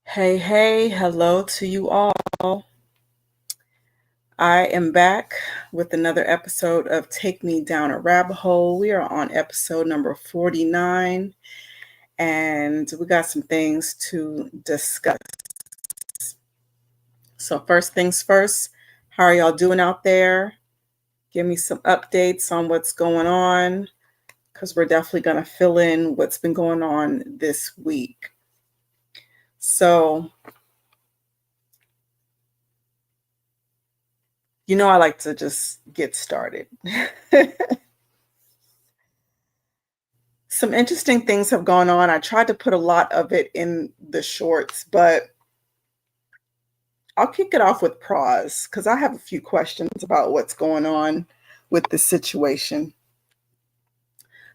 Hey, hey, hello to you all. I am back with another episode of Take Me Down a Rabbit Hole. We are on episode number 49, and we got some things to discuss. So, first things first, how are y'all doing out there? Give me some updates on what's going on, because we're definitely going to fill in what's been going on this week. So, I like to just get started. Some interesting things have gone on. I tried to put a lot of it in the shorts, but I'll kick it off with Praz because I have a few questions about what's going on with the situation.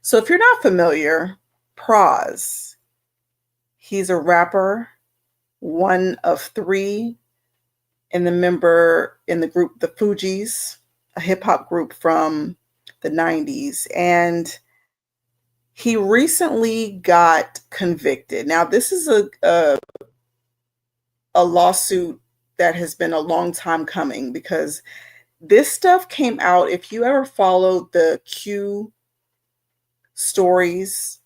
So, if you're not familiar, Praz, he's a rapper, one of three in the group The Fugees, a hip hop group from the 90s. And he recently got convicted. Now, this is a lawsuit that has been a long time coming because this stuff came out. If you ever followed the Q stories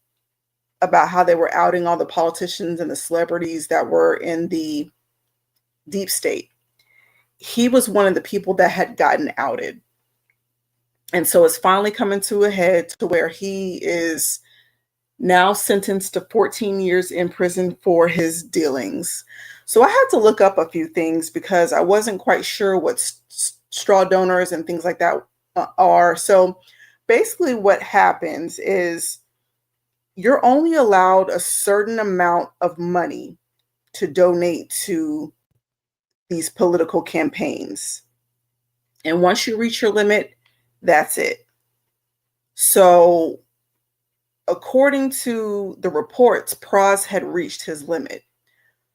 about how they were outing all the politicians and the celebrities that were in the deep state, he was one of the people that had gotten outed. And so it's finally coming to a head to where he is now sentenced to 14 years in prison for his dealings. So I had to look up a few things because I wasn't quite sure what straw donors and things like that are. So basically what happens is you're only allowed a certain amount of money to donate to these political campaigns. And once you reach your limit, that's it. So according to the reports, Praz had reached his limit.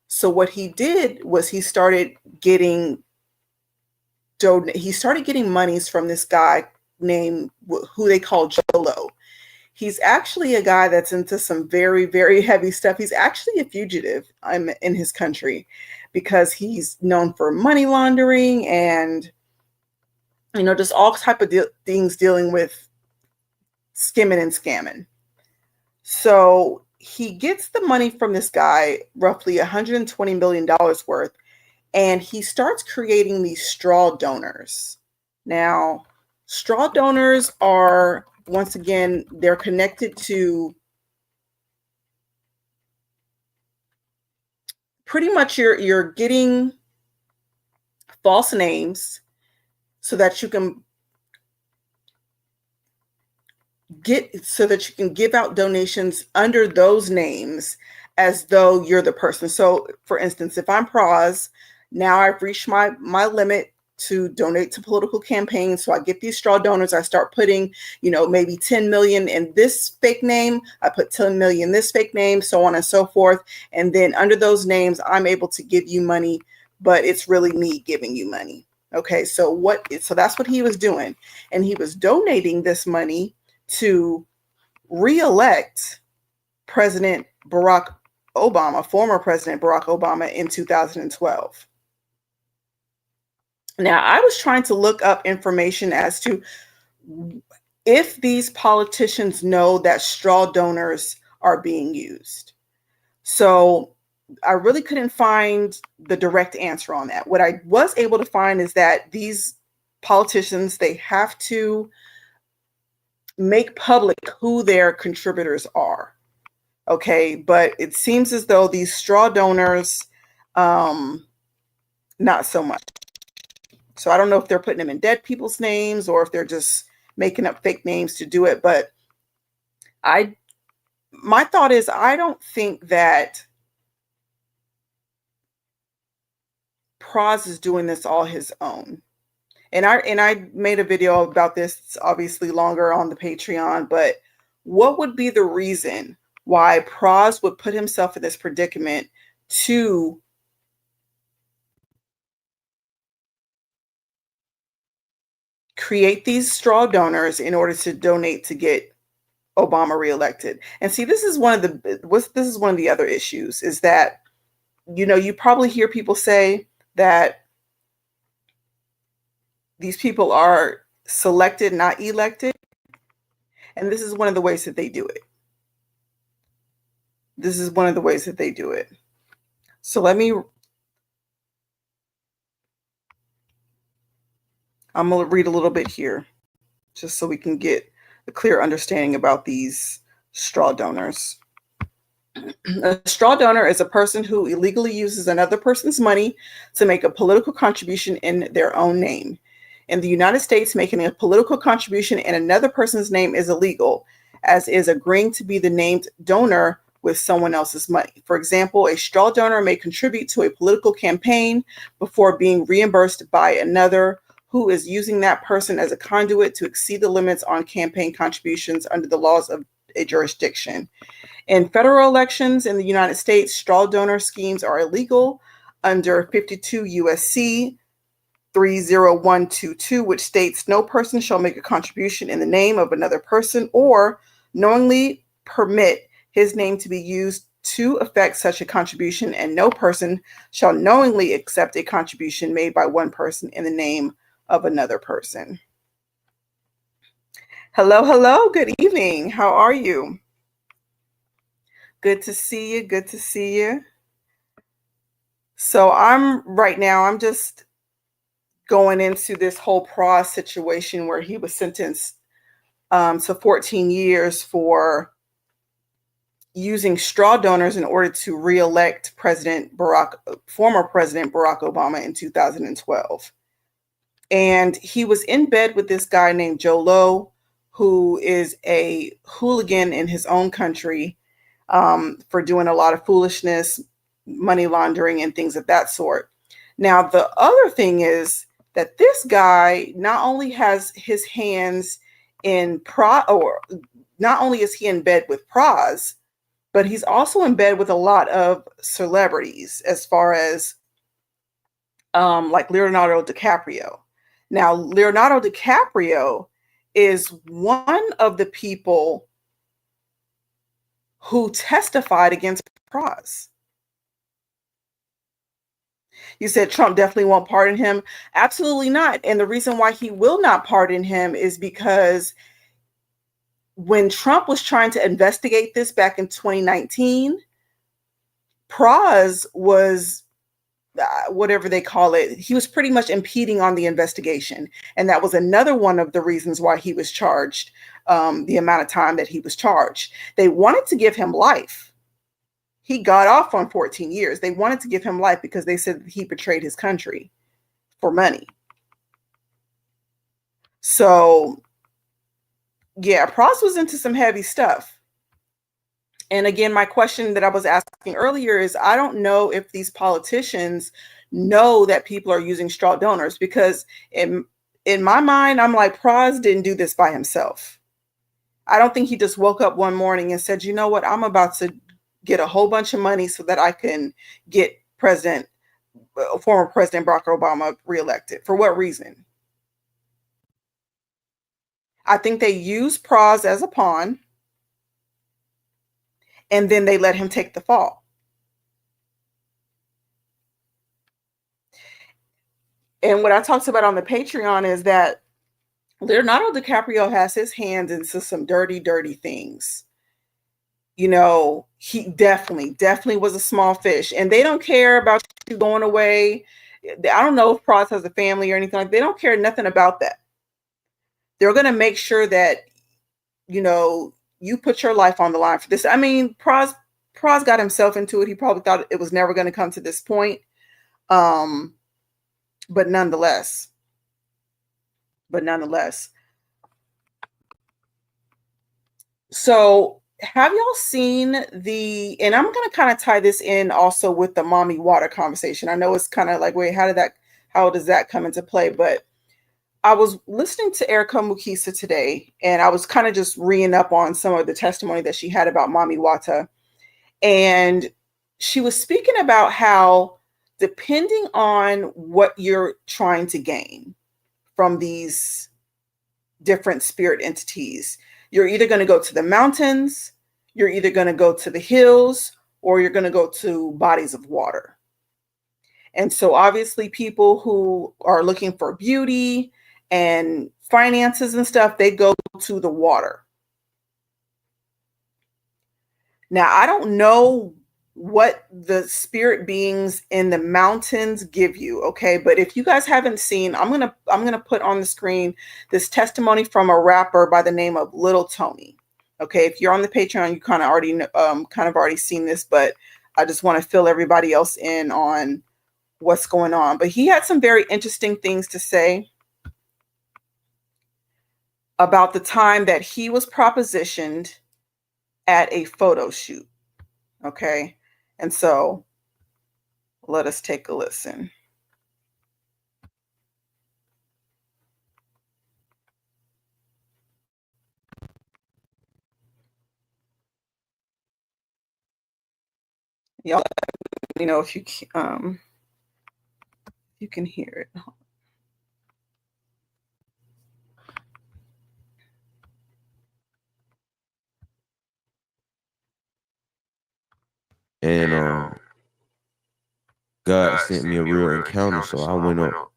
So what he did was he started getting monies from this guy named who they call Jolo. He's actually a guy that's into some very, very heavy stuff. He's actually a fugitive in his country because he's known for money laundering and just all type of things dealing with skimming and scamming. So he gets the money from this guy, roughly $120 million worth, and he starts creating these straw donors. Now, straw donors are, once again, they're connected to pretty much you're getting false names so that you can give out donations under those names as though you're the person. So for instance, if I'm Praz, now I've reached my limit to donate to political campaigns. So I get these straw donors. I start putting, maybe 10 million in this fake name. I put 10 million in this fake name, so on and so forth. And then under those names, I'm able to give you money, but it's really me giving you money. Okay, so that's what he was doing. And he was donating this money to re-elect President Barack Obama, former President Barack Obama, in 2012. Now, I was trying to look up information as to if these politicians know that straw donors are being used. So I really couldn't find the direct answer on that. What I was able to find is that these politicians, they have to make public who their contributors are. Okay, but it seems as though these straw donors, not so much. So I don't know if they're putting them in dead people's names or if they're just making up fake names to do it. But my thought is, I don't think that Praz is doing this all his own. And I made a video about this. It's obviously longer on the Patreon, but what would be the reason why Praz would put himself in this predicament to create these straw donors in order to donate to get Obama reelected? And see, this is one of the other issues, is that You probably hear people say that these people are selected, not elected. And this is one of the ways that they do it. This is one of the ways that they do it. So I'm going to read a little bit here just so we can get a clear understanding about these straw donors. A straw donor is a person who illegally uses another person's money to make a political contribution in their own name. In the United States, making a political contribution in another person's name is illegal, as is agreeing to be the named donor with someone else's money. For example, a straw donor may contribute to a political campaign before being reimbursed by another who is using that person as a conduit to exceed the limits on campaign contributions under the laws of a jurisdiction. In federal elections in the United States, straw donor schemes are illegal under 52 USC 30122, which states no person shall make a contribution in the name of another person or knowingly permit his name to be used to effect such a contribution, and no person shall knowingly accept a contribution made by one person in the name of another person. Hello, hello, good evening. How are you? Good to see you. Good to see you. So I'm just going into this whole Praz situation where he was sentenced to 14 years for using straw donors in order to reelect former President Barack Obama in 2012. And he was in bed with this guy named Joe Lowe, who is a hooligan in his own country for doing a lot of foolishness, money laundering, and things of that sort. Now, the other thing is that this guy not only has his hands in not only is he in bed with Praz, but he's also in bed with a lot of celebrities, as far as like Leonardo DiCaprio. Now, Leonardo DiCaprio is one of the people who testified against Praz. You said Trump definitely won't pardon him. Absolutely not. And the reason why he will not pardon him is because when Trump was trying to investigate this back in 2019, Praz was whatever they call it. He was pretty much impeding on the investigation. And that was another one of the reasons why he was charged the amount of time that he was charged. They wanted to give him life. He got off on 14 years. They wanted to give him life because they said that he betrayed his country for money. So, yeah, Praz was into some heavy stuff. And again, my question that I was asking earlier is, I don't know if these politicians know that people are using straw donors, because in my mind, I'm like, Praz didn't do this by himself. I don't think he just woke up one morning and said, you know what, I'm about to get a whole bunch of money so that I can get former President Barack Obama reelected. For what reason? I think they used Praz as a pawn, and then they let him take the fall. And what I talked about on the Patreon is that Leonardo DiCaprio has his hands into some dirty, dirty things. You know, he definitely was a small fish, and they don't care about you going away. I don't know if Praz has a family or anything like that. They don't care nothing about that. They're going to make sure that, you know, you put your life on the line for this. I mean, Praz got himself into it. He probably thought it was never going to come to this point. But nonetheless. So have y'all seen and I'm going to kind of tie this in also with the Mami Wata conversation. I know it's kind of like, wait, how does that come into play? But I was listening to Erica Mukisa today, and I was kind of just reading up on some of the testimony that she had about Mami Wata. And she was speaking about how, depending on what you're trying to gain from these different spirit entities, you're either going to go to the mountains, you're either going to go to the hills, or you're going to go to bodies of water. And so obviously people who are looking for beauty and finances and stuff, they go to the water. Now, I don't know what the spirit beings in the mountains give you, okay? But if you guys haven't seen, I'm gonna put on the screen this testimony from a rapper by the name of Little Tony. Okay, if you're on the Patreon, you kind of already seen this, but I just want to fill everybody else in on what's going on. But he had some very interesting things to say about the time that he was propositioned at a photo shoot. Okay. And so let us take a listen. Y'all let me know if you can hear it. And God sent me a real encounter, so I went up.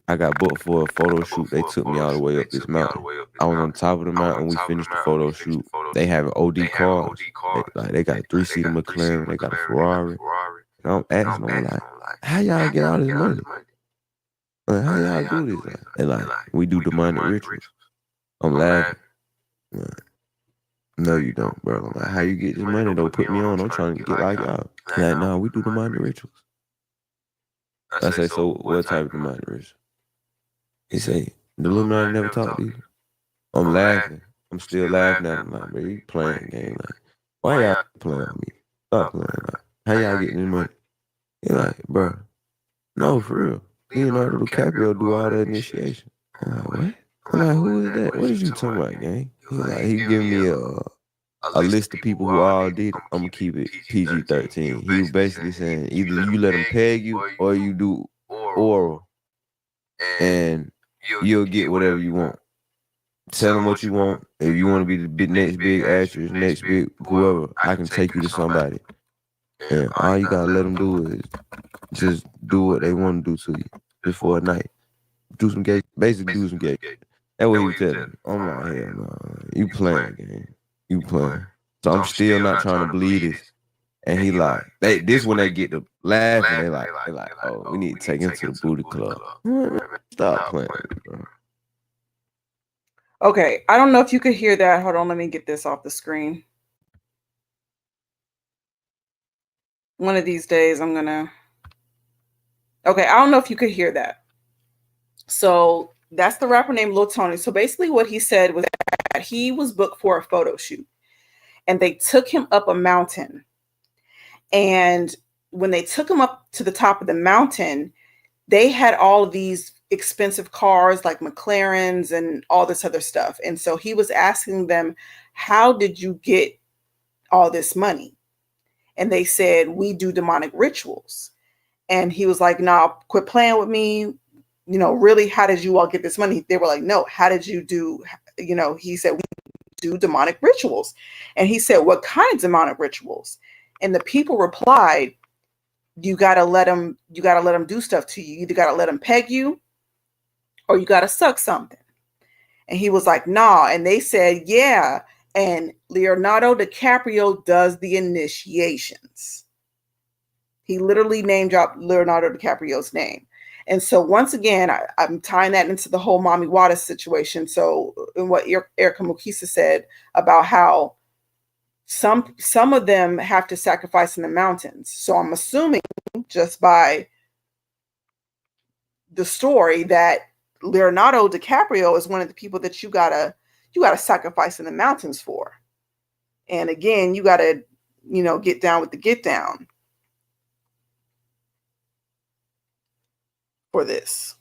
I got booked for a photo shoot. They took me all the way up this mountain. I was on top of the mountain. We finished the photo shoot. They have OD cars. They got a 3-seater McLaren. They got a Ferrari. And I'm asking them, like, how y'all get all this money? Like, how y'all do this? They like, we do demonic rituals. I'm laughing. No, you don't, bro. I'm like, how you get this money? Don't put me on. I'm trying to get like y'all. Like, nah, we do demonic rituals. I say, so what type of demonic ritual? He say, the Illuminati never talked to you. I'm laughing. I'm still laughing at him. Like, bro, you playing game. Like, why y'all playing with me? Stop playing. Like, how y'all getting this money? He like, bro, no, for real. Leonardo DiCaprio do all that initiation. I'm like, what? I'm like, who is that? What is you talking about, gang? He giving me a list of people who all did it. I'm gonna keep it PG-13. He was basically saying either you let them peg you or you do oral, and you'll get whatever you want. Tell them what you want. If you want to be the next big actress, next big whoever, I can take you to somebody. And all you gotta let them do is just do what they want to do to you, just for a night. Do some gay, basically do some gay. That's what he was telling me. I'm like, hell no, you playing, gang. You playing. So I'm still not trying to believe this. And he like, this when they get to laughing, they like, oh, we need to take him to the booty club. Stop playing, bro. Okay, I don't know if you could hear that. Hold on, let me get this off the screen. One of these days I'm gonna. Okay, I don't know if you could hear that. So that's the rapper named Lil Tony. So basically what he said was that he was booked for a photo shoot and they took him up a mountain. And when they took him up to the top of the mountain, they had all of these expensive cars like McLarens and all this other stuff. And so he was asking them, how did you get all this money? And they said, we do demonic rituals. And he was like, nah, quit playing with me. Really, how did you all get this money? They were like, no, how did you do, he said, we do demonic rituals. And he said, what kind of demonic rituals? And the people replied, you got to let them do stuff to you. You either got to let them peg you or you got to suck something. And he was like, nah. And they said, yeah. And Leonardo DiCaprio does the initiations. He literally name dropped Leonardo DiCaprio's name. And so once again, I'm tying that into the whole Mami Wata situation. So in what Erica Mukisa said about how some of them have to sacrifice in the mountains. So I'm assuming just by the story that Leonardo DiCaprio is one of the people that you gotta sacrifice in the mountains for. And again, you gotta, get down with the get down for this.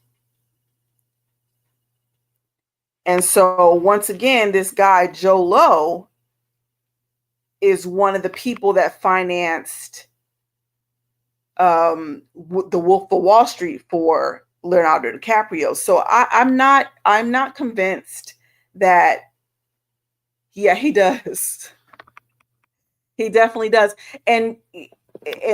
And so once again, this guy, Joe Lowe, is one of the people that financed the Wolf of Wall Street for Leonardo DiCaprio. So I'm not convinced that, yeah, he does. He definitely does. And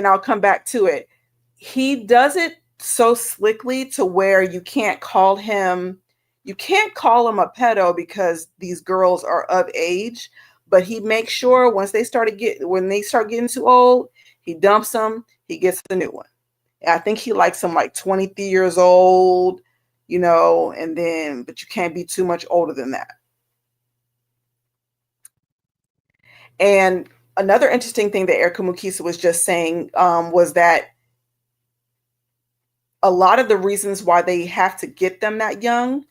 I'll come back to it. He does it so slickly to where you can't call him a pedo because these girls are of age, but he makes sure when they start getting too old, he dumps them, he gets the new one. And I think he likes them like 23 years old, and then but you can't be too much older than that. And another interesting thing that Erica Mukisa was just saying was that a lot of the reasons why they have to get them that young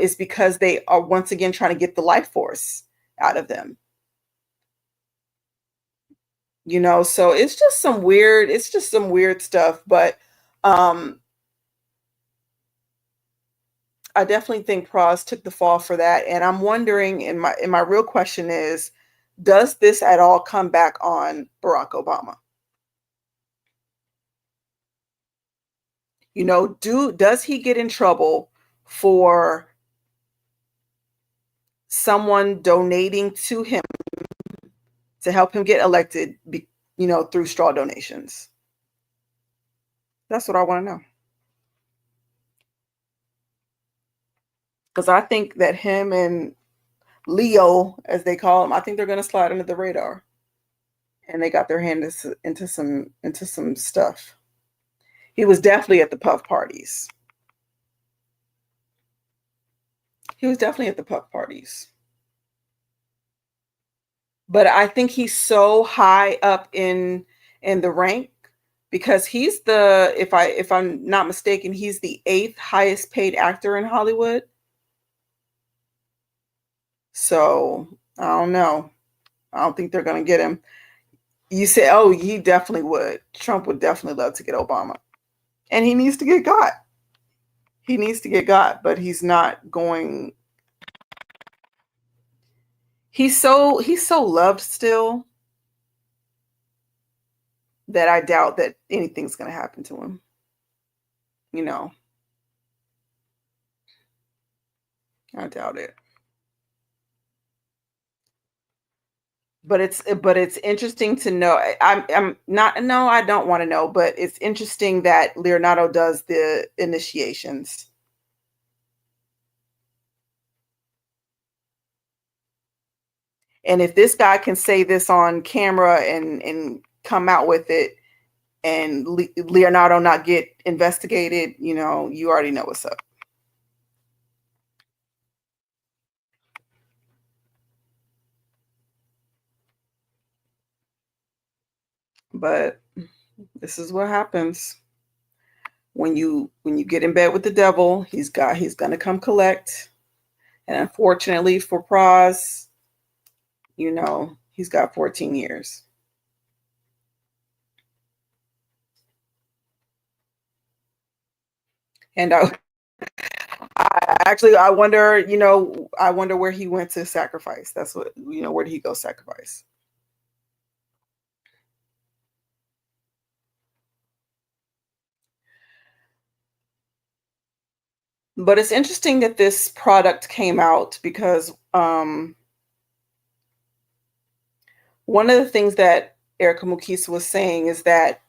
is because they are once again trying to get the life force out of them. So it's just some weird stuff. But um, I definitely think Praz took the fall for that. And I'm wondering, and my real question is, does this at all come back on Barack Obama? Does he get in trouble for someone donating to him to help him get elected, through straw donations? That's what I want to know. Because I think that him and Leo, as they call him, I think they're going to slide under the radar. And they got their hand into some stuff. He was definitely at the puff parties. He was definitely at the puff parties. But I think he's so high up in the rank because he's if I'm not mistaken, he's the 8th highest paid actor in Hollywood. So I don't know. I don't think they're going to get him. You say, oh, he definitely would. Trump would definitely love to get Obama. And he needs to get got. He needs to get got, but he's not going. He's so loved still that I doubt that anything's going to happen to him. I doubt it. But it's interesting to know. I'm not no, I don't want to know, but it's interesting that Leonardo does the initiations. And if this guy can say this on camera and come out with it and Leonardo not get investigated, you already know what's up. But this is what happens when you get in bed with the devil. He's going to come collect. And unfortunately for Praz, he's got 14 years. And I wonder, I wonder where he went to sacrifice. That's what, where did he go sacrifice? But it's interesting that this product came out because one of the things that Erica Mukisa was saying is that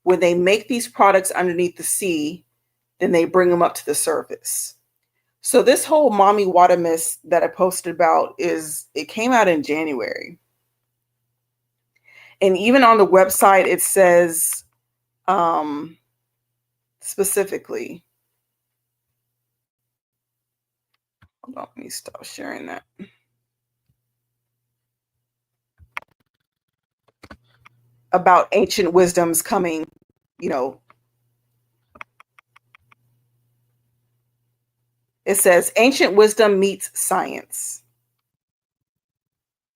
when they make these products underneath the sea, then they bring them up to the surface. So this whole Mami Wata mist that I posted about it came out in January. And even on the website, it says specifically, hold on, let me stop sharing that. About ancient wisdoms coming, it says ancient wisdom meets science,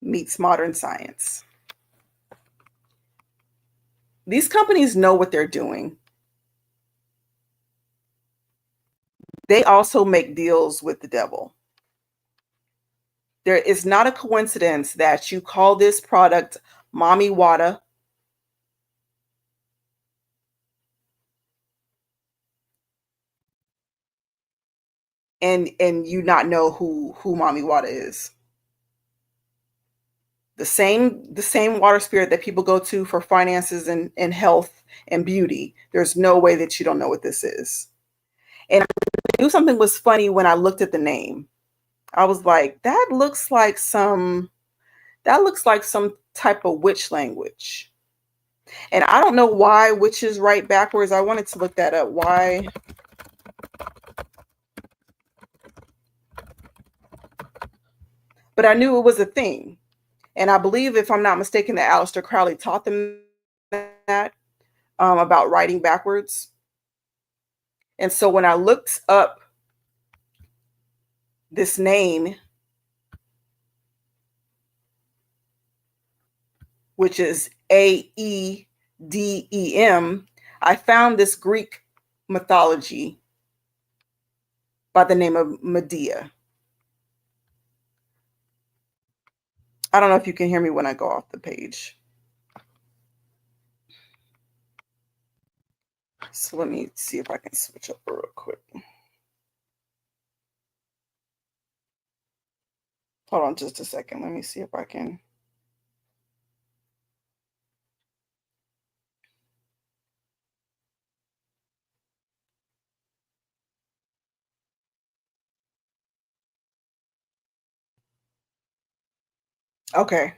meets modern science. These companies know what they're doing. They also make deals with the devil. There is not a coincidence that you call this product Mami Wata and you not know who Mami Wata is. the same water spirit that people go to for finances and health and beauty. There's no way that you don't know what this is. And I knew something was funny when I looked at the name. I was like, that looks like some type of witch language. And I don't know why witches write backwards. I wanted to look that up. Why? But I knew it was a thing. And I believe, if I'm not mistaken, that Aleister Crowley taught them that, about writing backwards. And so when I looked up this name, which is Aedem, I found this Greek mythology by the name of Medea. I don't know if you can hear me when I go off the page. So let me see if I can switch up real quick. Hold on just a second. Let me see if I can. Okay.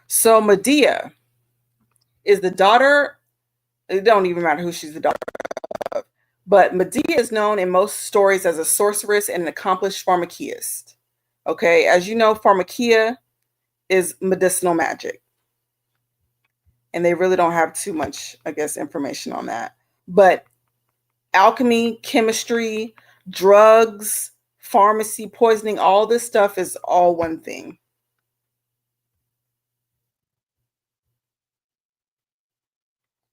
So Medea is the daughter. It don't even matter who she's the daughter of. But Medea is known in most stories as a sorceress and an accomplished pharmakeist. Okay, as you know, pharmakia is medicinal magic. And they really don't have too much, I guess, information on that. But alchemy, chemistry, drugs, pharmacy, poisoning, all this stuff is all one thing.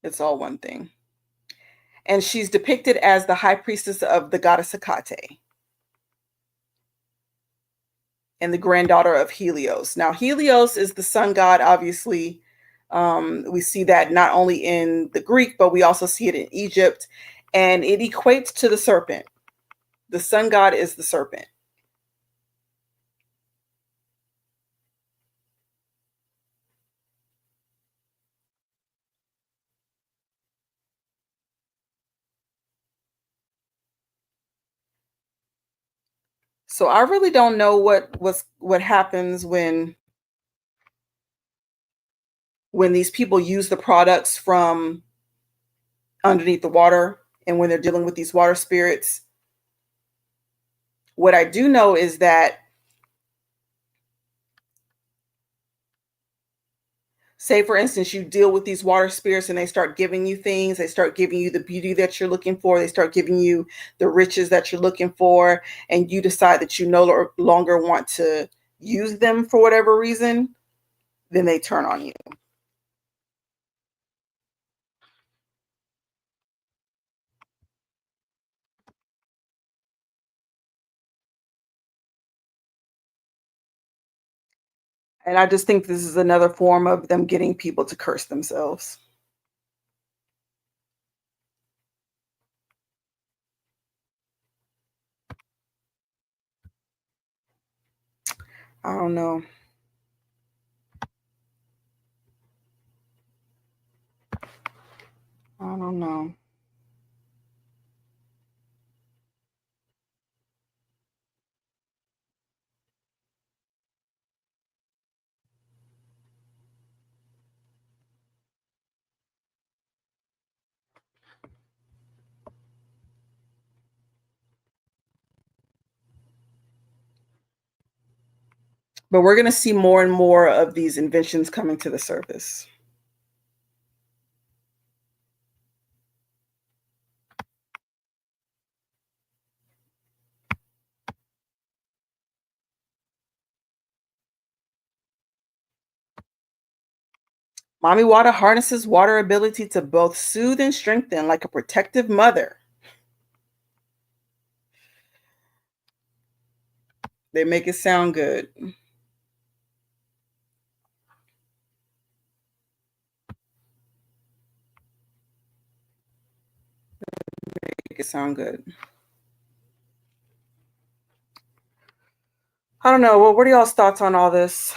It's all one thing. And she's depicted as the high priestess of the goddess Hecate and the granddaughter of Helios. Now, Helios is the sun god, obviously. We see that not only in the Greek, but we also see it in Egypt. And it equates to the serpent. The sun god is the serpent. So I really don't know what happens when these people use the products from underneath the water and when they're dealing with these water spirits. What I do know is that, say for instance, you deal with these water spirits and they start giving you things, they start giving you the beauty that you're looking for, they start giving you the riches that you're looking for, and you decide that you no longer want to use them for whatever reason, then they turn on you. And I just think this is another form of them getting people to curse themselves. I don't know. I don't know. But we're going to see more and more of these inventions coming to the surface. Mami Wata harnesses water ability to both soothe and strengthen like a protective mother. They make it sound good. Make it sound good. I don't know. Well, what are y'all's thoughts on all this?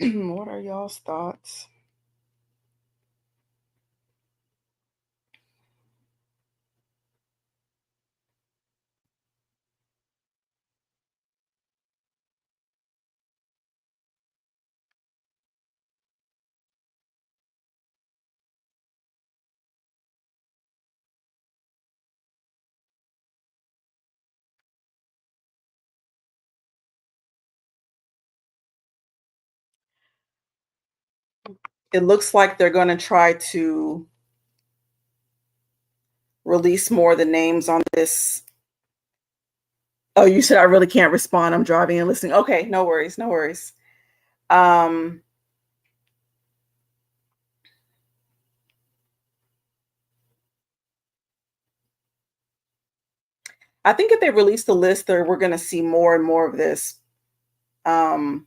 What are y'all's thoughts? It looks like they're going to try to release more of the names on this. Oh, you said I really can't respond. I'm driving and listening. Okay, no worries, no worries. Um, I think if they release the list, we're going to see more and more of this. Um,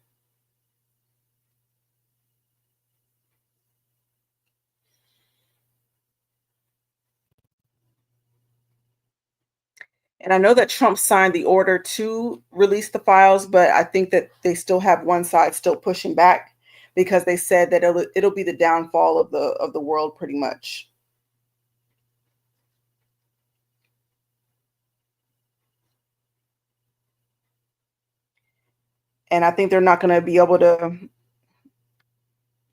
and I know that Trump signed the order to release the files, but I think that they still have one side still pushing back because they said that it'll be the downfall of the world pretty much. And I think they're not going to be able to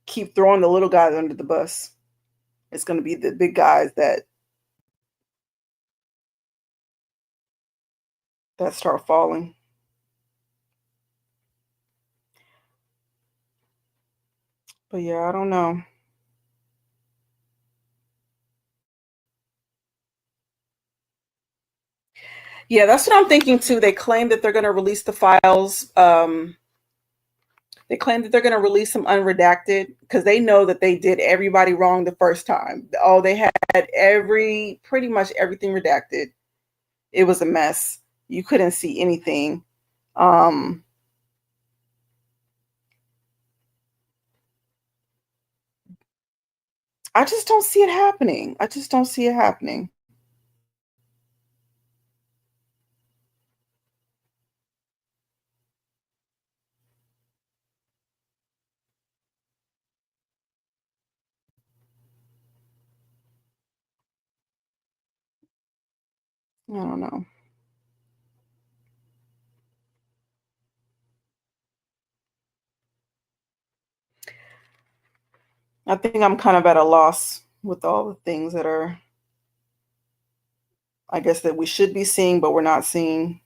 keep throwing the little guys under the bus. It's going to be the big guys that start falling. But yeah, I don't know. Yeah, that's what I'm thinking too. They claim that they're going to release the files. They claim that they're going to release them unredacted because they know that they did everybody wrong the first time. Oh, they had pretty much everything redacted. It was a mess. You couldn't see anything. Um, I just don't see it happening. I just don't see it happening. I don't know. I think I'm kind of at a loss with all the things that are, I guess, that we should be seeing, but we're not seeing.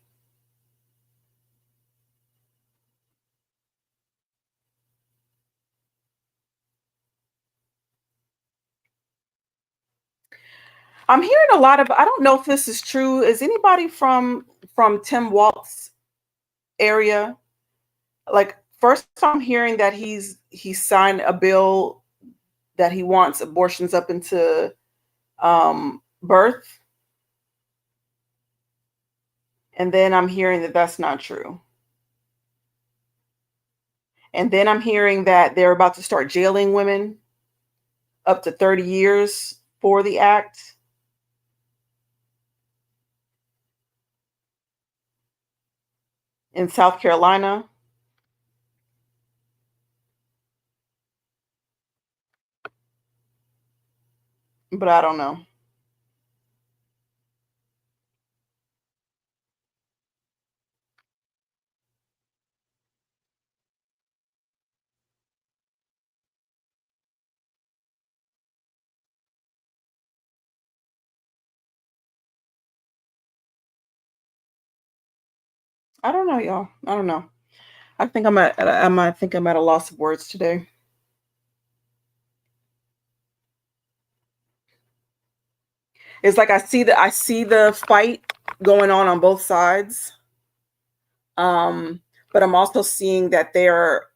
I'm hearing a lot of. I don't know if this is true. Is anybody from Tim Walt's area? Like, first I'm hearing that he signed a bill that he wants abortions up into birth, and then I'm hearing that that's not true. And then I'm hearing that they're about to start jailing women up to 30 years for the act. In South Carolina, but I don't know. I don't know, y'all. I don't know. I think I'm at a loss of words today. It's like I see the fight going on both sides. But I'm also seeing that they are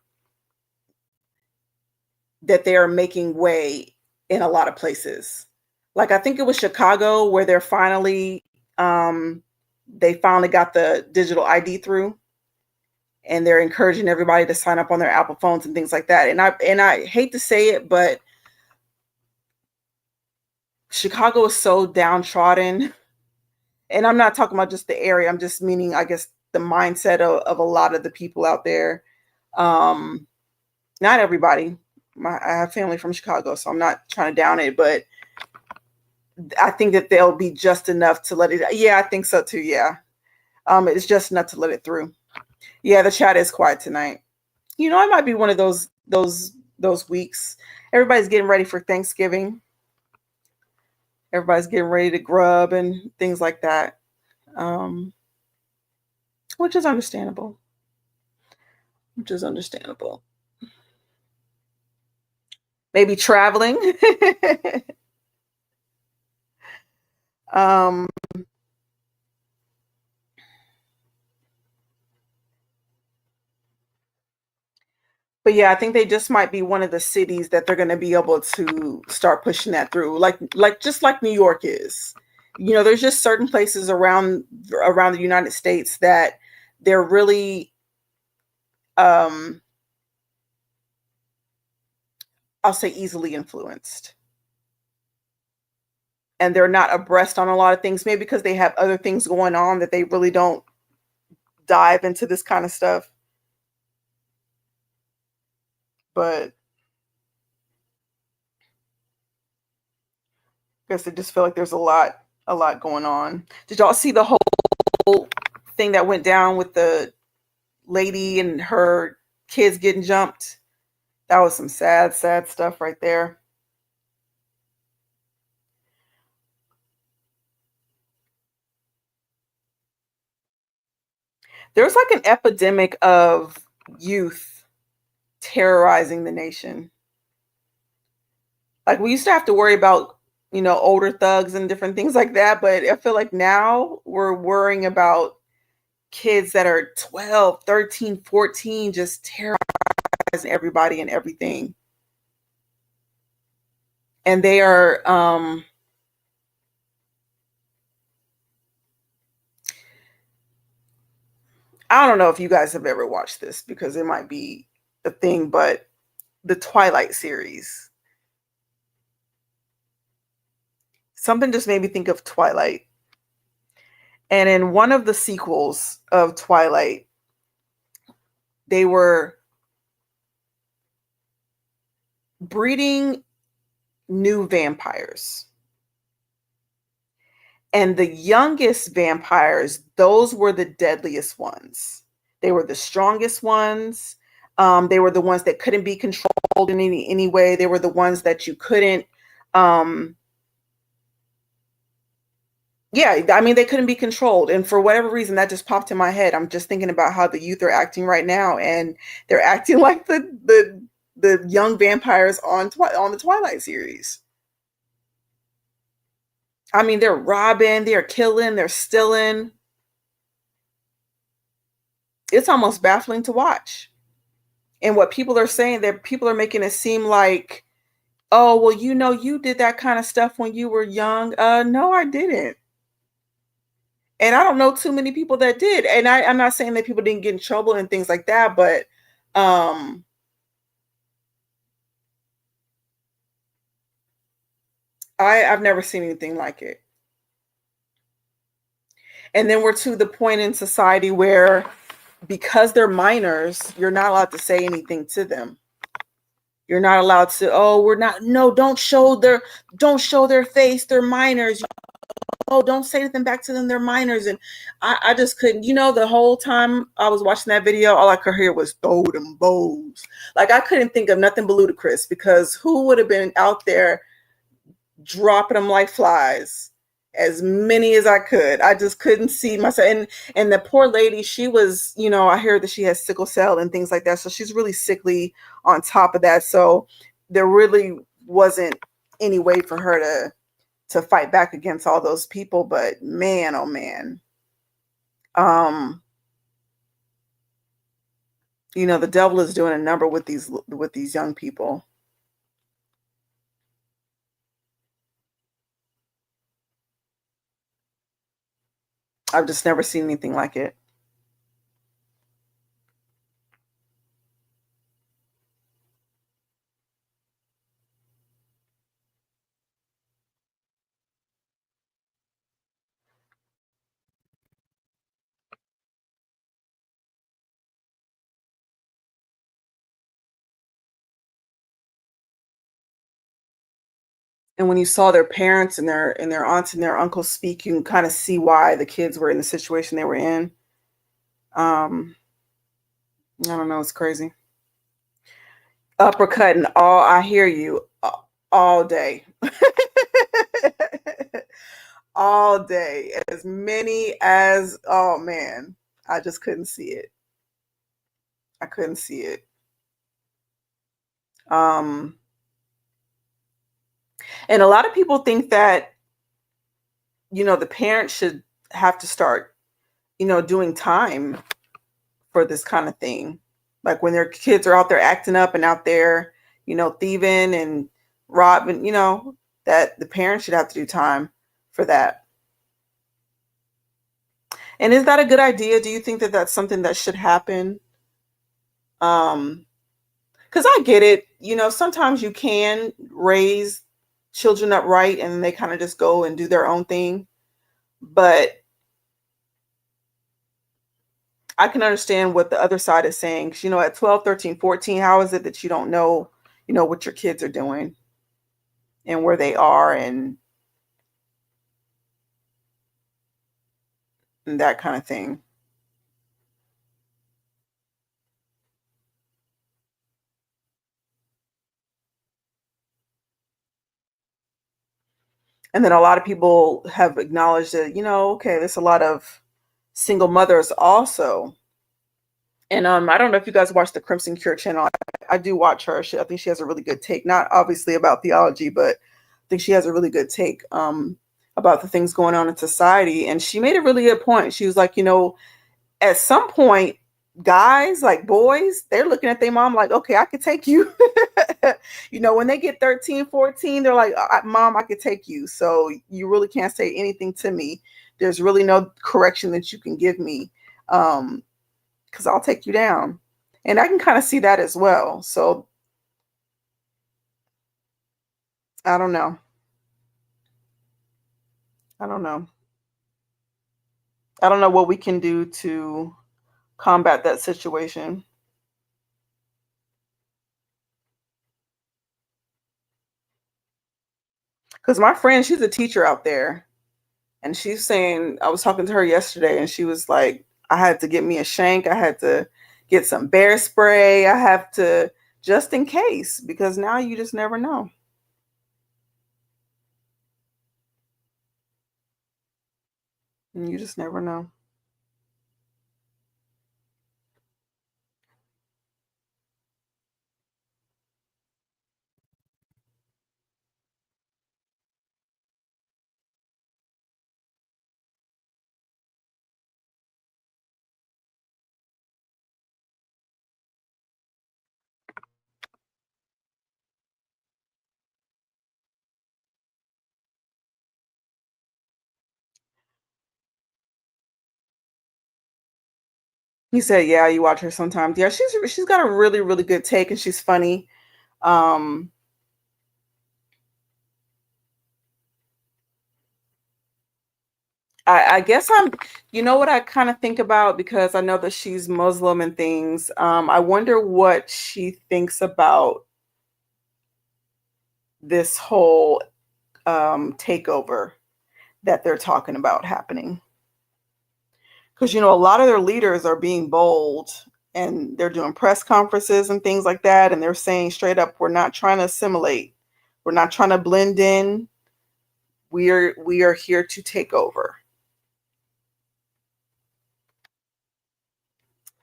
making way in a lot of places. Like I think it was Chicago where they finally got the digital ID through, and they're encouraging everybody to sign up on their Apple phones and things like that. And I hate to say it, but Chicago is so downtrodden. And I'm not talking about just the area. I'm just meaning, I guess, the mindset of a lot of the people out there. Um, Not everybody. I have family from Chicago, so I'm not trying to down it, but I think that they'll be just enough to let it. Yeah, I think so too. Yeah, it's just enough to let it through. Yeah, the chat is quiet tonight. It might be one of those weeks. Everybody's getting ready for Thanksgiving. Everybody's getting ready to grub and things like that, um, which is understandable. Which is understandable. Maybe traveling. um, but yeah, I think they just might be one of the cities that they're going to be able to start pushing that through, like just like New York is. There's just certain places around the United States that they're really, um, I'll say, easily influenced, and they're not abreast on a lot of things, maybe because they have other things going on that they really don't dive into this kind of stuff. But I guess I just feel like there's a lot going on. Did y'all see the whole thing that went down with the lady and her kids getting jumped? That was some sad, sad stuff right there. There's like an epidemic of youth terrorizing the nation. Like we used to have to worry about, older thugs and different things like that, but I feel like now we're worrying about kids that are 12, 13, 14 just terrorizing everybody and everything. And they are I don't know if you guys have ever watched this because it might be a thing, but the Twilight series. Something just made me think of Twilight. And in one of the sequels of Twilight, they were breeding new vampires. And the youngest vampires, those were the deadliest ones. They were the strongest ones. They were the ones that couldn't be controlled in any way. They were the ones that you couldn't, yeah, I mean, they couldn't be controlled. And for whatever reason, that just popped in my head. I'm just thinking about how the youth are acting right now, and they're acting like the young vampires on the Twilight series. I mean, they're robbing, they're killing, they're stealing. It's almost baffling to watch. And what people are saying, that people are making it seem like, oh, well, you did that kind of stuff when you were young. No, I didn't. And I don't know too many people that did. And I'm not saying that people didn't get in trouble and things like that, but um, I've never seen anything like it. And then we're to the point in society where, because they're minors, you're not allowed to say anything to them. You're not allowed to, oh, we're not, no, don't show their face. They're minors. Oh, don't say anything back to them. They're minors. And I just couldn't, the whole time I was watching that video, all I could hear was throw them bows. Like I couldn't think of nothing but ludicrous, because who would have been out there dropping them like flies? As many as I could. I just couldn't see myself. And the poor lady, she was, I heard that she has sickle cell and things like that. So she's really sickly on top of that. So there really wasn't any way for her to fight back against all those people. But man, oh man. The devil is doing a number with these young people. I've just never seen anything like it. And when you saw their parents and their aunts and their uncles speak, you can kind of see why the kids were in the situation they were in. Um, I don't know, it's crazy. Uppercutting all I hear you all day. All day. As many as oh man. I just couldn't see it. I couldn't see it. Um and a lot of people think that, the parents should have to start, doing time for this kind of thing. Like when their kids are out there acting up and out there, thieving and robbing, that the parents should have to do time for that. And is that a good idea? Do you think that that's something that should happen? Um, because I get it. Sometimes you can raise children up right and they kind of just go and do their own thing. But I can understand what the other side is saying. 'Cause, at 12, 13, 14, how is it that you don't know, what your kids are doing and where they are and that kind of thing. And then a lot of people have acknowledged that, okay, there's a lot of single mothers also. And I don't know if you guys watch the Crimson Cure channel. I do watch her. I think she has a really good take, not obviously about theology, but I think she has a really good take about the things going on in society. And she made a really good point. She was like, at some point, guys, like boys, they're looking at their mom like, okay, I could take you. When they get 13, 14, they're like, Mom, I could take you. So you really can't say anything to me. There's really no correction that you can give me. Because I'll take you down. And I can kind of see that as well. So I don't know. I don't know. I don't know what we can do to combat that situation. Because my friend, she's a teacher out there. And she's saying, I was talking to her yesterday, and she was like, I had to get me a shank. I had to get some bear spray. I have to, just in case, because now you just never know. And you just never know. He said, yeah, you watch her sometimes. Yeah, she's got a really, really good take, and she's funny. Um, I guess what I kind of think about, because I know that she's Muslim and things. I wonder what she thinks about this whole takeover that they're talking about happening. Because, a lot of their leaders are being bold and they're doing press conferences and things like that. And they're saying straight up, we're not trying to assimilate. We're not trying to blend in. We are here to take over.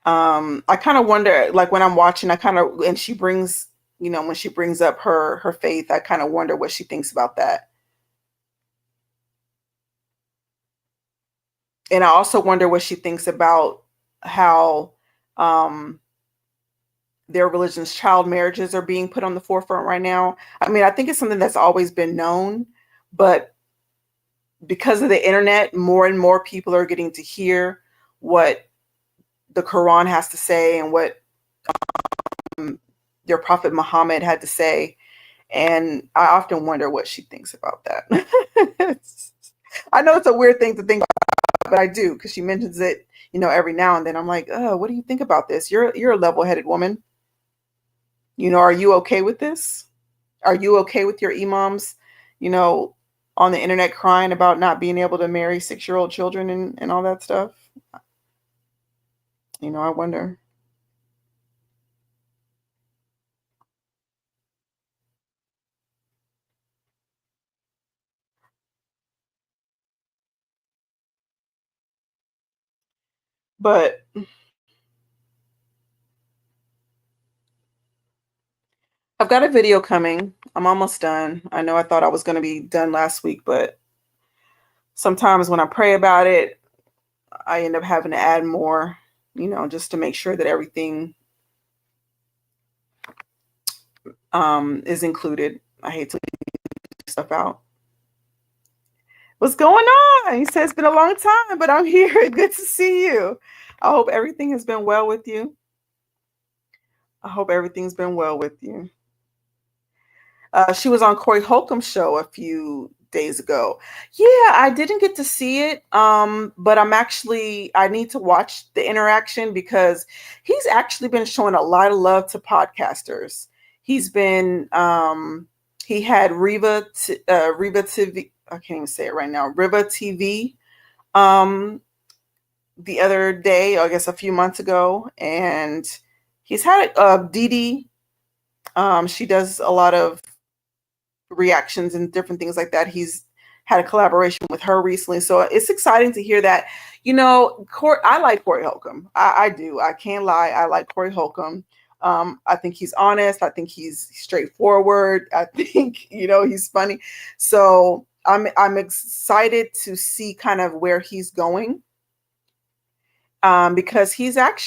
I kind of wonder, like when I'm watching, and she brings, when she brings up her faith, I kind of wonder what she thinks about that. And I also wonder what she thinks about how um, their religion's child marriages are being put on the forefront right now. I mean, I think it's something that's always been known, but because of the internet, more and more people are getting to hear what the Quran has to say and what your Prophet Muhammad had to say. And I often wonder what she thinks about that. I know it's a weird thing to think about, but I do, because she mentions it, every now and then. I'm like, oh, what do you think about this? You're a level-headed woman. Are you okay with this? Are you okay with your imams, on the internet crying about not being able to marry 6-year-old children and all that stuff? I wonder. But I've got a video coming. I'm almost done. I know I thought I was going to be done last week, but sometimes when I pray about it, I end up having to add more, just to make sure that everything is included. I hate to leave stuff out. What's going on? He said it's been a long time, but I'm here. Good to see you. I hope everything has been well with you. I hope everything's been well with you. She was on Corey Holcomb's show a few days ago. Yeah, I didn't get to see it, but I need to watch the interaction, because he's actually been showing a lot of love to podcasters. He's been, he had Riva TV, I can't even say it right now, Riva TV, the other day, I guess a few months ago, and he's had Dee Dee. She does a lot of reactions and different things like that. He's had a collaboration with her recently, so it's exciting to hear that. I like Corey Holcomb. I do. I can't lie. I like Corey Holcomb. I think he's honest. I think he's straightforward. I think he's funny. So I'm excited to see kind of where he's going, because he's not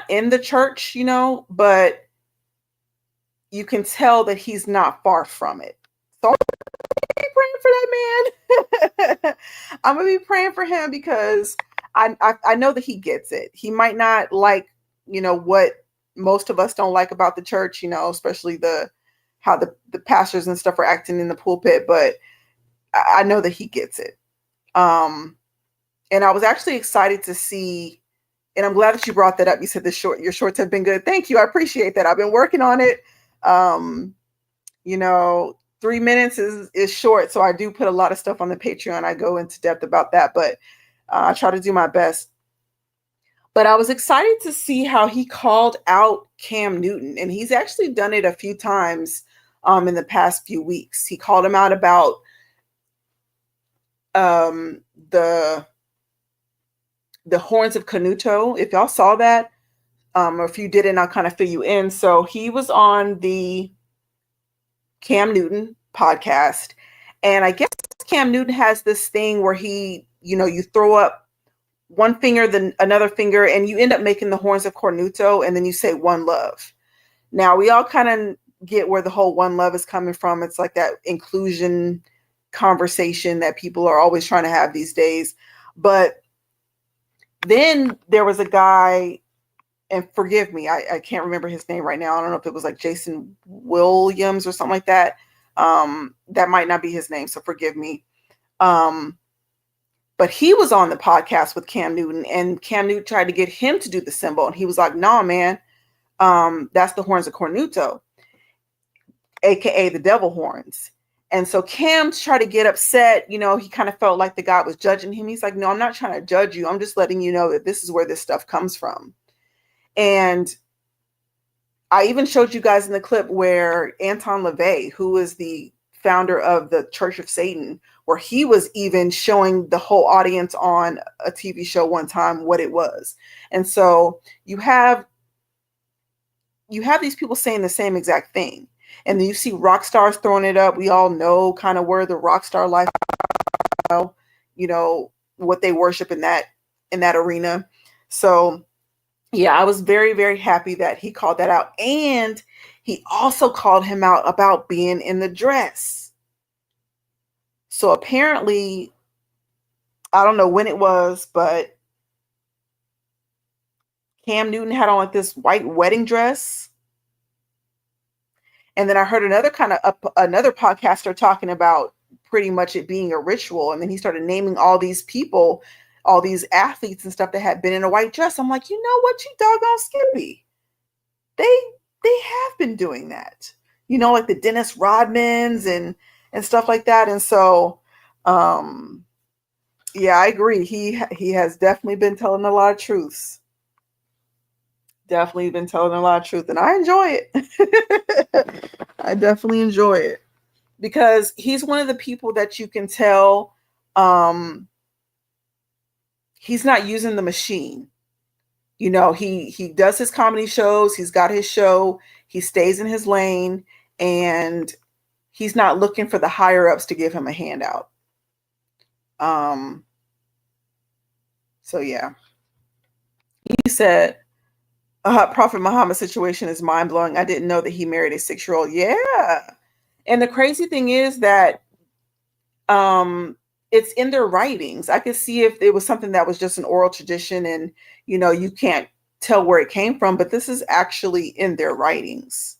in the church, but you can tell that he's not far from it. So I'm gonna be praying for that man. I'm gonna be praying for him, because I know that he gets it. He might not like, what most of us don't like about the church, especially how the pastors and stuff are acting in the pulpit, but I know that he gets it. And I was actually excited to see, and I'm glad that you brought that up. You said your shorts have been good. Thank you. I appreciate that. I've been working on it. 3 minutes is short. So I do put a lot of stuff on the Patreon. I go into depth about that, but I try to do my best. But I was excited to see how he called out Cam Newton, and he's actually done it a few times in the past few weeks. He called him out about the horns of Canuto. If y'all saw that, or if you didn't, I'll kind of fill you in. So he was on the Cam Newton podcast, and I guess Cam Newton has this thing where he, you throw up one finger, then another finger, and you end up making the horns of Cornuto, and then you say one love. Now we all kind of get where the whole one love is coming from. It's like that inclusion conversation that people are always trying to have these days. But then there was a guy, and forgive me, I can't remember his name right now. I don't know if it was like Jason Williams or something like that. That might not be his name, so forgive me. But he was on the podcast with Cam Newton, and Cam Newton tried to get him to do the symbol, and he was like, "No, man, that's the horns of Cornuto, aka the devil horns." And so Cam tried to get upset. He kind of felt like the guy was judging him. He's like, "No, I'm not trying to judge you. I'm just letting you know that this is where this stuff comes from." And I even showed you guys in the clip where Anton LaVey, who is the founder of the Church of Satan, where he was even showing the whole audience on a TV show one time what it was. And so you have these people saying the same exact thing. And then you see rock stars throwing it up. We all know kind of where the rock star life, what they worship in that arena. So yeah, I was very, very happy that he called that out. And he also called him out about being in the dress. So apparently, I don't know when it was, but Cam Newton had on like this white wedding dress. And then I heard another podcaster talking about pretty much it being a ritual. And then he started naming all these people, all these athletes and stuff that had been in a white dress. I'm like, you know what, you doggone Skippy. They have been doing that. You know, like the Dennis Rodmans and stuff like that. And so yeah, I agree. He has definitely been telling a lot of truths. Definitely been telling a lot of truth, and I enjoy it. I definitely enjoy it because he's one of the people that you can tell he's not using the machine. You know, he does his comedy shows, he's got his show, he stays in his lane, and he's not looking for the higher ups to give him a handout. So yeah. He said Prophet Muhammad's situation is mind blowing. I didn't know that he married a 6-year-old. Yeah. And the crazy thing is that it's in their writings. I could see if it was something that was just an oral tradition and, you know, you can't tell where it came from, but this is actually in their writings.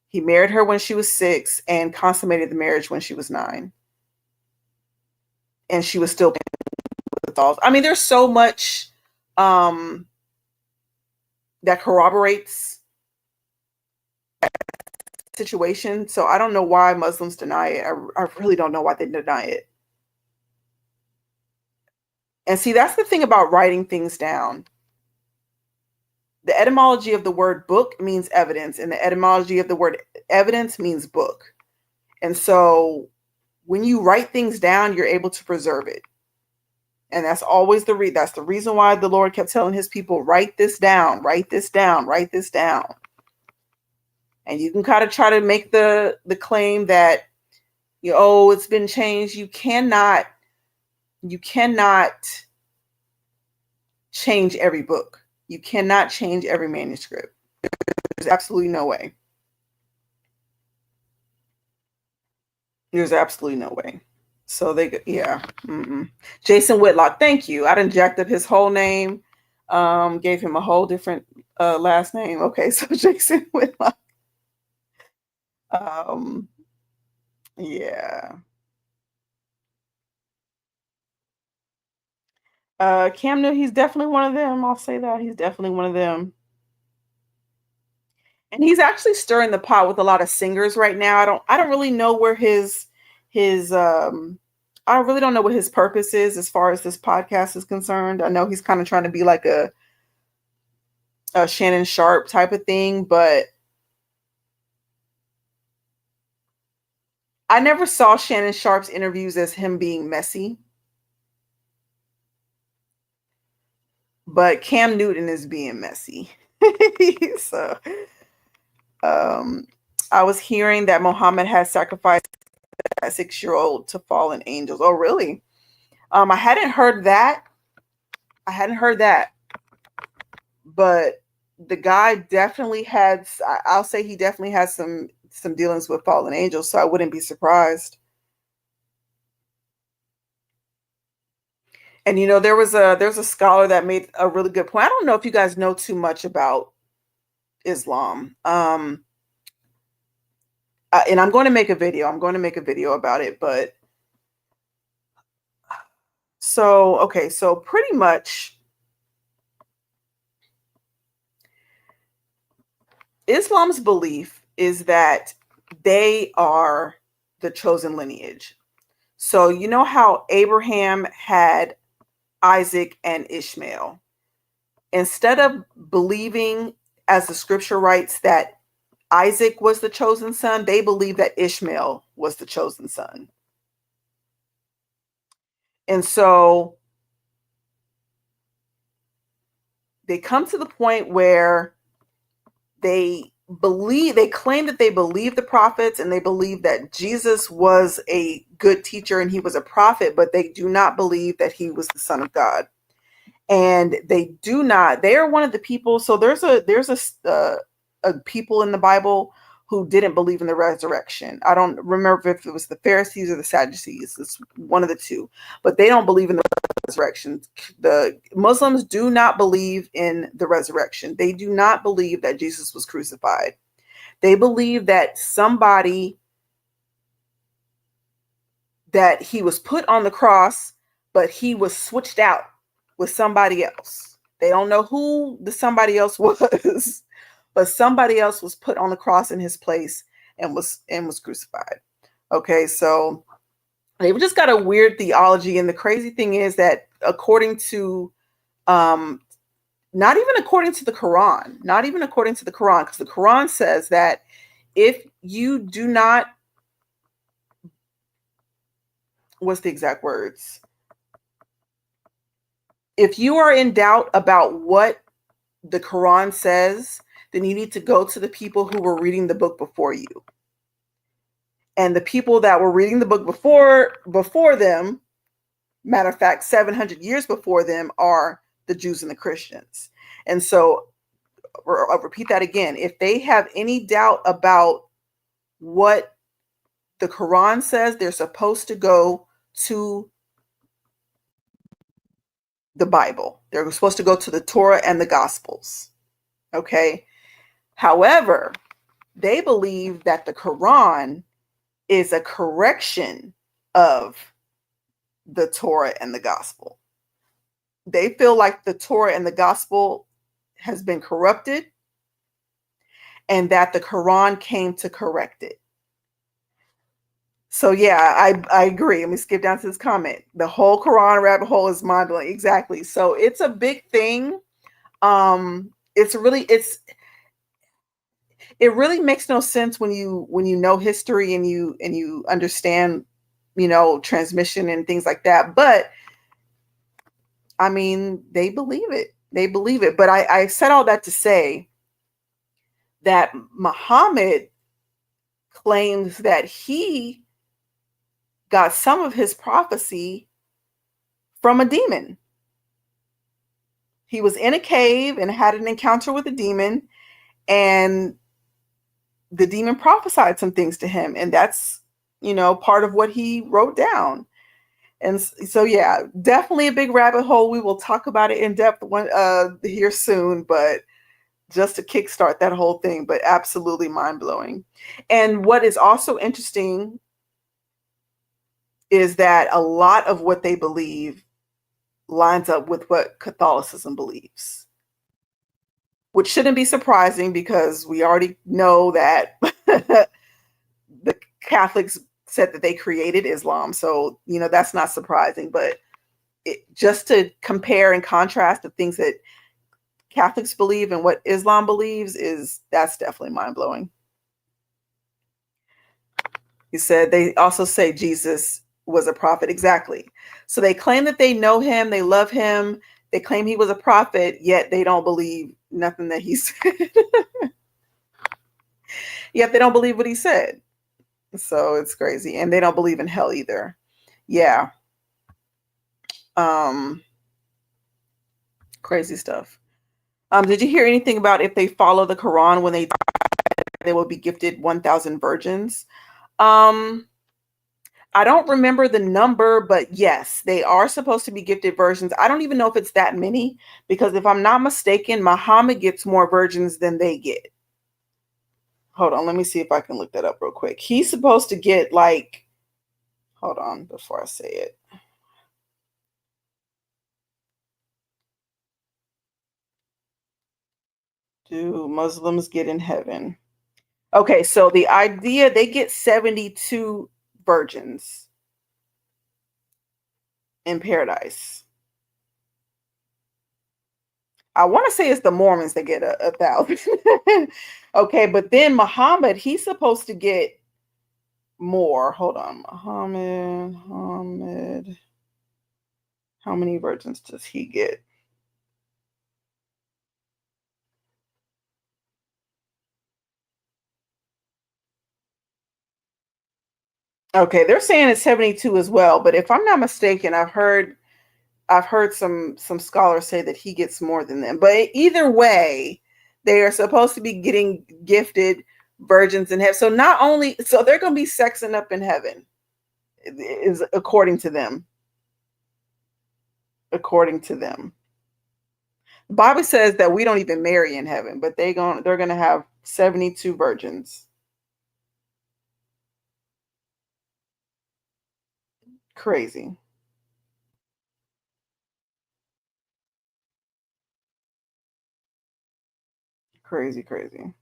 He married her when she was 6 and consummated the marriage when she was 9. And she was still with all. I mean, there's so much that corroborates that situation. So I don't know why Muslims deny it. I really don't know why they deny it. And see, that's the thing about writing things down. The etymology of the word book means evidence, and the etymology of the word evidence means book. And so when you write things down, you're able to preserve it. And that's always that's the reason why the Lord kept telling his people, write this down, write this down, write this down. And you can kind of try to make the claim that, you know, oh, it's been changed. You cannot change every book. You cannot change every manuscript. There's absolutely no way. There's absolutely no way. So yeah. Jason Whitlock, thank you. I done jacked up his whole name, gave him a whole different last name. Okay, so Jason Whitlock. Yeah. Cam Newton, he's definitely one of them. I'll say that. He's definitely one of them. And he's actually stirring the pot with a lot of singers right now. I don't really know where his I really don't know what his purpose is as far as this podcast is concerned. I know he's kind of trying to be like a Shannon Sharp type of thing, but I never saw Shannon Sharp's interviews as him being messy. But Cam Newton is being messy. So I was hearing that Muhammad had sacrificed that 6-year-old to fallen angels. Oh, really? I hadn't heard that. But the guy definitely had, I'll say he definitely has some dealings with fallen angels, so I wouldn't be surprised. And, you know, there's a scholar that made a really good point. I don't know if you guys know too much about Islam. And I'm going to make a video. I'm going to make a video about it. But so pretty much Islam's belief is that they are the chosen lineage. So you know how Abraham had Isaac and Ishmael. Instead of believing, as the scripture writes, that Isaac was the chosen son, they believe that Ishmael was the chosen son. And so they come to the point where they claim that they believe the prophets and they believe that Jesus was a good teacher and he was a prophet, but they do not believe that he was the Son of God. And they are one of the people. So there's a people in the Bible who didn't believe in the resurrection. I don't remember if it was the Pharisees or the Sadducees. It's one of the two, but they don't believe in the resurrection. The Muslims do not believe in the resurrection. They do not believe that Jesus was crucified. They believe that that he was put on the cross, but he was switched out with somebody else. They don't know who the somebody else was, but somebody else was put on the cross in his place and was crucified. Okay, so they've just got a weird theology, and the crazy thing is that according to not even according to the Quran, because the Quran says that if you do not, what's the exact words? If you are in doubt about what the Quran says, then you need to go to the people who were reading the book before you. And the people that were reading the book before them, matter of fact, 700 years before them, are the Jews and the Christians. And so I'll repeat that again. If they have any doubt about what the Quran says, they're supposed to go to the Bible. They're supposed to go to the Torah and the Gospels. Okay. However, they believe that the Quran is a correction of the Torah and the Gospel. They feel like the Torah and the Gospel has been corrupted and that the Quran came to correct it. So yeah, I agree. Let me skip down to this comment. The whole Quran rabbit hole is mind-blowing. Exactly. So it's a big thing. It really makes no sense when you know history and you understand, transmission and things like that. But I mean, they believe it. But I said all that to say that Muhammad claims that he got some of his prophecy from a demon. He was in a cave and had an encounter with a demon, and the demon prophesied some things to him, and that's part of what he wrote down. And so yeah, definitely a big rabbit hole. We will talk about it in depth here soon, but just to kickstart that whole thing, but absolutely mind-blowing. And what is also interesting is that a lot of what they believe lines up with what Catholicism believes, which shouldn't be surprising because we already know that the Catholics said that they created Islam. So, that's not surprising, but just to compare and contrast the things that Catholics believe and what Islam believes, that's definitely mind-blowing. He said they also say Jesus was a prophet. Exactly. So they claim that they know him, they love him, they claim he was a prophet, yet they don't believe nothing that he said. Yet they don't believe what he said. So it's crazy. And they don't believe in hell either. Yeah. Crazy stuff. Did you hear anything about if they follow the Quran when they die, they will be gifted 1,000 virgins? I don't remember the number, but yes, they are supposed to be gifted virgins. I don't even know if it's that many, because if I'm not mistaken, Muhammad gets more virgins than they get. Hold on, let me see if I can look that up real quick. He's supposed to get hold on before I say it. Do Muslims get in heaven? Okay, so the idea, they get 72 virgins in paradise. I want to say it's the Mormons that get 1,000. Okay, but then Muhammad, he's supposed to get more. Hold on, Muhammad. How many virgins does he get? Okay, they're saying it's 72 as well, but if I'm not mistaken, I've heard some scholars say that he gets more than them. But either way, they are supposed to be getting gifted virgins in heaven. So not only, so they're going to be sexing up in heaven, is according to them. According to them. The Bible says that we don't even marry in heaven, but they're going to have 72 virgins. Crazy. Crazy, crazy.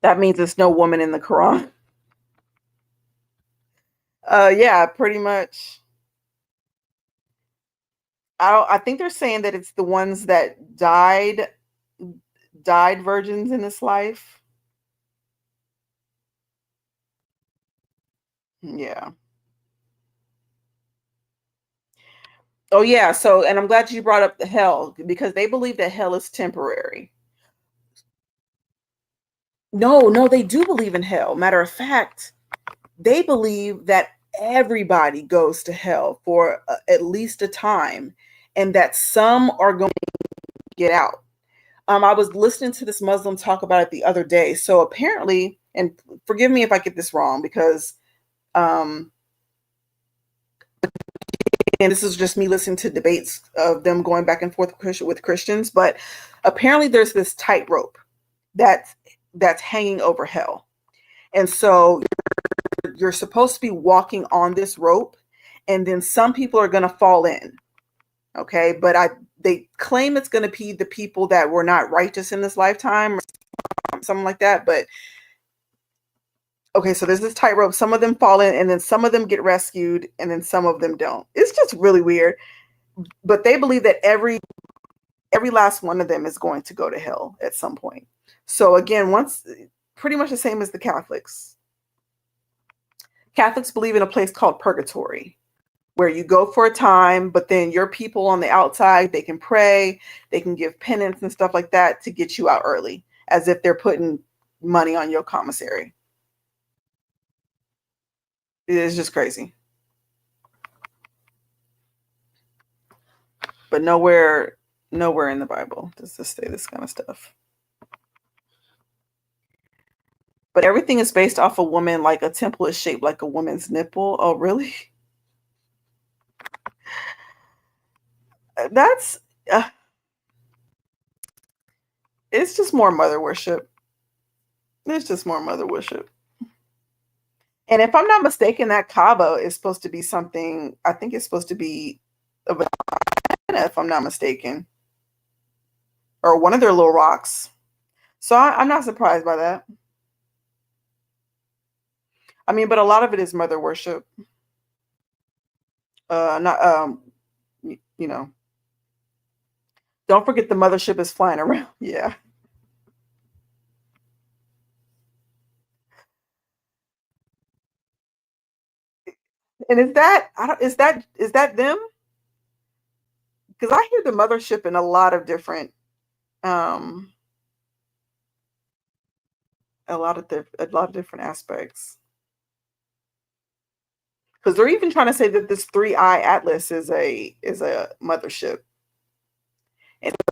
That means there's no woman in the Quran. Yeah, pretty much. I think they're saying that it's the ones that died virgins in this life. Yeah. Oh yeah, so and I'm glad you brought up the hell because they believe that hell is temporary. No, they do believe in hell. Matter of fact, they believe that everybody goes to hell for at least a time and that some are going to get out. I was listening to this Muslim talk about it the other day. So apparently, and forgive me if I get this wrong because and this is just me listening to debates of them going back and forth with Christians, but apparently there's this tightrope that's hanging over hell. And so you're supposed to be walking on this rope, and then some people are going to fall in. Okay, but they claim it's going to be the people that were not righteous in this lifetime or something like that. But okay, so there's this tightrope. Some of them fall in, and then some of them get rescued, and then some of them don't. It's just really weird. But they believe that every last one of them is going to go to hell at some point. So again, once pretty much the same as the Catholics. Catholics believe in a place called purgatory, where you go for a time, but then your people on the outside, they can pray, they can give penance and stuff like that to get you out early, as if they're putting money on your commissary. It is just crazy. But nowhere in the Bible does this say this kind of stuff. But everything is based off a woman, like a temple is shaped like a woman's nipple. Oh, really? That's it's just more mother worship. It's just more mother worship. And if I'm not mistaken, that Kaaba is supposed to be something, I think it's supposed to be a vagina, if I'm not mistaken. Or one of their little rocks. So I'm not surprised by that. I mean, but a lot of it is mother worship. Not you know. Don't forget the mothership is flying around. Yeah. And is that them? Because I hear the mothership in a lot of different um a lot of different aspects. Because they're even trying to say that this 3-eye atlas is a mothership. And it's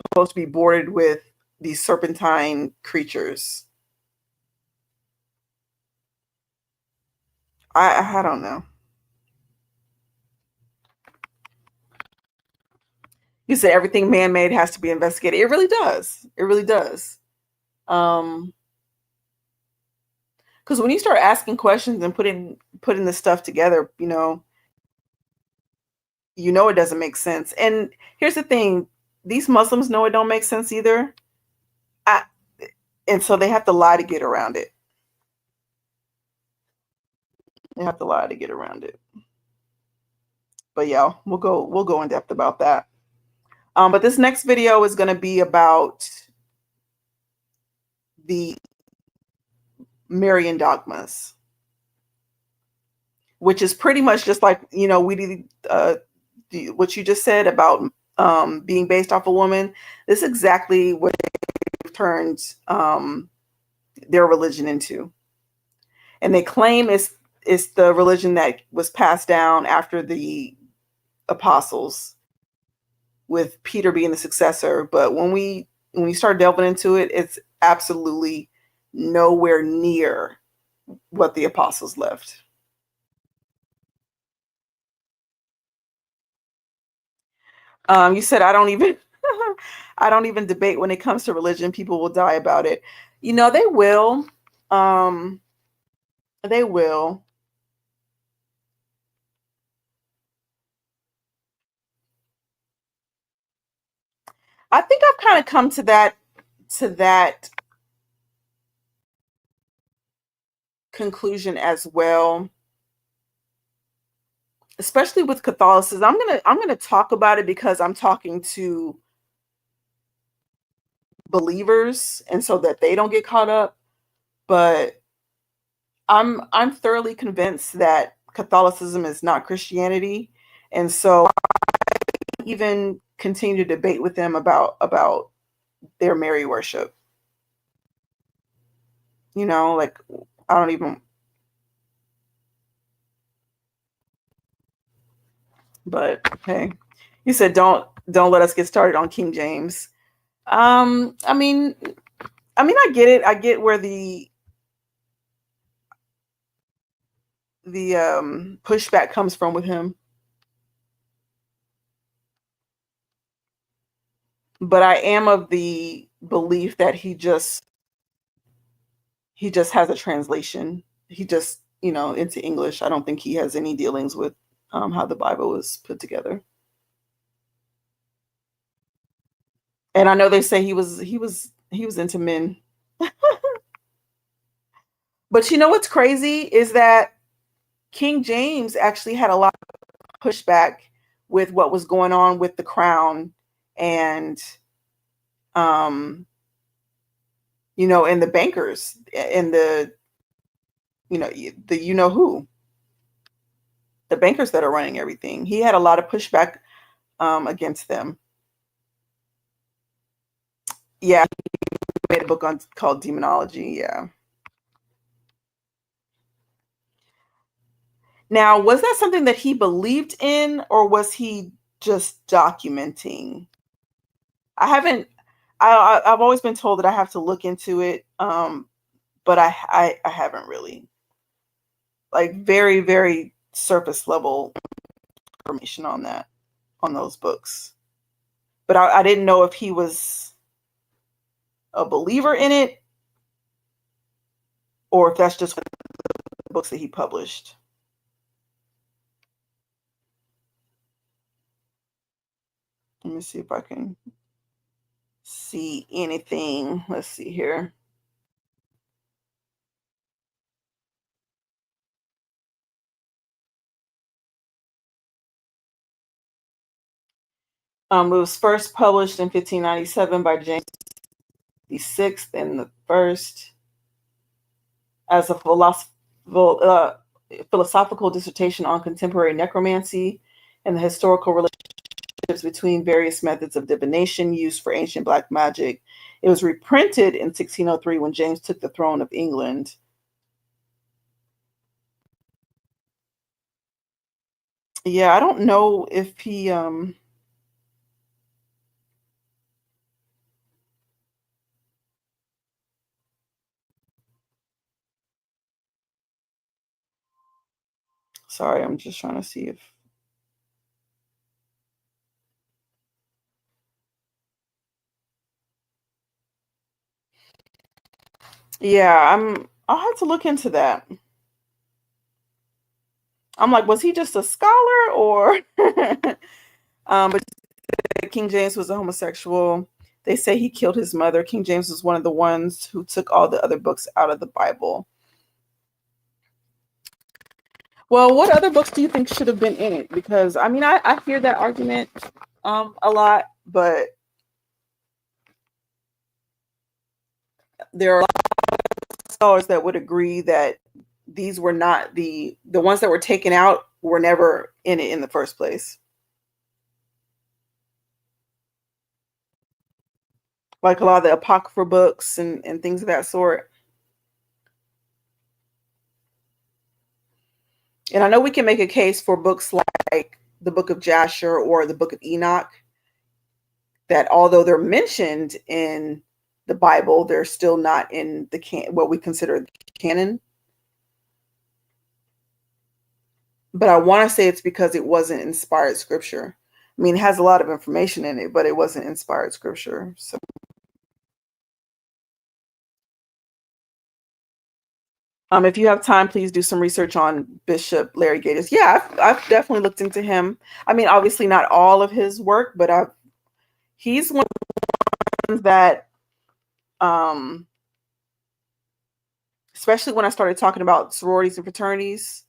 supposed to be boarded with these serpentine creatures. I don't know. You said everything man-made has to be investigated. It really does. It really does. Because when you start asking questions and putting this stuff together, it doesn't make sense. And here's the thing: these Muslims know it don't make sense either, and so they have to lie to get around it. They have to lie to get around it. But yeah, we'll go in depth about that. But this next video is going to be about the Marian dogmas, which is pretty much just like what you just said about being based off a woman. This is exactly what they've turned their religion into, and they claim it's the religion that was passed down after the apostles, with Peter being the successor. But when we when you start delving into it, it's absolutely nowhere near what the apostles left. You said I don't even I don't even debate when it comes to religion. People will die about it. They will. Um, they will. I think I've kind of come to that conclusion as well, especially with Catholicism. I'm gonna talk about it because I'm talking to believers, and so that they don't get caught up. But I'm thoroughly convinced that Catholicism is not Christianity, and so I even continue to debate with them about their Mary worship. Like I don't even. But hey, you said don't let us get started on King James. I mean, I get it. I get where the pushback comes from with him. But I am of the belief that he just has a translation. He just, into English. I don't think he has any dealings with how the Bible was put together. And I know they say he was into men. But what's crazy is that King James actually had a lot of pushback with what was going on with the crown and um and the bankers and the who, the bankers that are running everything. He had a lot of pushback against them. Yeah, he made a book called Demonology. Yeah. Now, was that something that he believed in, or was he just documenting? I haven't. I've always been told that I have to look into it, but I haven't really, like, very very surface level information on those books. But I didn't know if he was a believer in it or if that's just the books that he published. Let me see if I can see anything. Let's see here. It was first published in 1597 by James VI and the first as a philosophical dissertation on contemporary necromancy and the historical relationships between various methods of divination used for ancient black magic. It was reprinted in 1603 when James took the throne of England. Yeah, I don't know if he sorry, I'm just trying to see if yeah, I'll have to look into that. I'm like, was he just a scholar or but King James was a homosexual. They say he killed his mother. King James was one of the ones who took all the other books out of the Bible. Well, what other books do you think should have been in it? Because I hear that argument a lot, but there are a lot of scholars that would agree that these were not the ones that were taken out were never in it in the first place. Like a lot of the apocryphal books and things of that sort. And I know we can make a case for books like the Book of Jasher or the Book of Enoch. that although they're mentioned in the Bible, they're still not in the what we consider canon. But I want to say it's because it wasn't inspired scripture. I mean, it has a lot of information in it, but it wasn't inspired scripture. So, if you have time, please do some research on Bishop Larry Gaiters. Yeah, I've definitely looked into him. I mean, obviously not all of his work, but he's one of the ones that, especially when I started talking about sororities and fraternities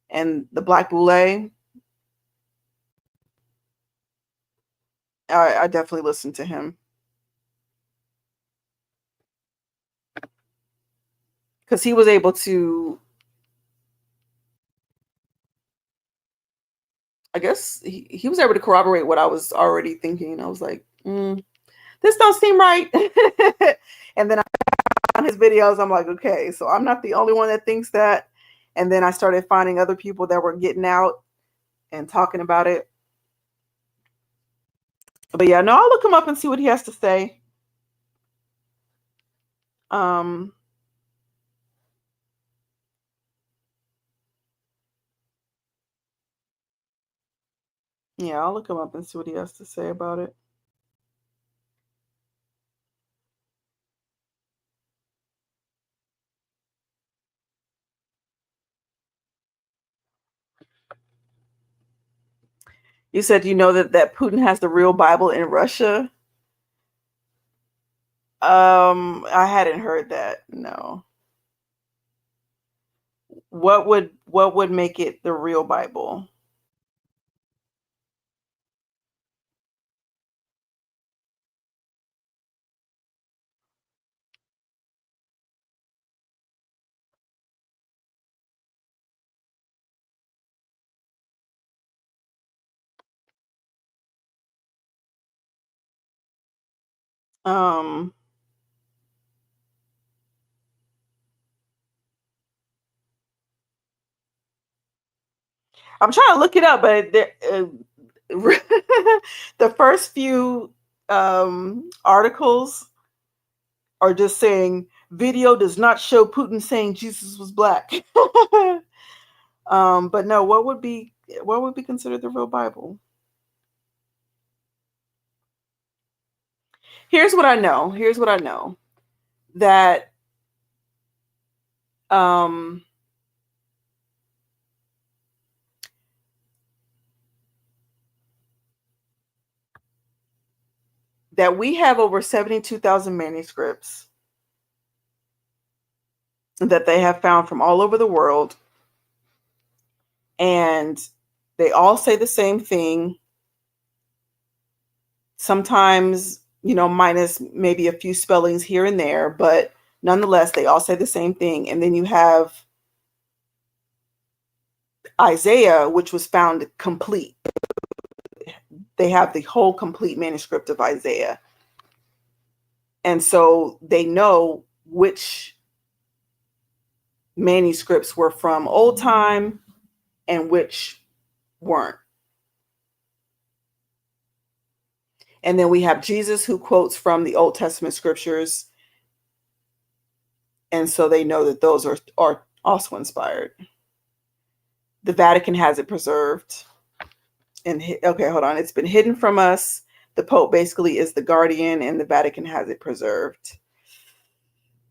and the Black Boule, I definitely listened to him. Because he was able to, I guess he was able to corroborate what I was already thinking. I was like, this don't seem right. And then on his videos, I'm like, okay, so I'm not the only one that thinks that. And then I started finding other people that were getting out and talking about it. But yeah, no, I'll look him up and see what he has to say. Yeah, I'll look him up and see what he has to say about it. You said you know that Putin has the real Bible in Russia. I hadn't heard that. No. What would make it the real Bible? Um, I'm trying to look it up, but the first few articles are just saying video does not show Putin saying Jesus was black. But no, what would be considered the real Bible? Here's what I know. That um that we have over 72,000 manuscripts that they have found from all over the world, and they all say the same thing. Sometimes, minus maybe a few spellings here and there, but nonetheless, they all say the same thing. And then you have Isaiah, which was found complete. They have the whole complete manuscript of Isaiah. And so they know which manuscripts were from old time and which weren't. And then we have Jesus, who quotes from the Old Testament scriptures. And so they know that those are also inspired. The Vatican has it preserved. And okay, hold on. It's been hidden from us. The Pope basically is the guardian, and the Vatican has it preserved.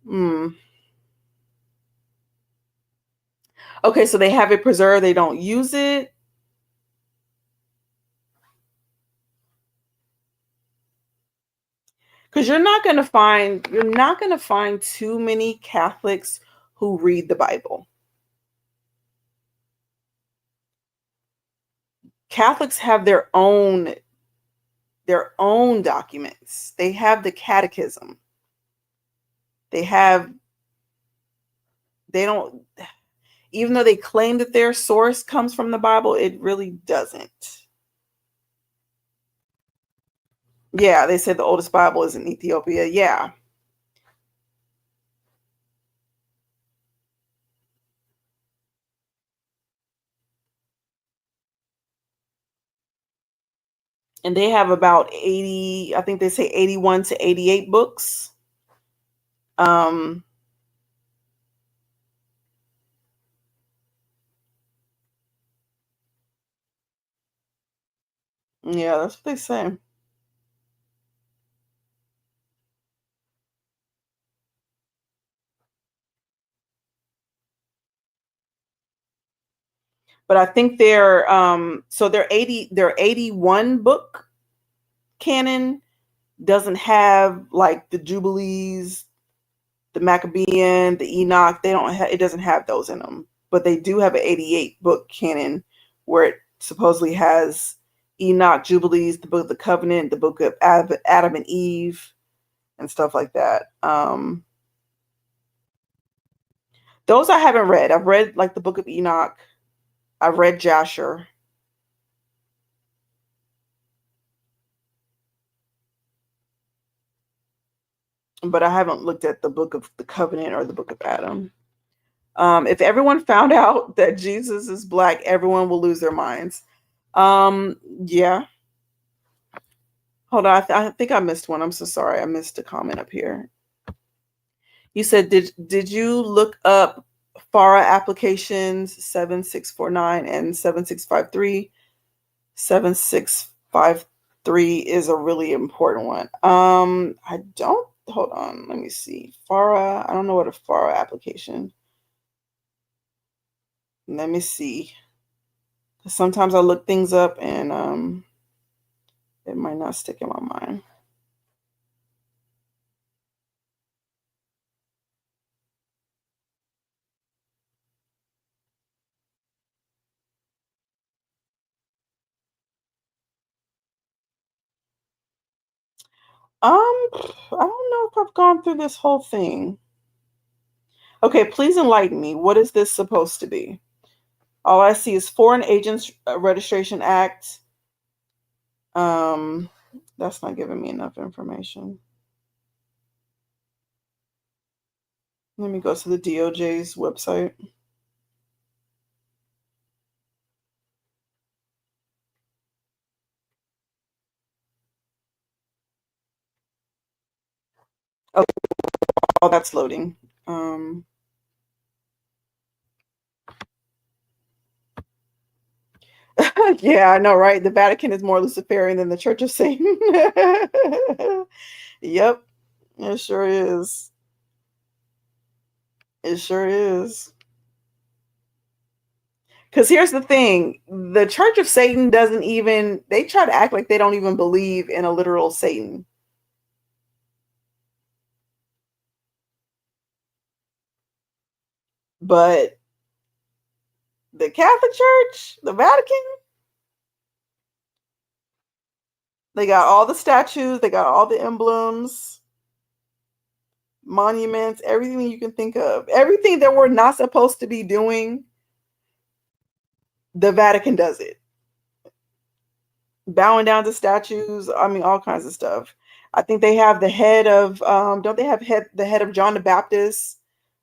Okay, so they have it preserved. They don't use it. Because you're not going to find too many Catholics who read the Bible. Catholics have their own documents. They have the catechism. They don't, even though they claim that their source comes from the Bible, it really doesn't. Yeah, they said the oldest Bible is in Ethiopia. Yeah. And they have about 80, I think they say 81 to 88 books. Um, yeah, that's what they say. But I think so their 81 book canon doesn't have like the Jubilees, the Maccabean, the Enoch. It doesn't have those in them. But they do have an 88 book canon where it supposedly has Enoch, Jubilees, the Book of the Covenant, the Book of Adam and Eve, and stuff like that. Those I haven't read. I've read like the Book of Enoch. I've read Jasher. But I haven't looked at the Book of the Covenant or the Book of Adam. If everyone found out that Jesus is black, everyone will lose their minds. Yeah. Hold on. I think I missed one. I'm so sorry. I missed a comment up here. You said, did you look up FARA applications 7649 and 7653? 7653 is a really important one. I don't, hold on. Let me see. FARA. I don't know what a FARA application. Let me see. Sometimes I look things up and it might not stick in my mind. I don't know if I've gone through this whole thing. Okay, please enlighten me. What is this supposed to be? All I see is Foreign Agents Registration Act. Um, that's not giving me enough information. Let me go to the DOJ's website. Oh, that's loading. Yeah, I know, right? The Vatican is more Luciferian than the Church of Satan. Yep, it sure is. It sure is. Because here's the thing, the Church of Satan doesn't even, they try to act like they don't even believe in a literal Satan. But the Catholic Church, the Vatican, they got all the statues, they got all the emblems, monuments, everything you can think of. Everything that we're not supposed to be doing, the Vatican does it. Bowing down to statues, I mean, all kinds of stuff. I think they have the head of, don't they have the head of John the Baptist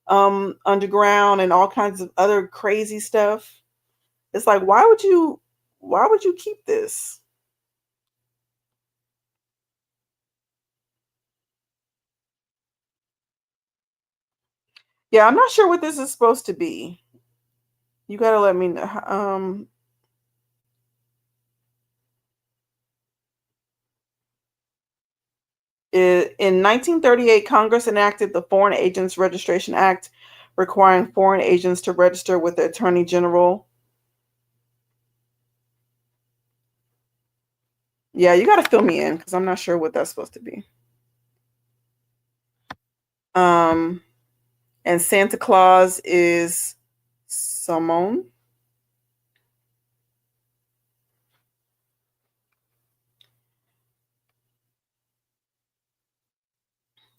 underground and all kinds of other crazy stuff? It's like, why would you keep this? Yeah, I'm not sure what this is supposed to be. You gotta let me know. In 1938, Congress enacted the Foreign Agents Registration Act, requiring foreign agents to register with the Attorney General. Yeah, you got to fill me in because I'm not sure what that's supposed to be. Um, and Santa Claus is Simone.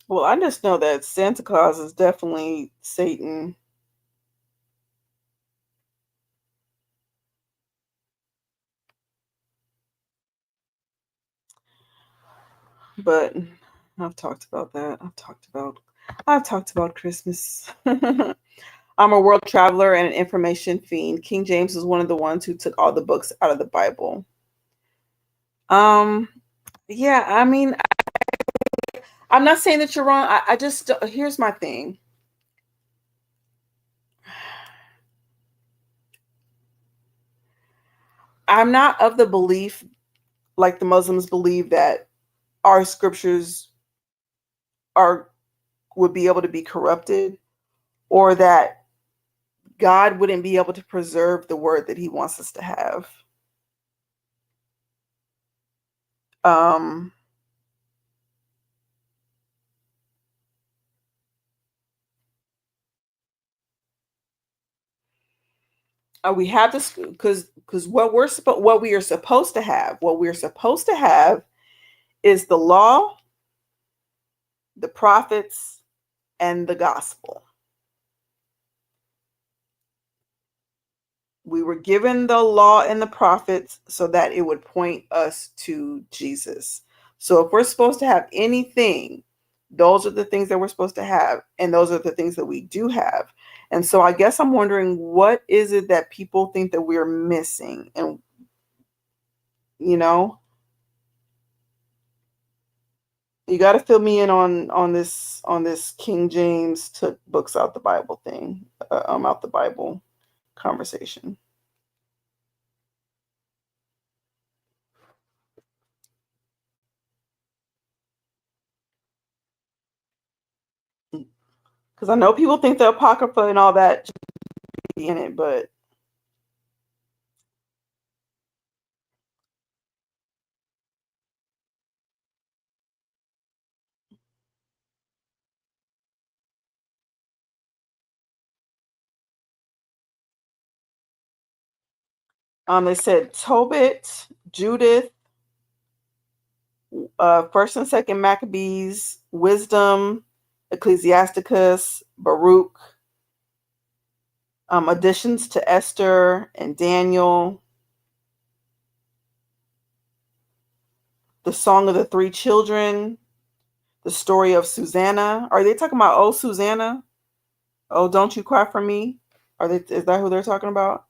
Well, I just know that Santa Claus is definitely Satan. But I've talked about that. I've talked about Christmas. I'm a world traveler and an information fiend. King James was one of the ones who took all the books out of the Bible. Yeah, I mean, I'm not saying that you're wrong. I just, here's my thing. I'm not of the belief, like the Muslims believe, that our scriptures are would be able to be corrupted, or that God wouldn't be able to preserve the word that he wants us to have. Um, we have this because what we are supposed to have, is the law, the prophets, and the gospel. We were given the law and the prophets so that it would point us to Jesus. So if we're supposed to have anything, those are the things that we're supposed to have, and those are the things that we do have. And so I guess I'm wondering, what is it that people think that we're missing? And you know, you got to fill me in on this King James took books out the Bible thing, out the Bible conversation. Because I know people think the Apocrypha and all that should be in it, but they said Tobit, Judith, First and Second Maccabees, Wisdom, Ecclesiasticus, Baruch, additions to Esther and Daniel, the Song of the Three Children, the story of Susanna. Are they talking about Oh Susanna? Oh, don't you cry for me? Are they? Is that who they're talking about?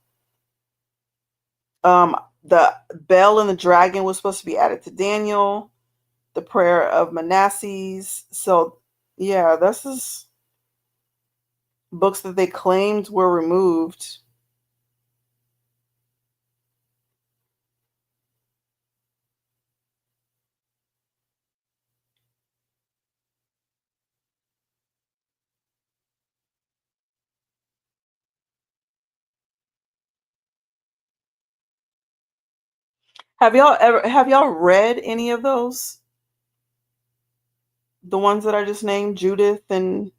The Bell and the Dragon was supposed to be added to Daniel. The prayer of Manasses. So yeah, this is books that they claimed were removed. Have y'all read any of those? The ones that I just named, Judith, and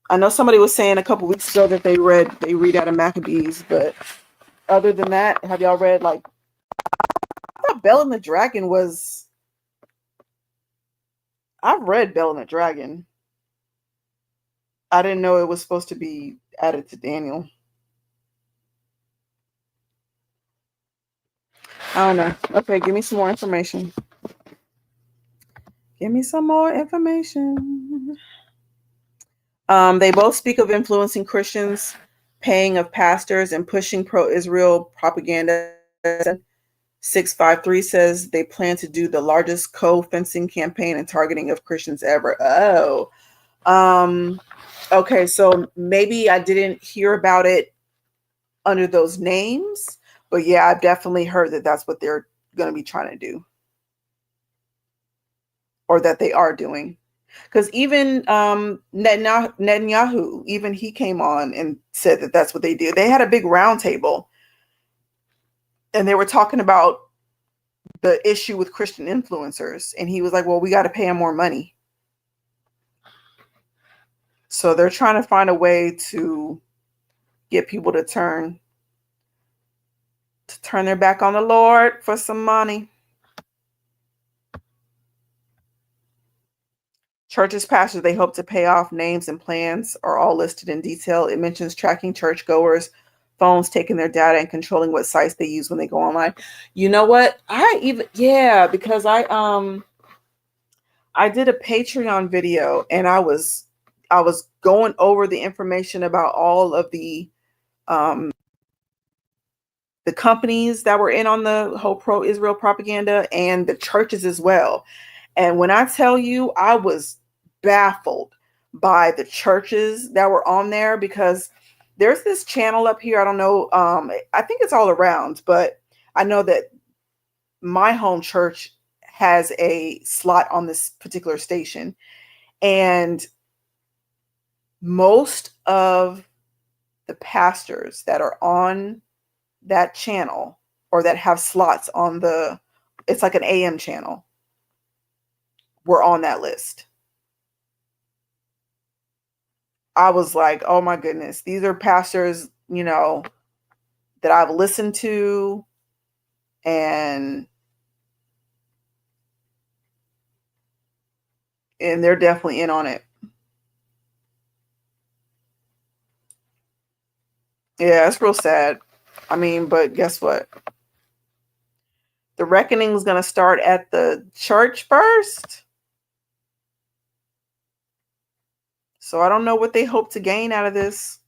I know somebody was saying a couple weeks ago that they read out of Maccabees, but other than that, have y'all read, like, I thought Bell and the Dragon was I've read Bell and the Dragon. I didn't know it was supposed to be added to Daniel. I don't know. Okay, give me some more information. Give me some more information. They both speak of influencing Christians, paying of pastors, and pushing pro-Israel propaganda. 653 says they plan to do the largest co-fencing campaign and targeting of Christians ever. Oh. Okay, so maybe I didn't hear about it under those names, but yeah, I've definitely heard that that's what they're going to be trying to do, or that they are doing. Because even Netanyahu, even he came on and said that that's what they did. They had a big roundtable, and they were talking about the issue with Christian influencers, and he was like, "Well, we got to pay them more money." So they're trying to find a way to get people to turn their back on the Lord for some money. Churches, pastors, they hope to pay off. Names and plans are all listed in detail. It mentions tracking churchgoers, phones, taking their data, and controlling what sites they use when they go online. You know what? Because I did a Patreon video, and I was going over the information about all of the um the companies that were in on the whole pro-Israel propaganda, and the churches as well. And when I tell you, I was baffled by the churches that were on there, because there's this channel up here. I don't know. I think it's all around, but I know that my home church has a slot on this particular station. And most of the pastors that are on that channel, or that have slots on it's like an AM channel, were on that list. I was like, oh my goodness, these are pastors, that I've listened to, and they're definitely in on it. Yeah, it's real sad. I mean, but guess what? The reckoning is going to start at the church first. So I don't know what they hope to gain out of this.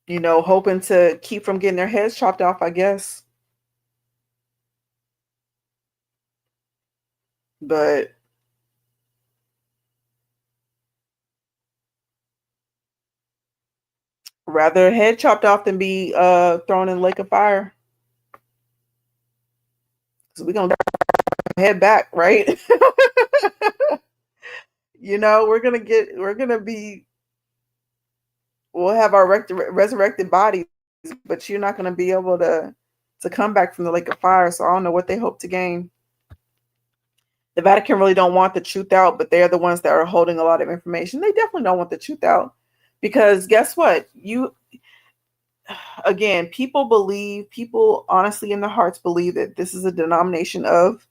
Hoping to keep from getting their heads chopped off, I guess. But rather head chopped off than be thrown in the lake of fire. Because we're going to head back, right? We'll have our resurrected bodies, but you're not going to be able to come back from the lake of fire. So I don't know what they hope to gain. The Vatican really don't want the truth out, but they're the ones that are holding a lot of information. They definitely don't want the truth out, because guess what? Again, people honestly in their hearts believe that this is a denomination of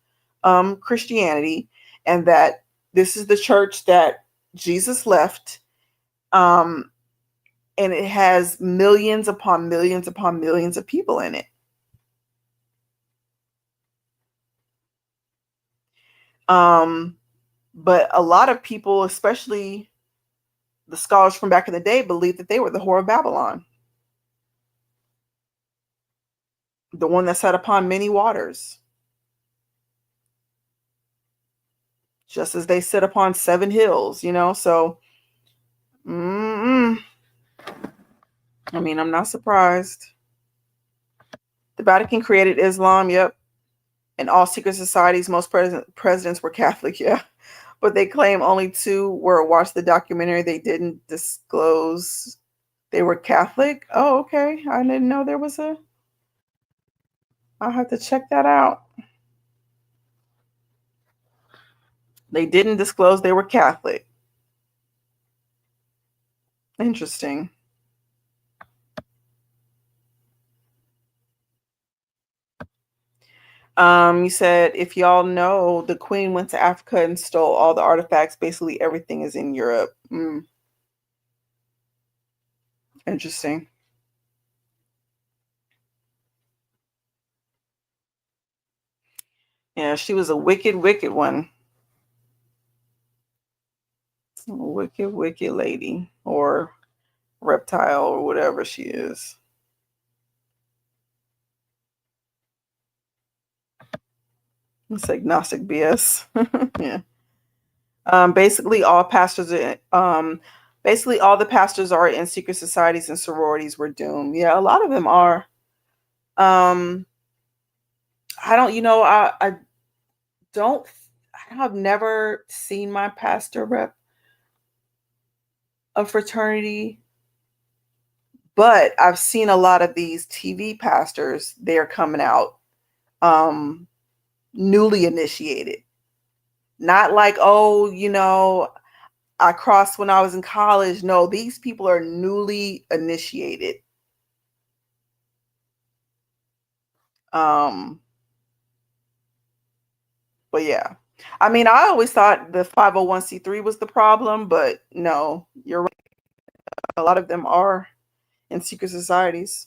Christianity, and that this is the church that Jesus left. And it has millions upon millions upon millions of people in it. But a lot of people, especially the scholars from back in the day, believed that they were the whore of Babylon, the one that sat upon many waters, just as they sit upon 7 hills, so I mean, I'm not surprised. The Vatican created Islam, yep, and all secret societies. Most presidents were Catholic, yeah, but they claim only 2 were watched the documentary. They didn't disclose they were Catholic. Oh, okay. I didn't know there was I'll have to check that out. They didn't disclose they were Catholic. Interesting. You said, if y'all know, the Queen went to Africa and stole all the artifacts. Basically, everything is in Europe. Interesting. Yeah, she was a wicked, wicked one. A wicked, wicked lady, or reptile, or whatever she is. It's agnostic BS. Yeah. Basically all the pastors are in secret societies and sororities were doomed. Yeah, a lot of them are. I have never seen my pastor rep a fraternity, but I've seen a lot of these TV pastors. They're coming out newly initiated. Not like, I crossed when I was in college. No, these people are newly initiated. But yeah, I mean, I always thought the 501c3 was the problem, but no, you're right. A lot of them are in secret societies,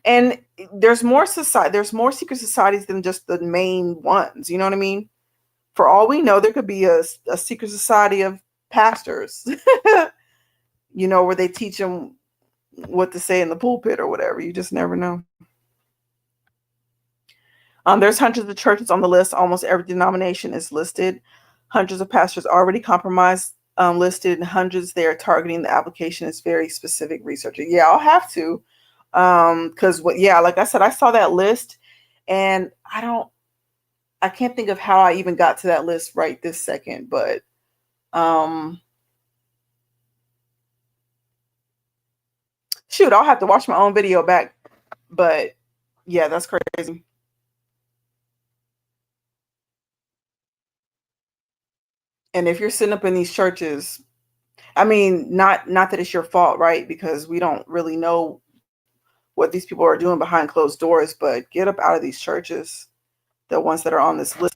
and there's more secret societies than just the main ones. You know what I mean? For all we know, there could be a secret society of pastors, where they teach them what to say in the pulpit or whatever. You just never know. There's hundreds of churches on the list. Almost every denomination is listed. Hundreds of pastors already compromised, listed, and hundreds they are targeting. The application is very specific research. Yeah, I'll have to, because yeah, like I said, I saw that list, and I can't think of how I even got to that list right this second, but shoot, I'll have to watch my own video back. But yeah, that's crazy. And if you're sitting up in these churches, I mean, not that it's your fault, right? Because we don't really know what these people are doing behind closed doors, but get up out of these churches, the ones that are on this list.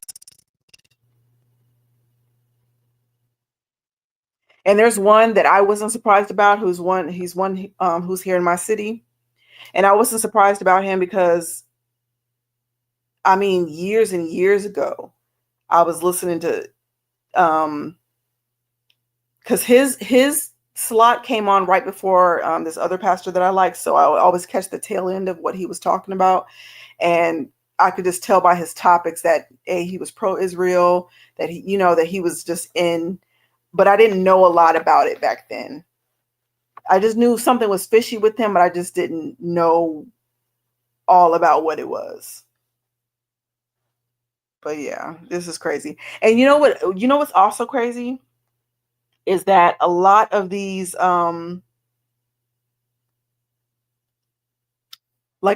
And there's one that I wasn't surprised about, he's one who's here in my city. And I wasn't surprised about him because, I mean, years and years ago, I was listening to, because his slot came on right before this other pastor that I like, so I would always catch the tail end of what he was talking about, and I could just tell by his topics that he was pro-Israel, that he was just in, but I didn't know a lot about it back then. I just knew something was fishy with him, but I just didn't know all about what it was. But yeah, this is crazy. And you know what? You know what's also crazy is that a lot of these, like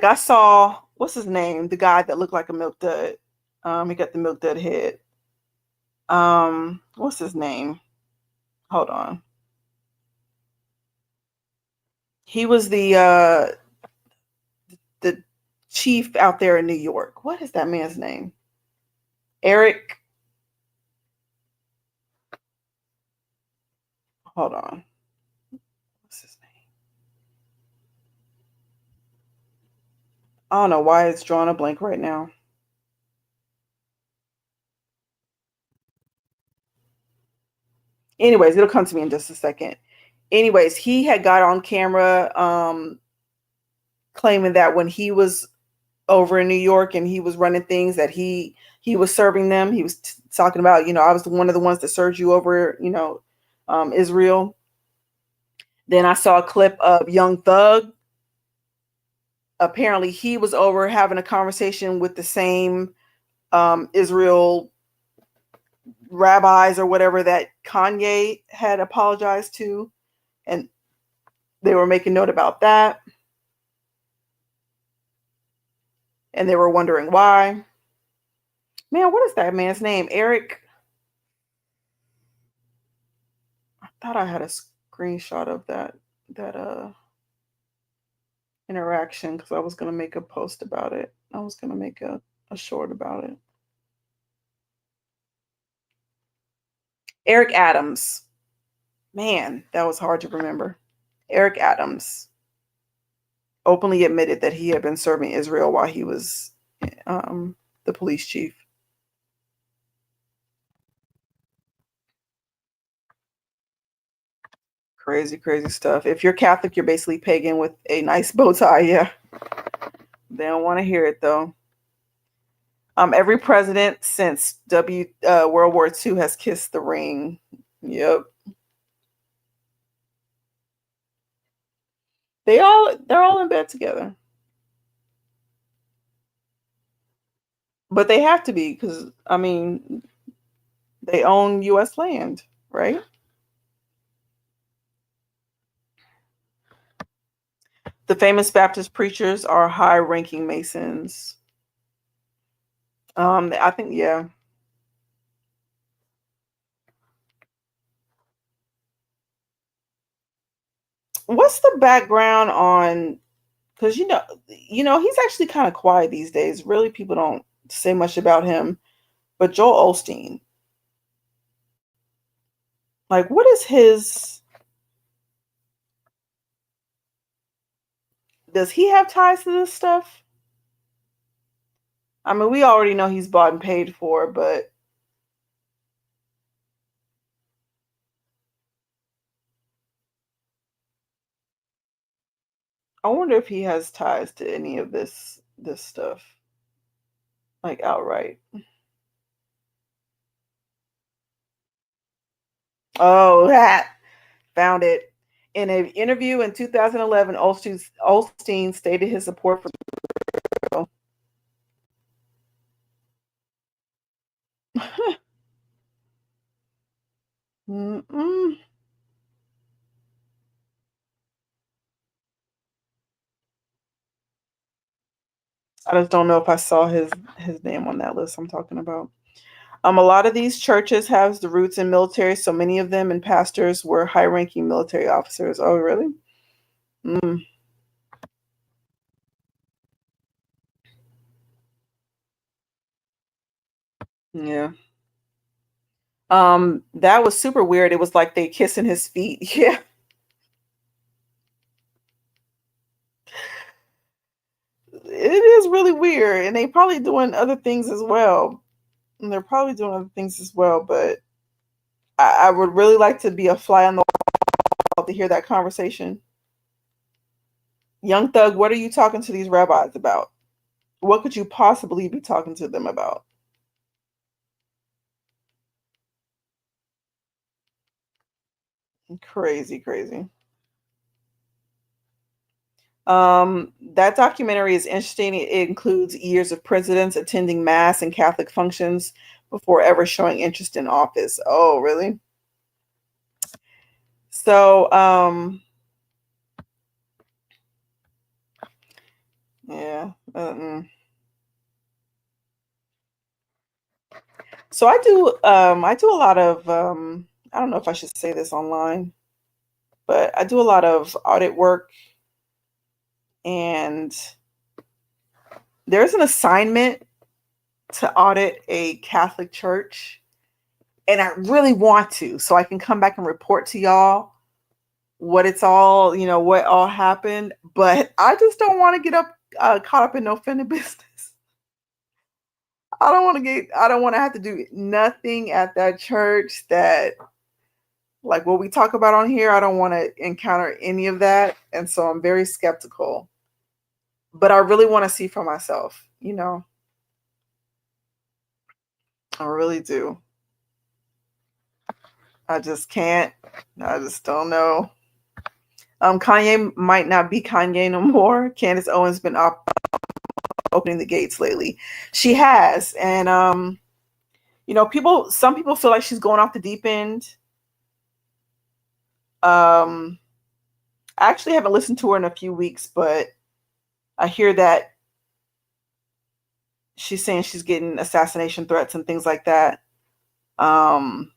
I saw, what's his name? The guy that looked like a milk dud. He got the milk dud head. What's his name? Hold on. He was the chief out there in New York. What is that man's name? Eric. Hold on. What's his name? I don't know why it's drawing a blank right now. Anyways, it'll come to me in just a second. Anyways, he had got on camera claiming that when he was over in New York and he was running things that he was serving them. He was talking about, I was one of the ones that served you over, Israel. Then I saw a clip of Young Thug. Apparently he was over having a conversation with the same Israel rabbis or whatever that Kanye had apologized to, and they were making note about that, and they were wondering why. Man, what is that man's name? Eric. I thought I had a screenshot of that interaction because I was going to make a post about it. I was going to make a short about it. Eric Adams. Man, that was hard to remember. Eric Adams openly admitted that he had been serving Israel while he was the police chief. Crazy, crazy stuff. If you're Catholic, you're basically pagan with a nice bow tie. Yeah. They don't want to hear it, though. Every president since World War II has kissed the ring. Yep. They're all in bed together. But they have to be because, I mean, they own U.S. land, right? The famous Baptist preachers are high-ranking Masons. I think, yeah. What's the background on? Because he's actually kind of quiet these days. Really, people don't say much about him. But Joel Osteen, like, what is his? Does he have ties to this stuff? I mean, we already know he's bought and paid for, but I wonder if he has ties to any of this stuff, like outright. Oh, that found it. In an interview in 2011, Osteen stated his support for the Mm-mm. I just don't know if I saw his name on that list I'm talking about. A lot of these churches have the roots in military, so many of them and pastors were high-ranking military officers. Oh, really? Mm, yeah. That was super weird. It was like they kissing his feet. Yeah, it is really weird, and they probably doing other things as well. And they're probably doing other things as well, but I would really like to be a fly on the wall to hear that conversation. Young Thug, what are you talking to these rabbis about? What could you possibly be talking to them about? Crazy, crazy. That documentary is interesting. It includes years of presidents attending mass and Catholic functions before ever showing interest in office. Oh, really? So, yeah. So I do a lot of I don't know if I should say this online, but I do a lot of audit work, and there's an assignment to audit a Catholic church, and I really want to, so I can come back and report to y'all what it's all, what all happened. But I just don't want to get caught up in no offended business. I don't want to have to do nothing at that church that, like what we talk about on here. I don't want to encounter any of that. And so I'm very skeptical, but I really want to see for myself, I really do. I just can't. I just don't know. Kanye might not be Kanye no more. Candace Owens been opening the gates lately. She has, and some people feel like she's going off the deep end. I actually haven't listened to her in a few weeks, but I hear that she's saying she's getting assassination threats and things like that. Um,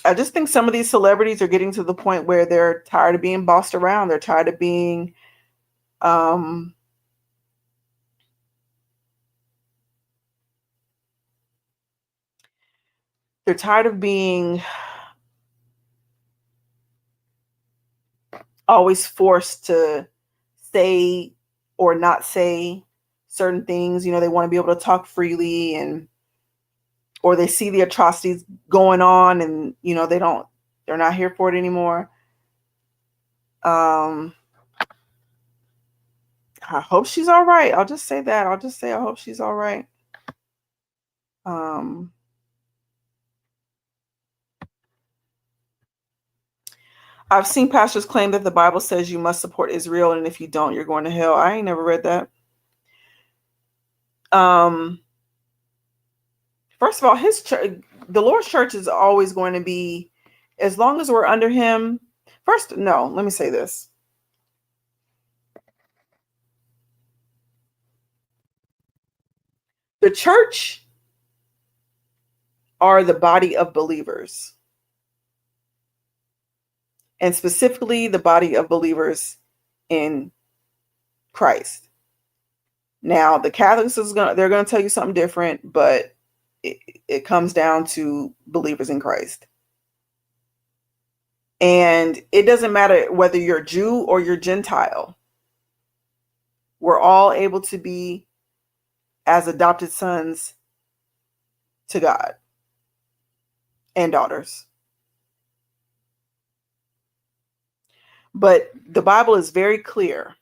I just think some of these celebrities are getting to the point where they're tired of being bossed around. They're tired of being, um, they're tired of being always forced to say or not say certain things. They want to be able to talk freely, and or they see the atrocities going on, and they're not here for it anymore. Um, I hope she's all right. I'll just say that. I'll just say I hope she's all right. Um, I've seen pastors claim that the Bible says you must support Israel, and if you don't, you're going to hell. I ain't never read that. Um, First of all, his church, the Lord's church, is always going to be, as long as we're under Him. First, no, let me say this: the church are the body of believers, and specifically the body of believers in Christ. Now, the Catholics they're gonna tell you something different, but it comes down to believers in Christ. And it doesn't matter whether you're Jew or you're Gentile. We're all able to be as adopted sons to God. and daughters. But the Bible is very clear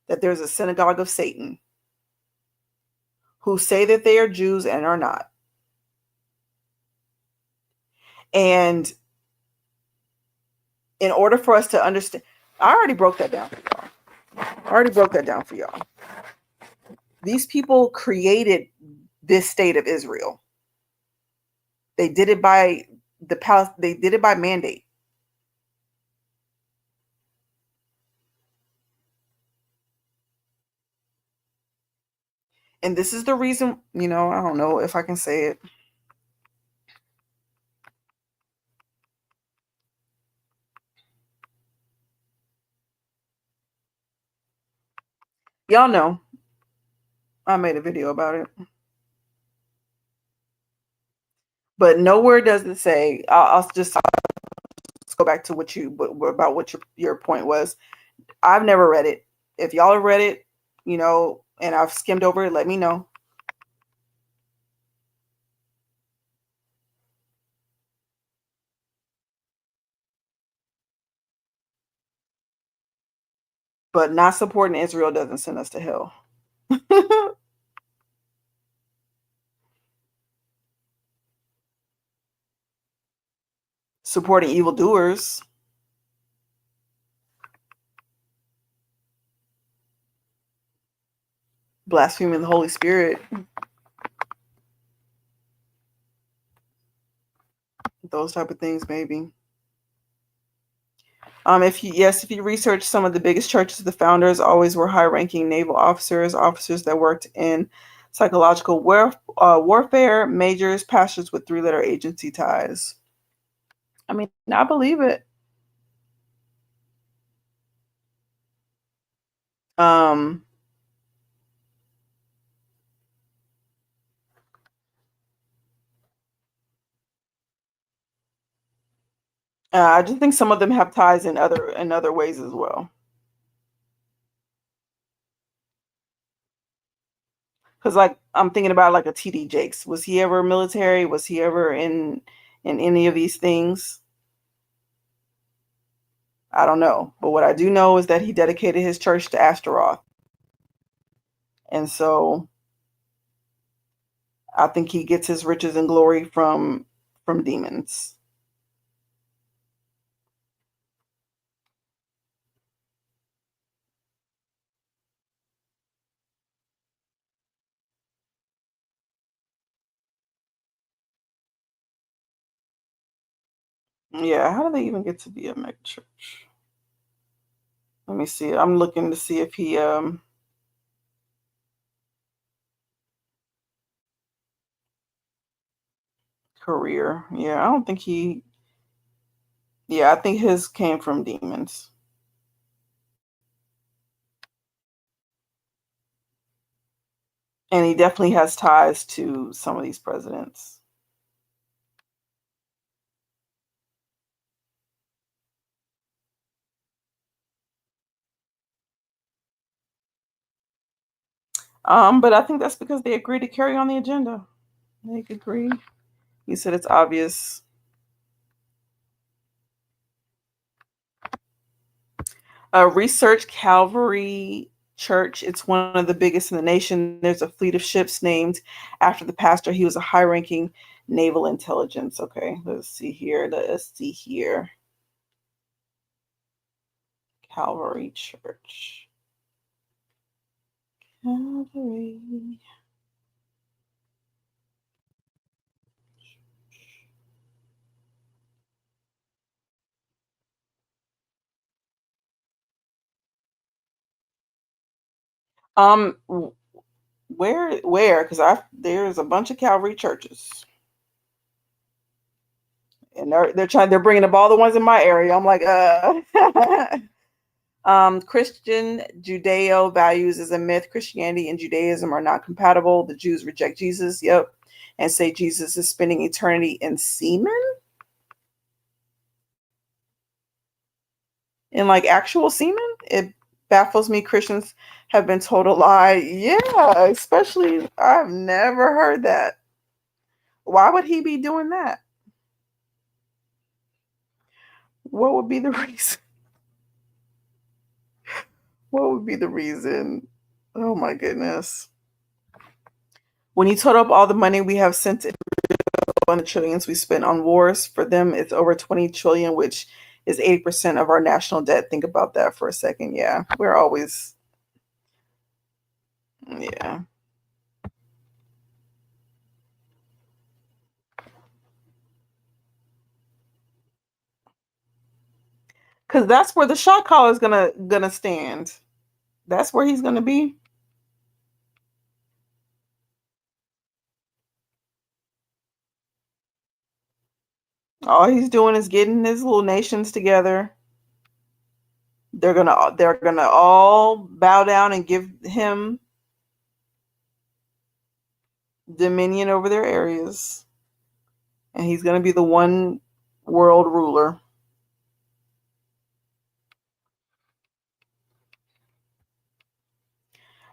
that there's a synagogue of Satan who say that they are Jews and are not. And in order for us to understand, I already broke that down for y'all. These people created this state of Israel. They did it by they did it by mandate. And this is the reason, I don't know if I can say it. Y'all know I made a video about it. But nowhere does it say, I'll just go back to what your point was. I've never read it. If y'all have read it, and I've skimmed over it, let me know. But not supporting Israel doesn't send us to hell. Supporting evildoers, blaspheming the Holy Spirit, those type of things, maybe. If you research some of the biggest churches, the founders always were high-ranking naval officers that worked in psychological warfare, majors, pastors with 3-letter agency ties. I mean, I believe it. I just think some of them have ties in other ways as well. Because, like, I'm thinking about like a T.D. Jakes. Was he ever military? Was he ever in any of these things? I don't know. But what I do know is that he dedicated his church to Astaroth. And so I think he gets his riches and glory from demons. Yeah, how do they even get to be a mega church? Let me see. I'm looking to see if he career. Yeah, I don't think he. Yeah, I think his came from demons. And he definitely has ties to some of these presidents. But I think that's because they agreed to carry on the agenda. They agree. You said it's obvious. Research Calvary Church. It's one of the biggest in the nation. There's a fleet of ships named after the pastor. He was a high-ranking naval intelligence. Okay, let's see here. Calvary Church. Calvary. Where? Because there's a bunch of Calvary churches, and they're bringing up all the ones in my area. I'm like, Christian Judeo values is a myth. Christianity and Judaism are not compatible. The Jews reject Jesus. Yep, and say Jesus is spending eternity in semen, in like actual semen. It baffles me. Christians have been told a lie. Yeah, especially I've never heard that. Why would he be doing that? What would be the reason? What would be the reason? Oh my goodness. When you total up all the money we have sent on the trillions we spent on wars, for them it's over 20 trillion, which is 80% of our national debt. Think about that for a second. Yeah, we're always, yeah. Because that's where the shot caller is gonna stand. That's where he's gonna be. All he's doing is getting his little nations together. They're gonna all bow down and give him dominion over their areas, and he's gonna be the one world ruler.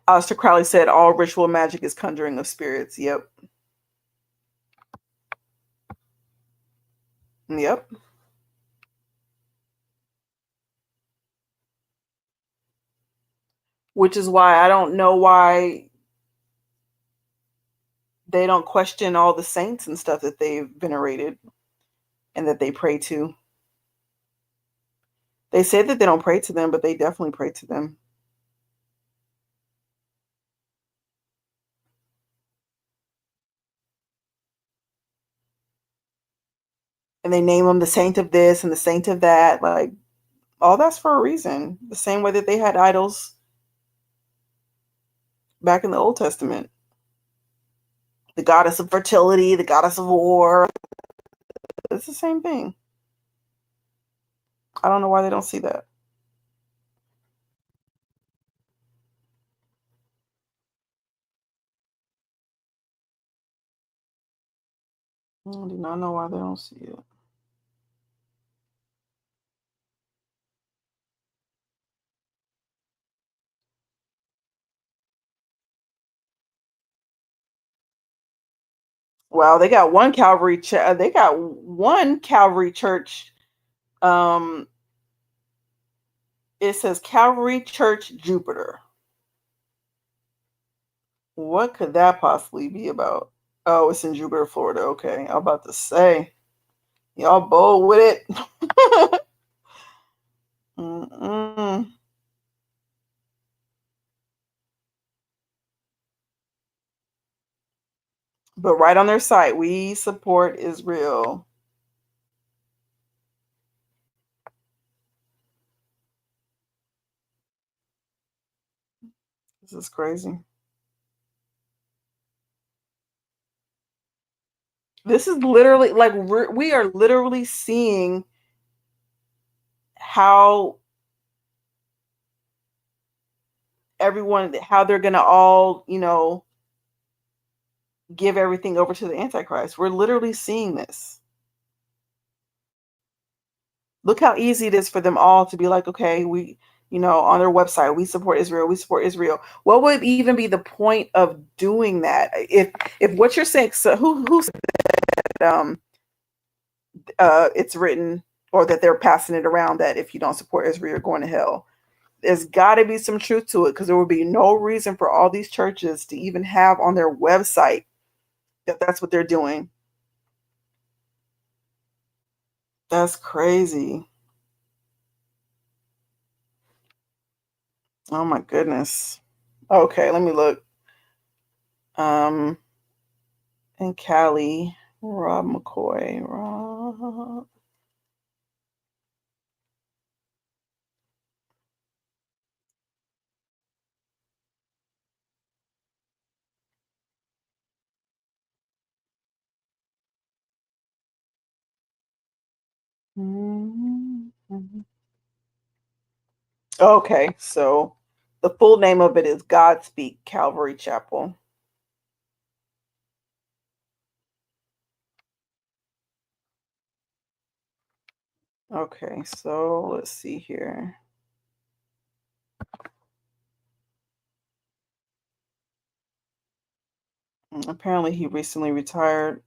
Aleister Crowley said all ritual magic is conjuring of spirits. Yep. Yep. Which is why I don't know why they don't question all the saints and stuff that they've venerated and that they pray to. They say that they don't pray to them, but they definitely pray to them. And they name them the saint of this and the saint of that. Like, all that's for a reason. The same way that they had idols back in the Old Testament. The goddess of fertility, the goddess of war. It's the same thing. I don't know why they don't see that. I do not know why they don't see it. Wow, they got one Calvary. They got one Calvary church. Um, it says Calvary Church Jupiter. What could that possibly be about? Oh, it's in Jupiter, Florida. Okay, I'm about to say y'all bold with it. Mm-mm. But right on their site, we support Israel. This is crazy. This is literally like we are literally seeing how everyone, how they're gonna all, give everything over to the Antichrist. We're literally seeing this. Look how easy it is for them all to be like, okay, we, on their website, we support Israel, we support Israel. What would even be the point of doing that? If what you're saying, so who said that, it's written, or that they're passing it around, that if you don't support Israel, you're going to hell. There's got to be some truth to it, because there would be no reason for all these churches to even have on their website that that's what they're doing. That's crazy. Oh my goodness. Okay, let me look. Um, in Cali, Rob McCoy. Rob. Okay, so the full name of it is Godspeak Calvary Chapel. Okay, so let's see here. Apparently, he recently retired.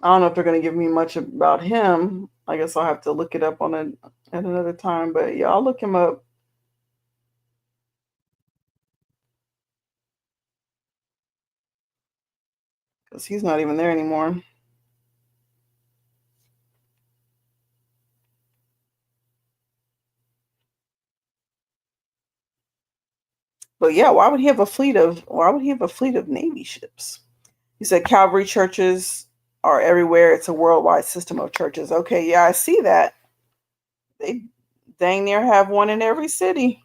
I don't know if they're going to give me much about him. I guess I'll have to look it up at another time. But yeah, I'll look him up because he's not even there anymore. But yeah, why would he have a fleet of Navy ships? He said Calvary churches are everywhere. It's a worldwide system of churches. Okay, yeah, I see that. They dang near have one in every city.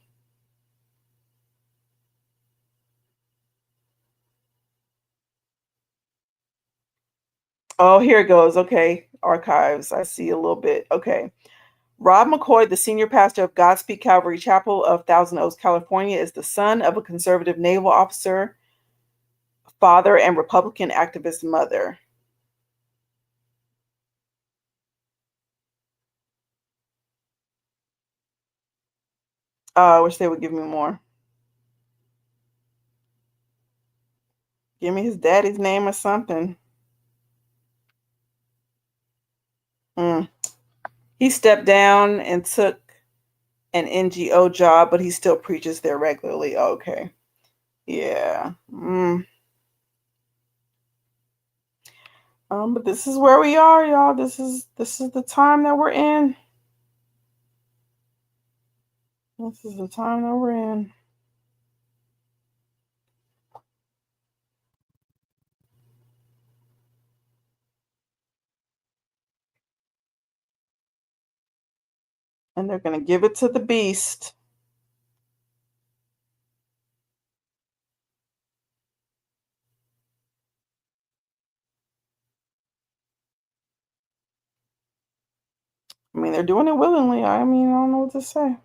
Oh, here it goes. Okay, archives. I see a little bit. Okay. Rob McCoy, the senior pastor of Godspeed Calvary Chapel of Thousand Oaks, California, is the son of a conservative naval officer, father, and Republican activist mother. I wish they would give me more. Give me his daddy's name or something. Mm. He stepped down and took an NGO job, but he still preaches there regularly. Okay. Yeah. But this is where we are, y'all. This is the time that we're in. This is the time that we're in. And they're gonna give it to the beast. I mean, they're doing it willingly. I mean, I don't know what to say.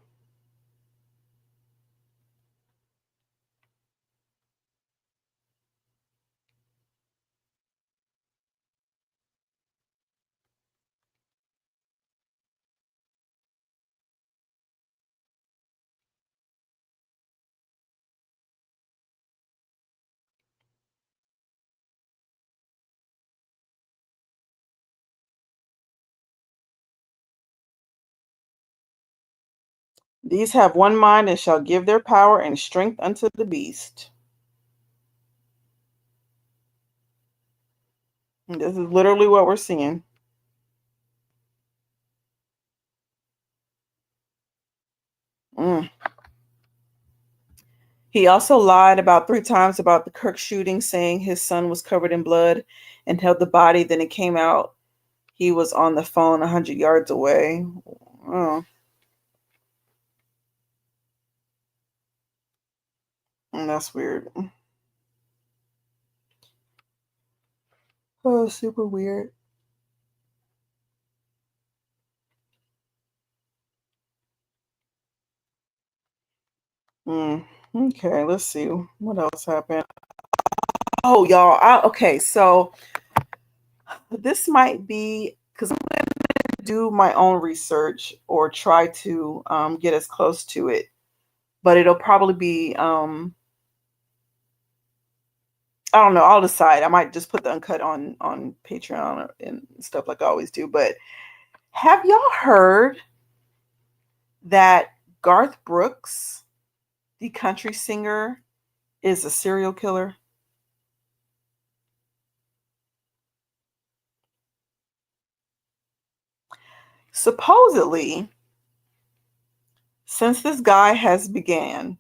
These have one mind and shall give their power and strength unto the beast. And this is literally what we're seeing. Mm. He also lied about 3 times about the Kirk shooting, saying his son was covered in blood and held the body. Then it came out he was on the phone 100 yards away. Oh, that's weird. Oh, super weird. Mm. Okay, let's see what else happened. Oh, y'all. Okay, so this might be because I'm going to do my own research or try to get as close to it, but it'll probably be I don't know. I'll decide. I might just put the uncut on Patreon and stuff like I always do. But have y'all heard that Garth Brooks, the country singer, is a serial killer? Supposedly, since this guy has began,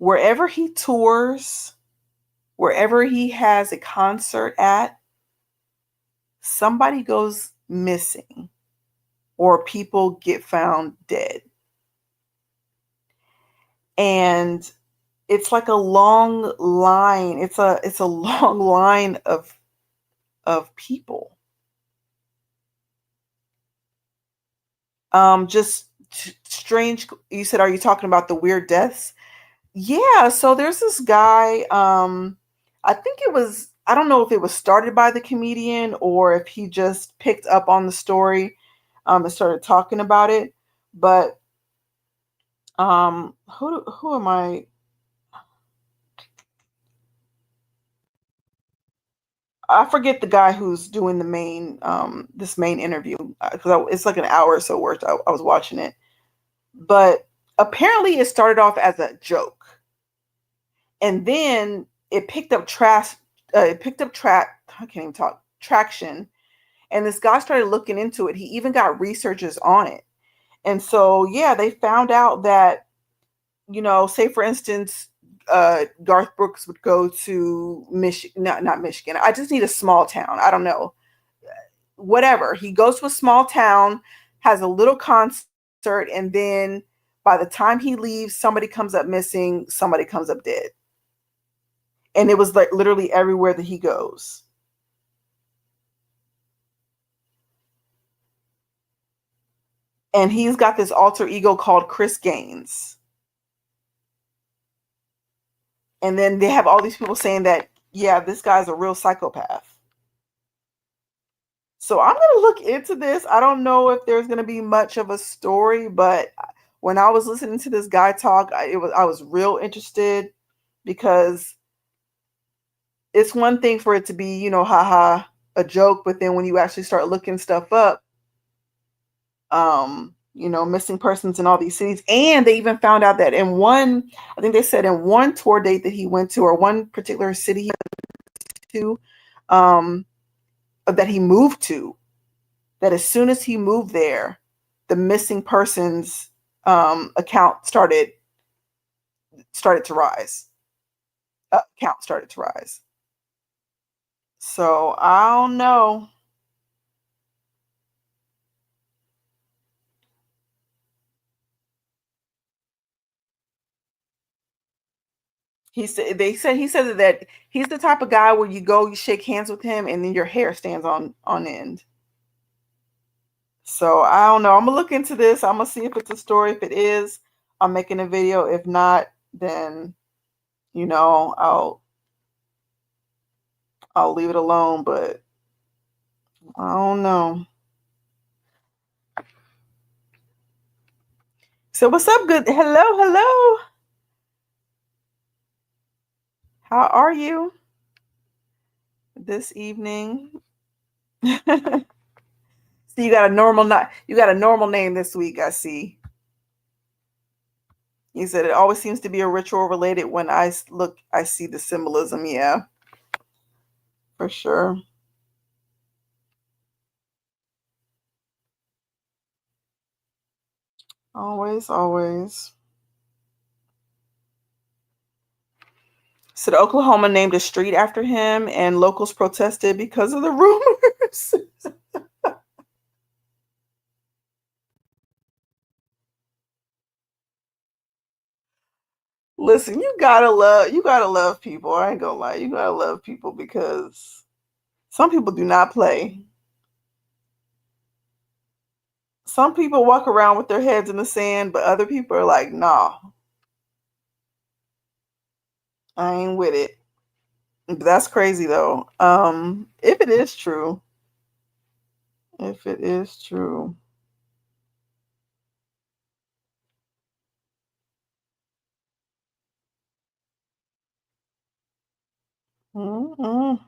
wherever he tours, wherever he has a concert at, somebody goes missing or people get found dead. And it's like a long line. It's a long line of people. Just strange. You said, are you talking about the weird deaths? Yeah, so there's this guy, I think it was, I don't know if it was started by the comedian or if he just picked up on the story and started talking about it. But who am I? I forget the guy who's doing the main this main interview because it's like an hour or so worth. I was watching it, but apparently it started off as a joke, and then it picked up trash. It picked up track. I can't even talk traction, and this guy started looking into it. He even got researchers on it, and so yeah, they found out that, say for instance, Garth Brooks would go to Michigan, not Michigan. I just need a small town. I don't know, whatever. He goes to a small town, has a little concert, and then by the time he leaves, somebody comes up missing, somebody comes up dead. And it was like literally everywhere that he goes. And he's got this alter ego called Chris Gaines. And then they have all these people saying that, yeah, this guy's a real psychopath. So I'm going to look into this. I don't know if there's going to be much of a story, but when I was listening to this guy talk, I was real interested because it's one thing for it to be, haha, a joke, but then when you actually start looking stuff up, missing persons in all these cities, and they even found out that in one, I think they said in one tour date that he went to, or one particular city he went to, that he moved to, that as soon as he moved there, the missing persons account started to rise. Count started to rise. So I don't know. He said that he's the type of guy where you go, you shake hands with him, and then your hair stands on end. So I don't know. I'm gonna look into this. I'm gonna see if it's a story. If it is, I'm making a video. If not, then I'll leave it alone. But I don't know. So what's up? Good. Hello, hello. How are you this evening? So you got a normal not you got a normal name this week, I see. You said it always seems to be a ritual related when I see the symbolism. Yeah, for sure. Always, always. So the Oklahoma named a street after him, and locals protested because of the rumors. Listen, you gotta love people. I ain't gonna lie, you gotta love people because some people do not play. Some people walk around with their heads in the sand, but other people are like, nah, I ain't with it. That's crazy though. If it is true, if it is true. Mm-mm.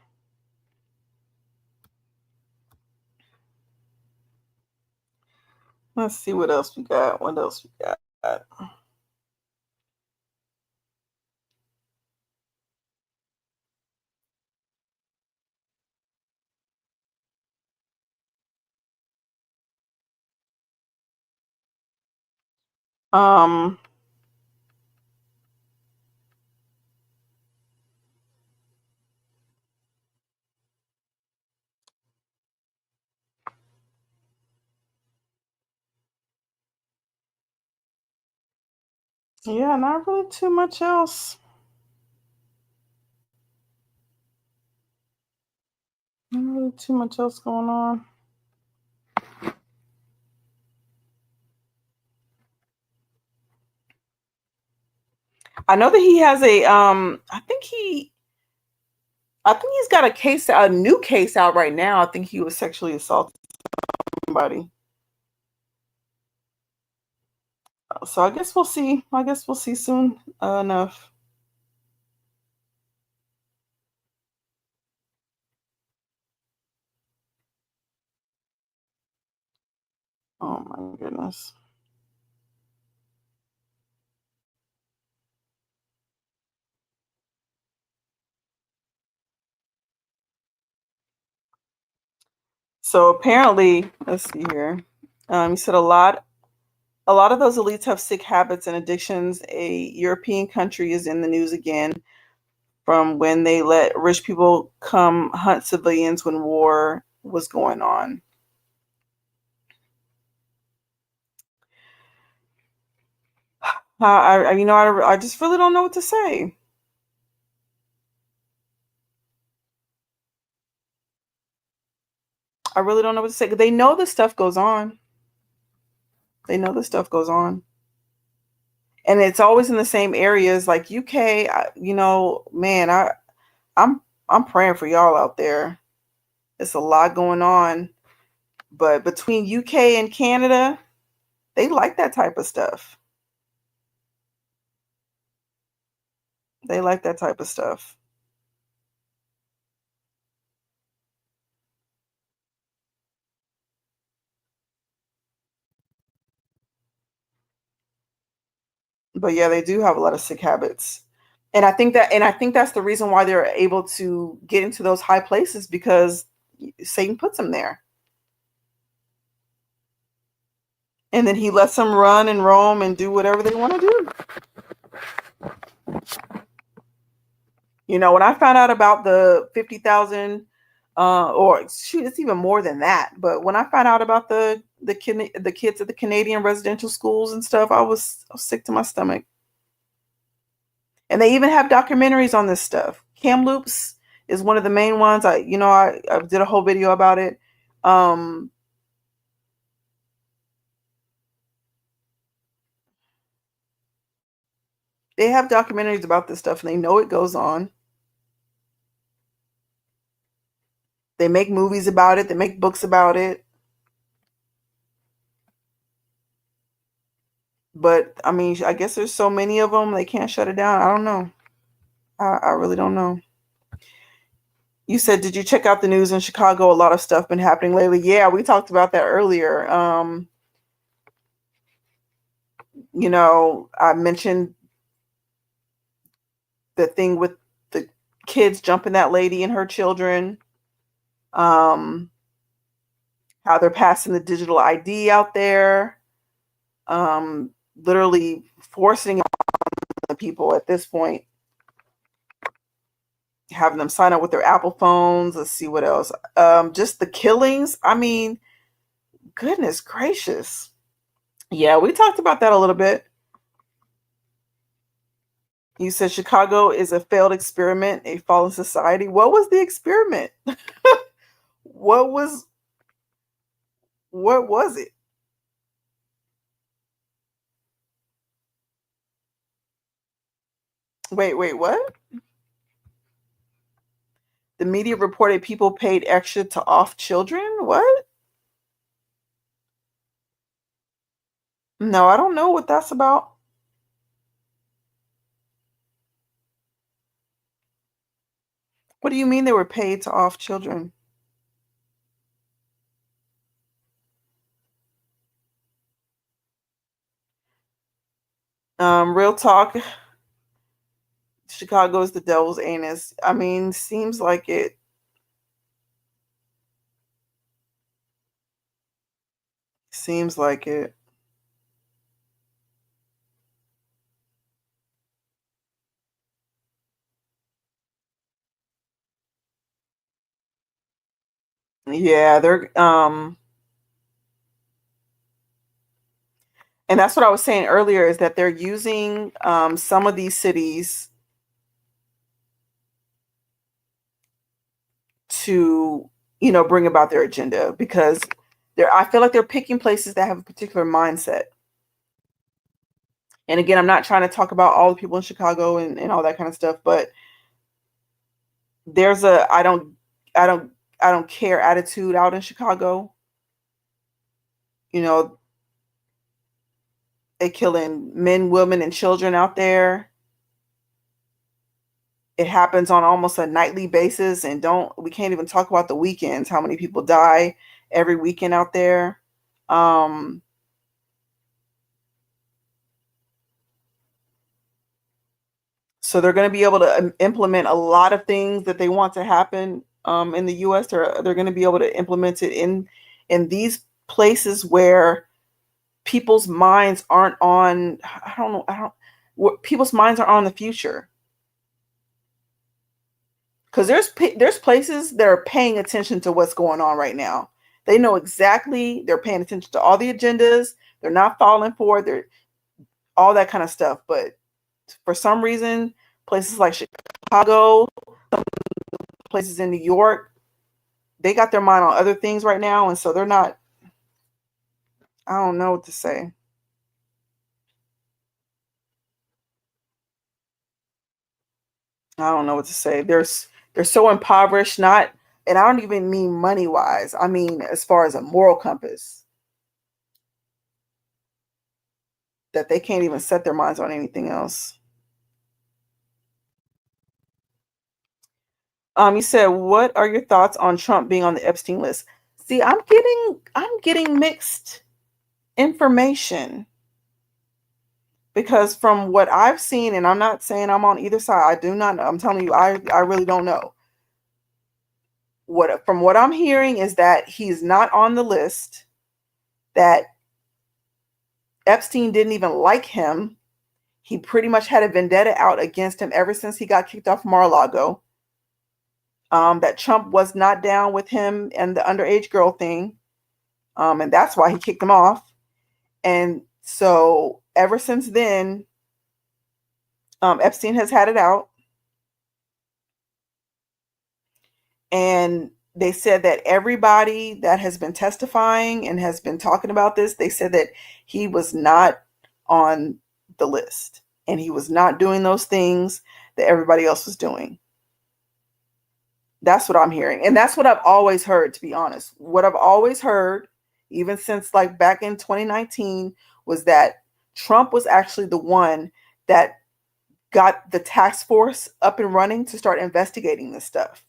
Let's see what else we got. What else we got? Um, yeah, not really too much else. Not really too much else going on. I know that he has a I think he's got a new case out right now. I think he was sexually assaulted somebody. So I guess we'll see. I guess we'll see soon enough. Oh my goodness. So apparently, let's see here. You said a lot of those elites have sick habits and addictions. A European country is in the news again from when they let rich people come hunt civilians when war was going on. I just really don't know what to say. I really don't know what to say. They know this stuff goes on. They know this stuff goes on. And it's always in the same areas like UK. Man, I'm I'm praying for y'all out there. It's a lot going on, but between UK and Canada, they like that type of stuff. They like that type of stuff. But yeah, they do have a lot of sick habits. And I think that's the reason why they're able to get into those high places because Satan puts them there. And then he lets them run and roam and do whatever they want to do. When I found out about the 50,000, or shoot, it's even more than that. But when I found out about the kids at the Canadian residential schools and stuff, I was sick to my stomach. And they even have documentaries on this stuff. Kamloops is one of the main ones. I did a whole video about it. Um, they have documentaries about this stuff, and they know it goes on. They make movies about it. They make books about it. But I mean, I guess there's so many of them they can't shut it down. I don't know. I really don't know. You said, did you check out the news in Chicago? A lot of stuff been happening lately. Yeah, we talked about that earlier. I mentioned the thing with the kids jumping that lady and her children. Um, how they're passing the digital ID out there. Literally forcing the people at this point, having them sign up with their Apple phones. Let's see what else. Just the killings. I mean, goodness gracious. Yeah, we talked about that a little bit. You said Chicago is a failed experiment, a fallen society. What was the experiment? what was what was it? Wait, what? The media reported people paid extra to off children? What? No, I don't know what that's about. What do you mean they were paid to off children? Real talk, Chicago is the devil's anus. I mean, seems like it. Seems like it. Yeah, they're and that's what I was saying earlier is that they're using some of these cities to, bring about their agenda because I feel like they're picking places that have a particular mindset. And again, I'm not trying to talk about all the people in Chicago and all that kind of stuff, but there's a I don't I don't care attitude out in Chicago. You know, they killing men, women, and children out there. It happens on almost a nightly basis, and don't we can't even talk about the weekends. How many people die every weekend out there? Um, so they're going to be able to implement a lot of things that they want to happen in the U.S. They're going to be able to implement it in these places where people's minds aren't on. I don't know. People's minds are on the future. Because there's places that are paying attention to what's going on right now. They know exactly. They're paying attention to all the agendas. They're not falling for it. They're all that kind of stuff. But for some reason, places like Chicago, places in New York, they got their mind on other things right now, and so they're not. I don't know what to say. I don't know what to say. They're so impoverished. Not, and I don't even mean money wise. I mean as far as a moral compass, that they can't even set their minds on anything else. You said, what are your thoughts on Trump being on the Epstein list? See, I'm getting mixed information because from what I've seen, and I'm not saying I'm on either side. I do not know. I'm telling you, I really don't know. From what I'm hearing is that he's not on the list, that Epstein didn't even like him. He pretty much had a vendetta out against him ever since he got kicked off Mar-a-Lago. That Trump was not down with him and the underage girl thing. And that's why he kicked him off. And so ever since then, Epstein has had it out. And they said that everybody that has been testifying and has been talking about this, they said that he was not on the list and he was not doing those things that everybody else was doing. That's what I'm hearing. And that's what I've always heard, to be honest. What I've always heard, even since like back in 2019, was that Trump was actually the one that got the task force up and running to start investigating this stuff,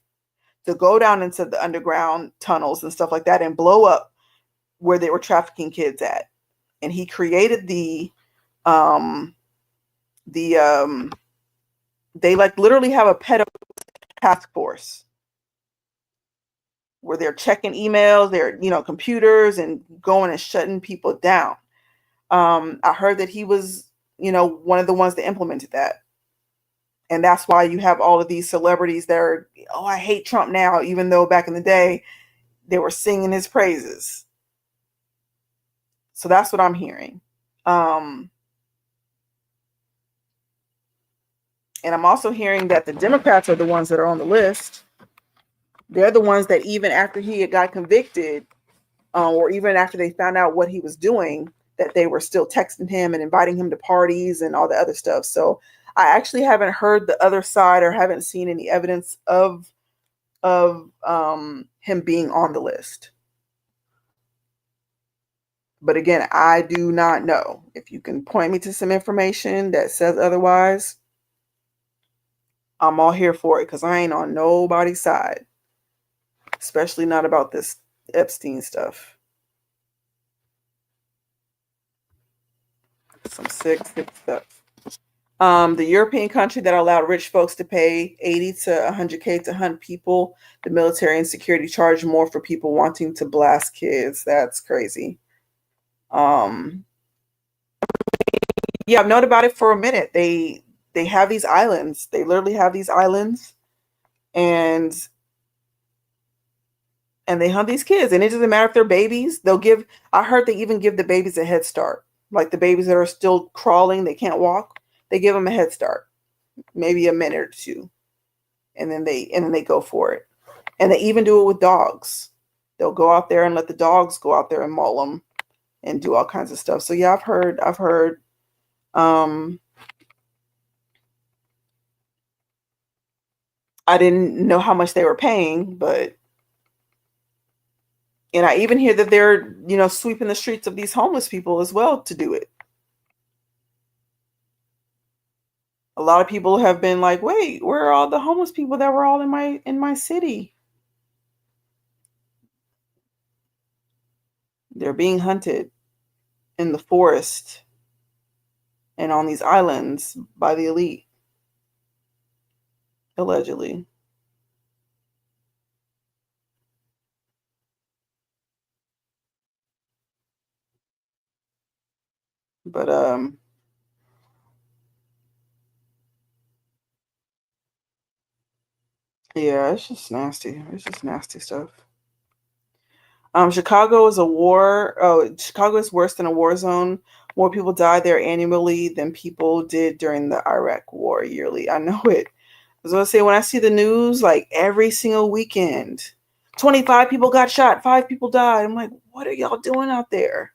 to go down into the underground tunnels and stuff like that and blow up where they were trafficking kids at. And he created they like literally have a pedo task force where they're checking emails, they're, computers and going and shutting people down. I heard that he was, one of the ones that implemented that. And that's why you have all of these celebrities that are, oh, I hate Trump now, even though back in the day they were singing his praises. So that's what I'm hearing. And I'm also hearing that the Democrats are the ones that are on the list. They're the ones that even after he had got convicted, or even after they found out what he was doing, that they were still texting him and inviting him to parties and all the other stuff. So I actually haven't heard the other side or haven't seen any evidence of him being on the list. But again, I do not know. If you can point me to some information that says otherwise, I'm all here for it because I ain't on nobody's side, especially not about this Epstein stuff. Some sick stuff. The European country that allowed rich folks to pay 80 to 100K to hunt people, the military and security charge more for people wanting to blast kids. That's crazy. Yeah, I've known about it for a minute. They have these islands. They literally have these islands, and they hunt these kids. And it doesn't matter if they're babies. I heard they even give the babies a head start. Like the babies that are still crawling, they can't walk. They give them a head start, maybe a minute or two, and then they go for it. And they even do it with dogs. They'll go out there and let the dogs go out there and maul them and do all kinds of stuff. So yeah, I've heard. I didn't know how much they were paying, and I even hear that they're, sweeping the streets of these homeless people as well to do it. A lot of people have been like, wait, where are all the homeless people that were all in my city? They're being hunted in the forest and on these islands by the elite, allegedly. But yeah, it's just nasty. It's just nasty stuff. Chicago is a war. Oh, Chicago is worse than a war zone. More people die there annually than people did during the Iraq War yearly. I know it. I was gonna say when I see the news, like every single weekend, 25 people got shot, 5 people died. I'm like, what are y'all doing out there?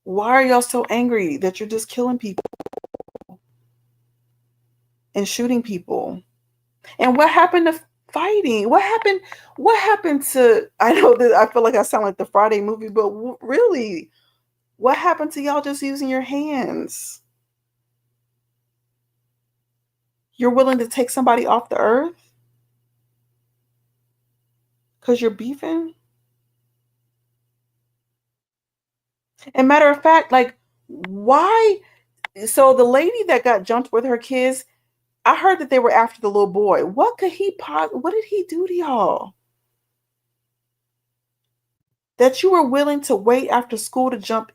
Why are y'all so angry that you're just killing people and shooting people? And what happened to fighting? What happened? What happened to? I know that I feel like I sound like the Friday movie, but really, what happened to y'all just using your hands? You're willing to take somebody off the earth because you're beefing? And matter of fact, like, why? So the lady that got jumped with her kids, I heard that they were after the little boy. What could he what did he do to y'all? That you were willing to wait after school to jump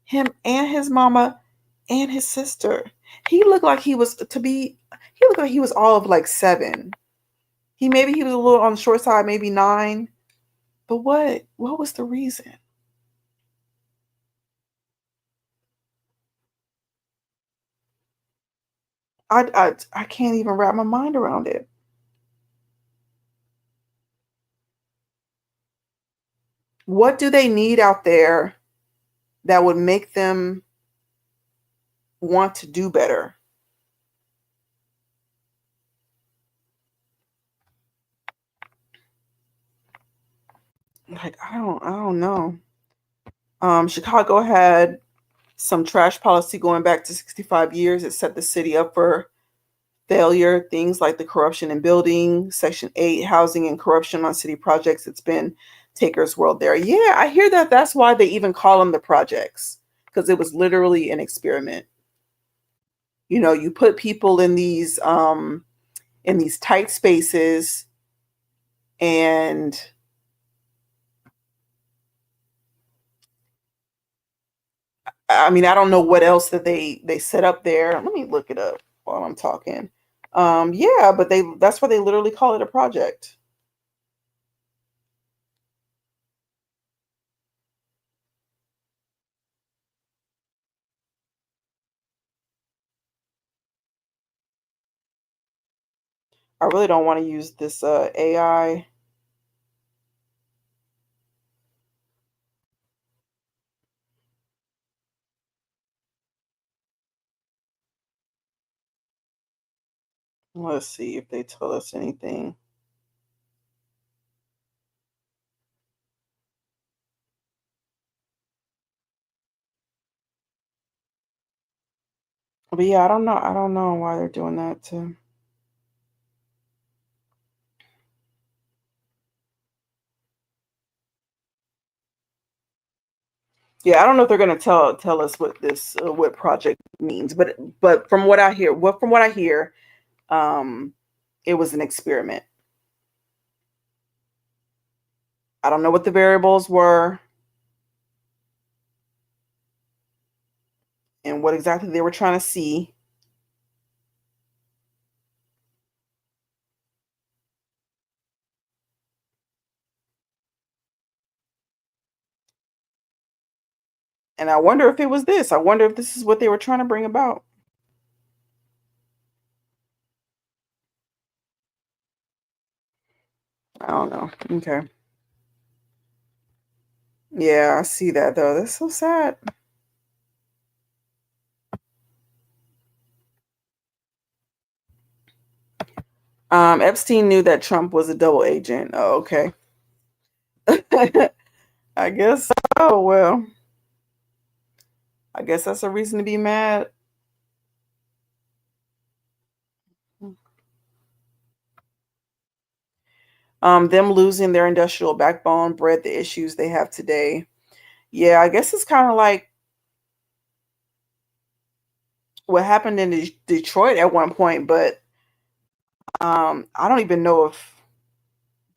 him and his mama and his sister. He looked like he looked like he was all of like 7. He was a little on the short side, maybe 9. But what was the reason? I can't even wrap my mind around it. What do they need out there that would make them want to do better? Like I don't know. Chicago had some trash policy going back to 65 years. It set the city up for failure. Things like the corruption in building, Section 8, housing and corruption on city projects. It's been Taker's world there. Yeah, I hear that. That's why they even call them the projects, because it was literally an experiment. You know, you put people in these tight spaces, and I mean, I don't know what else that they set up there. Let me look it up while I'm talking. Yeah, but that's why they literally call it a project. I really don't want to use this AI. Let's see if they tell us anything. But yeah, I don't know. I don't know why they're doing that too. Yeah, I don't know if they're gonna tell us what this what project means, but from what I hear, um, it was an experiment. I don't know what the variables were and what exactly they were trying to see. And I wonder if it was this. I wonder if this is what they were trying to bring about. I don't know. Okay. Yeah, I see that though. That's so sad. Epstein knew that Trump was a double agent. Oh, okay. I guess so. Well, I guess that's a reason to be mad. Them losing their industrial backbone bred the issues they have today. Yeah, I guess it's kind of like what happened in Detroit at one point, but I don't even know if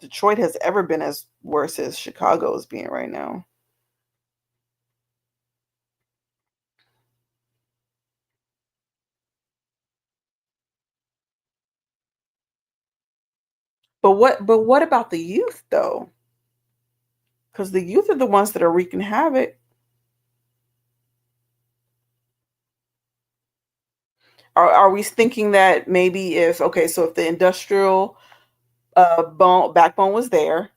Detroit has ever been as worse as Chicago is being right now. But what about the youth though? Because the youth are the ones that are wreaking havoc. Are we thinking that maybe if okay, so if the industrial backbone was there,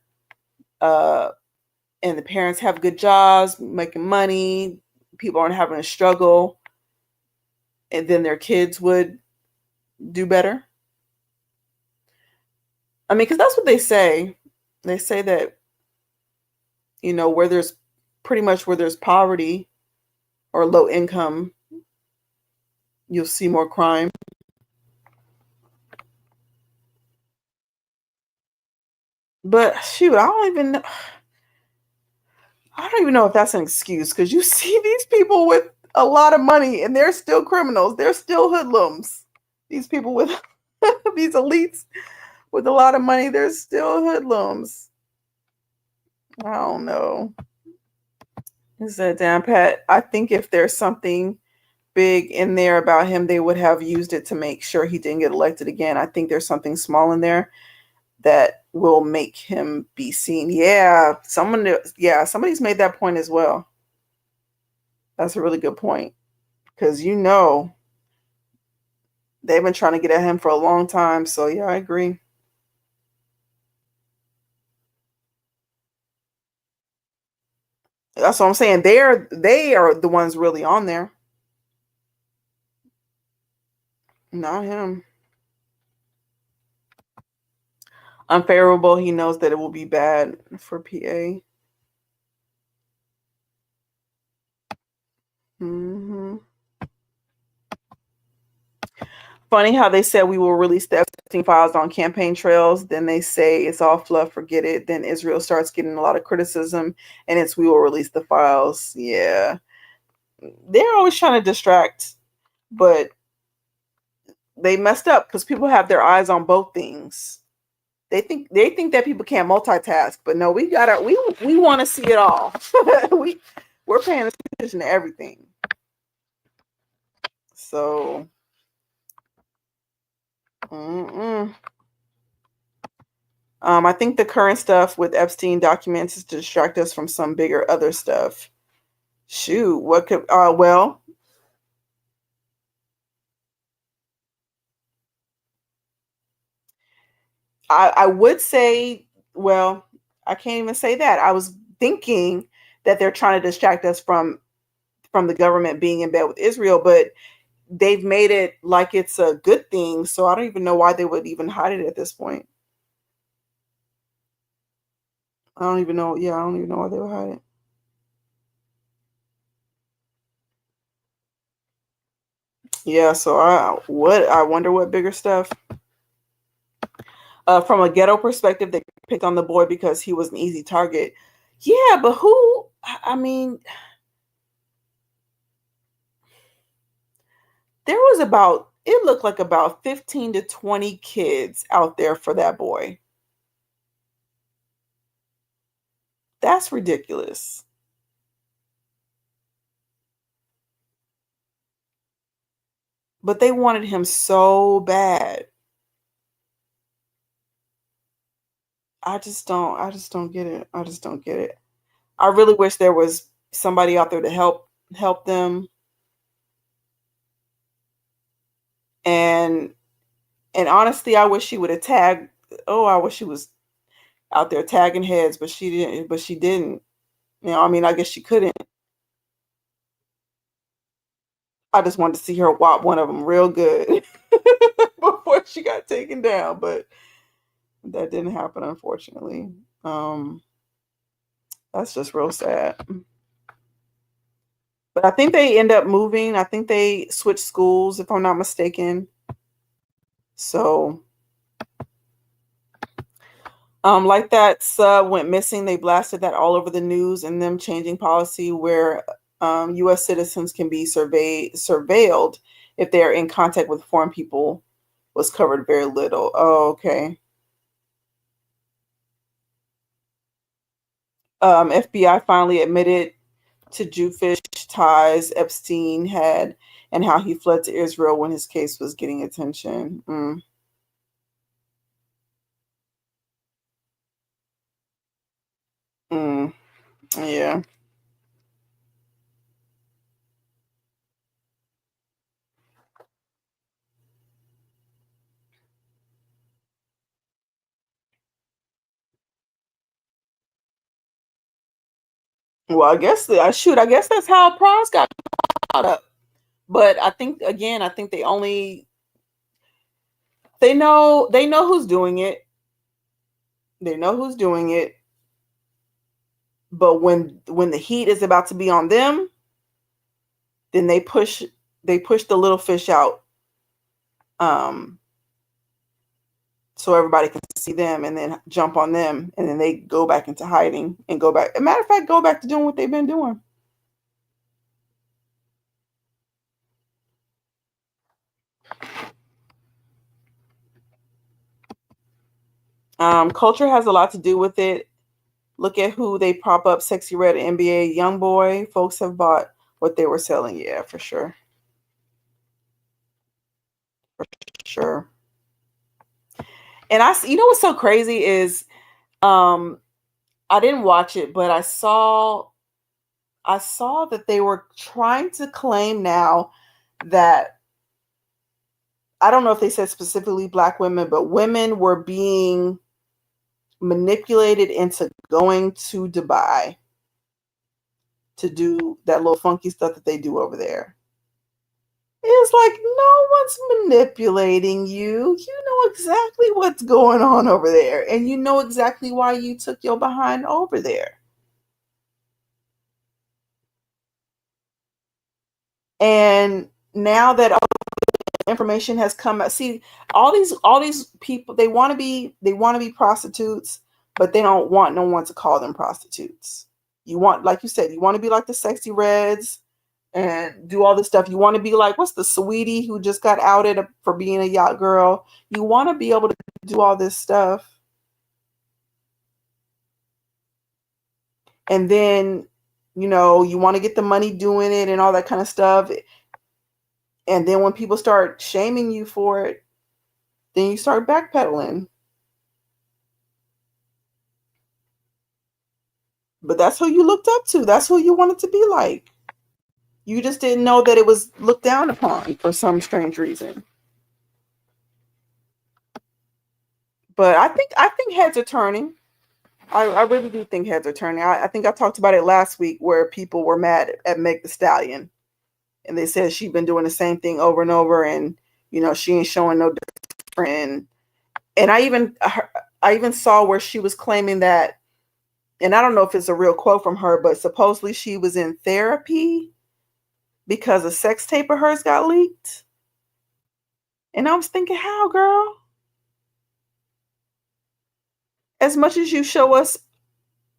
uh, and the parents have good jobs, making money, people aren't having to struggle, and then their kids would do better? I mean, because that's what they say. They say that, where there's pretty much where there's poverty or low income, you'll see more crime. But shoot, I don't even know if that's an excuse because you see these people with a lot of money and they're still criminals. They're still hoodlums. These people with these elites with a lot of money, they're still hoodlums. I don't know. He said, damn, Pat, I think if there's something big in there about him, they would have used it to make sure he didn't get elected again. I think there's something small in there that will make him be seen. Yeah, somebody's made that point as well. That's a really good point because they've been trying to get at him for a long time. So yeah, I agree. That's what I'm saying. They are the ones really on there, not him. Unfavorable. He knows that it will be bad for PA. Hmm. Funny how they said we will release the Epstein files on campaign trails. Then they say it's all fluff, forget it. Then Israel starts getting a lot of criticism, and it's we will release the files. Yeah, they're always trying to distract, but they messed up because people have their eyes on both things. They think that people can't multitask, but no, we want to see it all. We're paying attention to everything. So, mm-mm. I think the current stuff with Epstein documents is to distract us from some bigger other stuff. Shoot, what could? Well, I would say, well, I can't even say that. I was thinking that they're trying to distract us from the government being in bed with Israel, but they've made it like it's a good thing. So I don't even know why they would even hide it at this point. I don't even know. Yeah, I don't even know why they would hide it. Yeah, so I wonder what bigger stuff. From a ghetto perspective, they picked on the boy because he was an easy target. Yeah, but who? I mean, there was about it looked like about 15 to 20 kids out there for that boy. That's ridiculous. But they wanted him so bad. I just don't get it. I just don't get it. I really wish there was somebody out there to help them. And honestly, I wish she would have tagged. Oh, I wish she was out there tagging heads, but she didn't. But she didn't. I mean, I guess she couldn't. I just wanted to see her whop one of them real good before she got taken down, but that didn't happen, unfortunately. Um, that's just real sad. But I think they end up moving. I think they switched schools, if I'm not mistaken. So Like that sub went missing. They blasted that all over the news, and them changing policy where U.S. citizens can be surveilled if they are in contact with foreign people was covered very little. Oh, okay. FBI finally admitted to Jewfish ties Epstein had and how he fled to Israel when his case was getting attention. Mm, yeah. Well, I guess I guess that's how Praz got caught up. But I think again, I think they know who's doing it. They know who's doing it. But when the heat is about to be on them, then they push the little fish out, um, so everybody can see them and then jump on them, and then they go back into hiding and go back. As a matter of fact, go back to doing what they've been doing. Culture has a lot to do with it. Look at who they prop up. Sexy Red NBA Young Boy. Folks have bought what they were selling. Yeah, for sure. For sure. And you know what's so crazy is, um, I didn't watch it, but I saw that they were trying to claim now that, I don't know if they said specifically black women, but women were being manipulated into going to Dubai to do that little funky stuff that they do over there. It's like no one's manipulating you. You know exactly what's going on over there, and you know exactly why you took your behind over there. And now that all the information has come out, see, all these people, they want to be prostitutes, but they don't want no one to call them prostitutes. You want, like you said, you want to be like the Sexy Reds and do all this stuff. You want to be like, what's the sweetie who just got outed for being a yacht girl? You want to be able to do all this stuff, and then you want to get the money doing it and all that kind of stuff. And then when people start shaming you for it, then you start backpedaling. But that's who you looked up to. That's who you wanted to be like. You just didn't know that it was looked down upon for some strange reason. But I think heads are turning. I really do think heads are turning. I think I talked about it last week where people were mad at Meg the Stallion, and they said she'd been doing the same thing over and over, and she ain't showing no different. And I even saw where she was claiming that, and I don't know if it's a real quote from her, but supposedly she was in therapy because a sex tape of hers got leaked. And I was thinking, how, girl? As much as you show us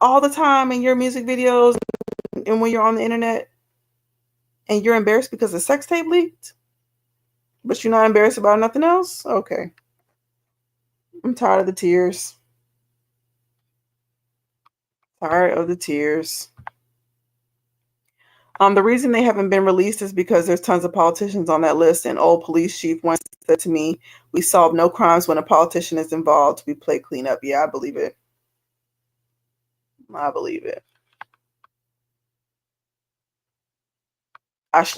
all the time in your music videos and when you're on the internet, and you're embarrassed because the sex tape leaked, but you're not embarrassed about nothing else? Okay. I'm tired of the tears. Tired of the tears. The reason they haven't been released is because there's tons of politicians on that list. And old police chief once said to me, "We solve no crimes when a politician is involved. We play cleanup." Yeah, I believe it. I believe it.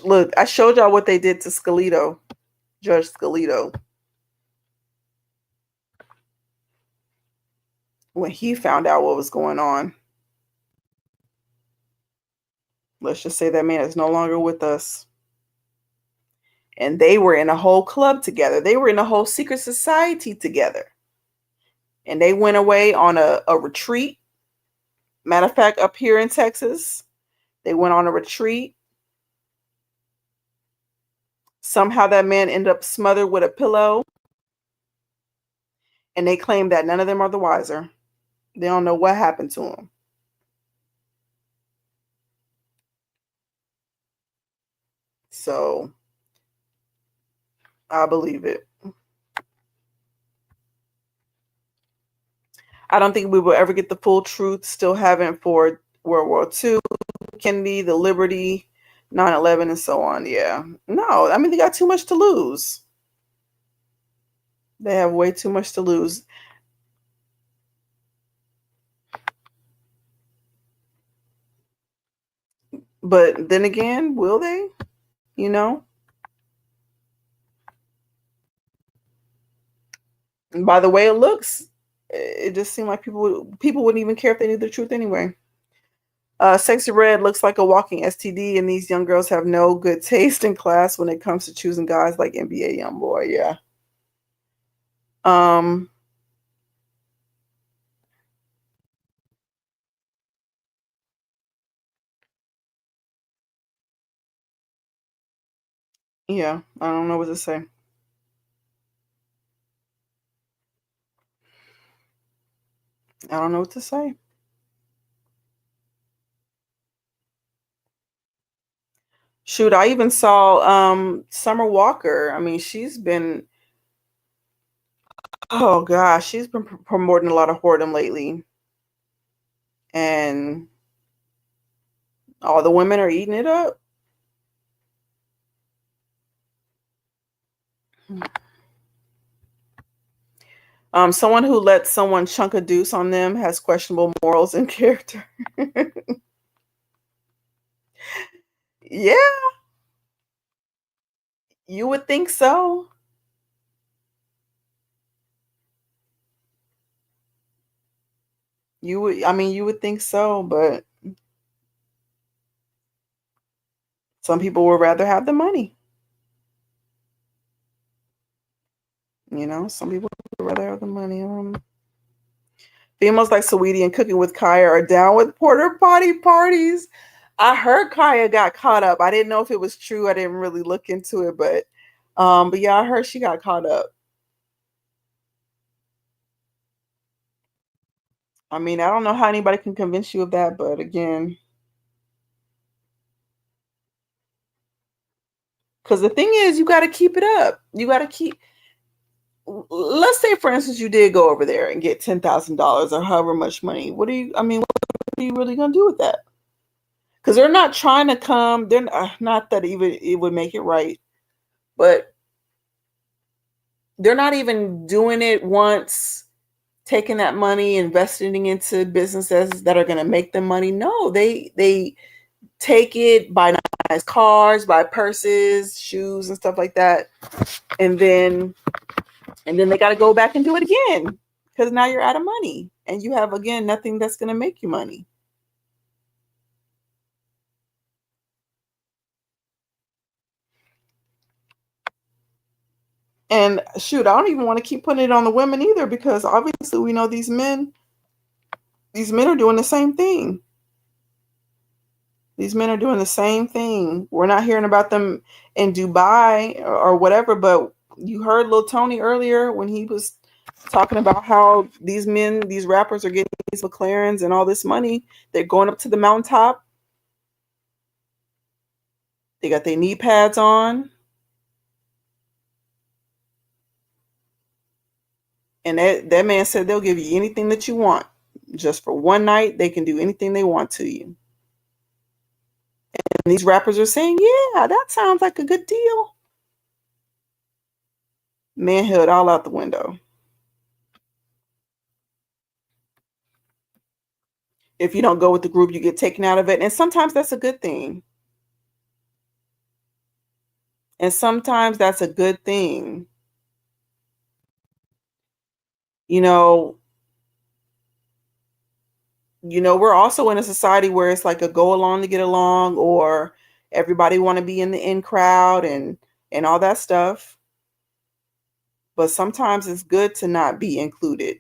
Look, I showed y'all what they did to Scalito, Judge Scalito, when he found out what was going on. Let's just say that man is no longer with us. And they were in a whole club together. They were in a whole secret society together. And they went away on a retreat. Matter of fact, up here in Texas, they went on a retreat. Somehow that man ended up smothered with a pillow. And they claim that none of them are the wiser. They don't know what happened to him. So I believe it. I don't think we will ever get the full truth. Still haven't for World War II, Kennedy, the Liberty, 9/11, and so on. Yeah. No, I mean, they got too much to lose. They have way too much to lose. But then again, will they? You know? And by the way it looks, it just seemed like people wouldn't even care if they knew the truth anyway. Sexy Red looks like a walking STD, and these young girls have no good taste in class when it comes to choosing guys like NBA YoungBoy. Yeah. Um. Yeah. I don't know what to say. I don't know what to say. Shoot, I even saw Summer Walker. I mean, oh gosh, she's been promoting a lot of whoredom lately, and all the women are eating it up. Someone who lets someone chunk a deuce on them has questionable morals and character. Yeah, you would think so. I mean, you would think so, but some people would rather have the money. Some people would rather have the money. Females like Saweetie and Cooking with Kaya are down with porter potty parties. I heard Kaya got caught up. I didn't know if it was true. I didn't really look into it, but yeah, I heard she got caught up. I mean, I don't know how anybody can convince you of that, but again, because the thing is, you got to keep it up. You got to keep. Let's say, for instance, you did go over there and get $10,000 or however much money. What do you? I mean, what are you really gonna do with that? Because they're not trying to come. They're not that even it would make it right, but they're not even doing it once, taking that money, investing into businesses that are going to make them money. No, they take it, buy nice cars, buy purses, shoes, and stuff like that, and then they got to go back and do it again because now you're out of money and you have again nothing that's going to make you money. And shoot, I don't even want to keep putting it on the women either because obviously we know these men are doing the same thing. These men are doing the same thing. We're not hearing about them in Dubai or whatever, but you heard Lil Tony earlier when he was talking about how these men, these rappers are getting these McLarens and all this money. They're going up to the mountaintop. They got their knee pads on. And that man said they'll give you anything that you want. Just for one night, they can do anything they want to you. And these rappers are saying, yeah, that sounds like a good deal. Manhood all out the window. If you don't go with the group, you get taken out of it. And sometimes that's a good thing. And sometimes that's a good thing. You know, we're also in a society where it's like a go along to get along, or everybody want to be in the in crowd and all that stuff. But sometimes it's good to not be included.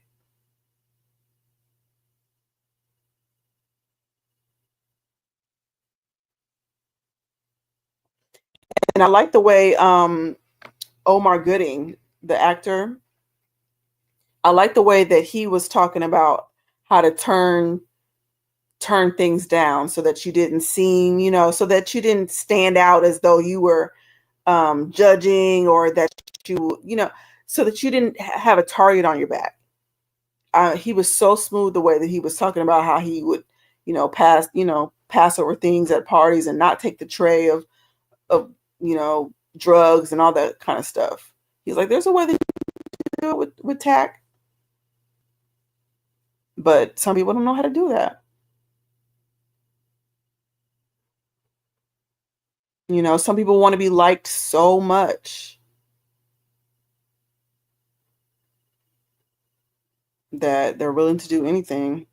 And I like the way Omar Gooding, the actor, I like the way that he was talking about how to turn things down so that you didn't seem, so that you didn't stand out as though you were judging, or that so that you didn't have a target on your back. He was so smooth the way that he was talking about how he would, pass over things at parties and not take the tray of drugs and all that kind of stuff. He's like, there's a way that you do it with tact, but some people don't know how to do that. Some people want to be liked so much that they're willing to do anything.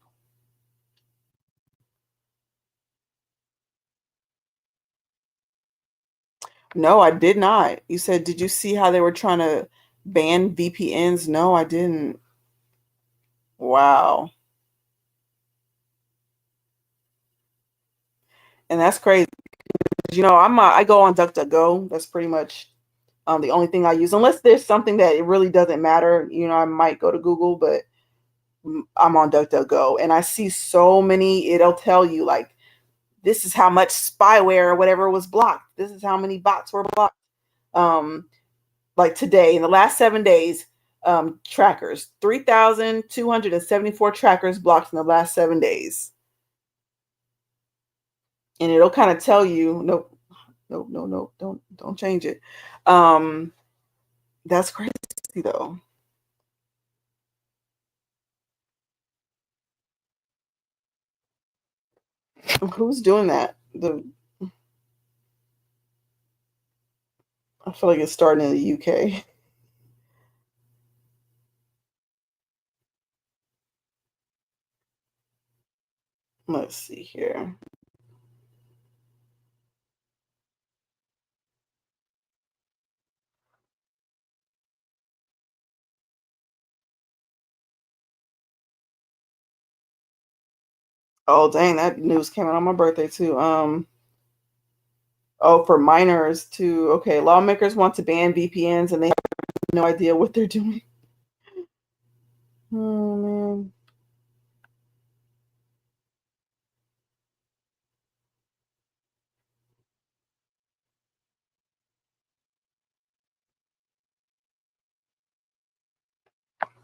No, I did not. You said, did you see how they were trying to ban VPNs? No, I didn't. Wow. And that's crazy. I go on DuckDuckGo. That's pretty much the only thing I use, unless there's something that it really doesn't matter. I might go to Google, but I'm on DuckDuckGo, and I see so many. It'll tell you like, this is how much spyware or whatever was blocked. This is how many bots were blocked. Like today, in the last 7 days, trackers, 3,274 trackers blocked in the last 7 days. And it'll kind of tell you, nope, nope, no, no, don't change it. That's crazy though. Who's doing that? I feel like it's starting in the UK. Let's see here. Oh dang, that news came out on my birthday too. Oh, for minors too. Okay, lawmakers want to ban VPNs and they have no idea what they're doing. Oh man.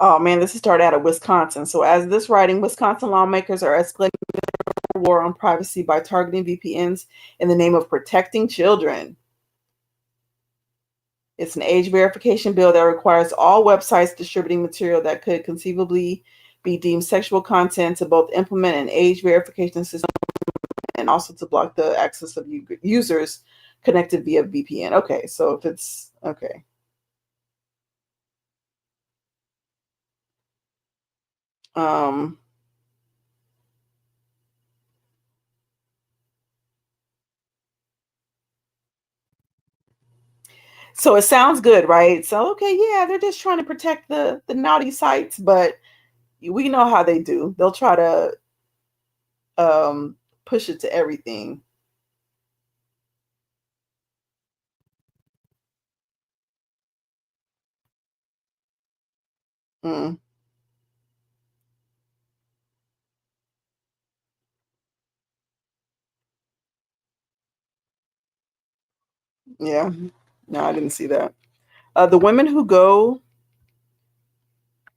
Oh man, this started out of Wisconsin. So as this writing, Wisconsin lawmakers are escalating the war on privacy by targeting VPNs in the name of protecting children. It's an age verification bill that requires all websites distributing material that could conceivably be deemed sexual content to both implement an age verification system and also to block the access of users connected via VPN. Okay, so if it's okay. Um, so it sounds good, right? So okay, yeah, they're just trying to protect the naughty sites, but we know how they do. They'll try to push it to everything. Mm, yeah, no, I didn't see that. The women who go,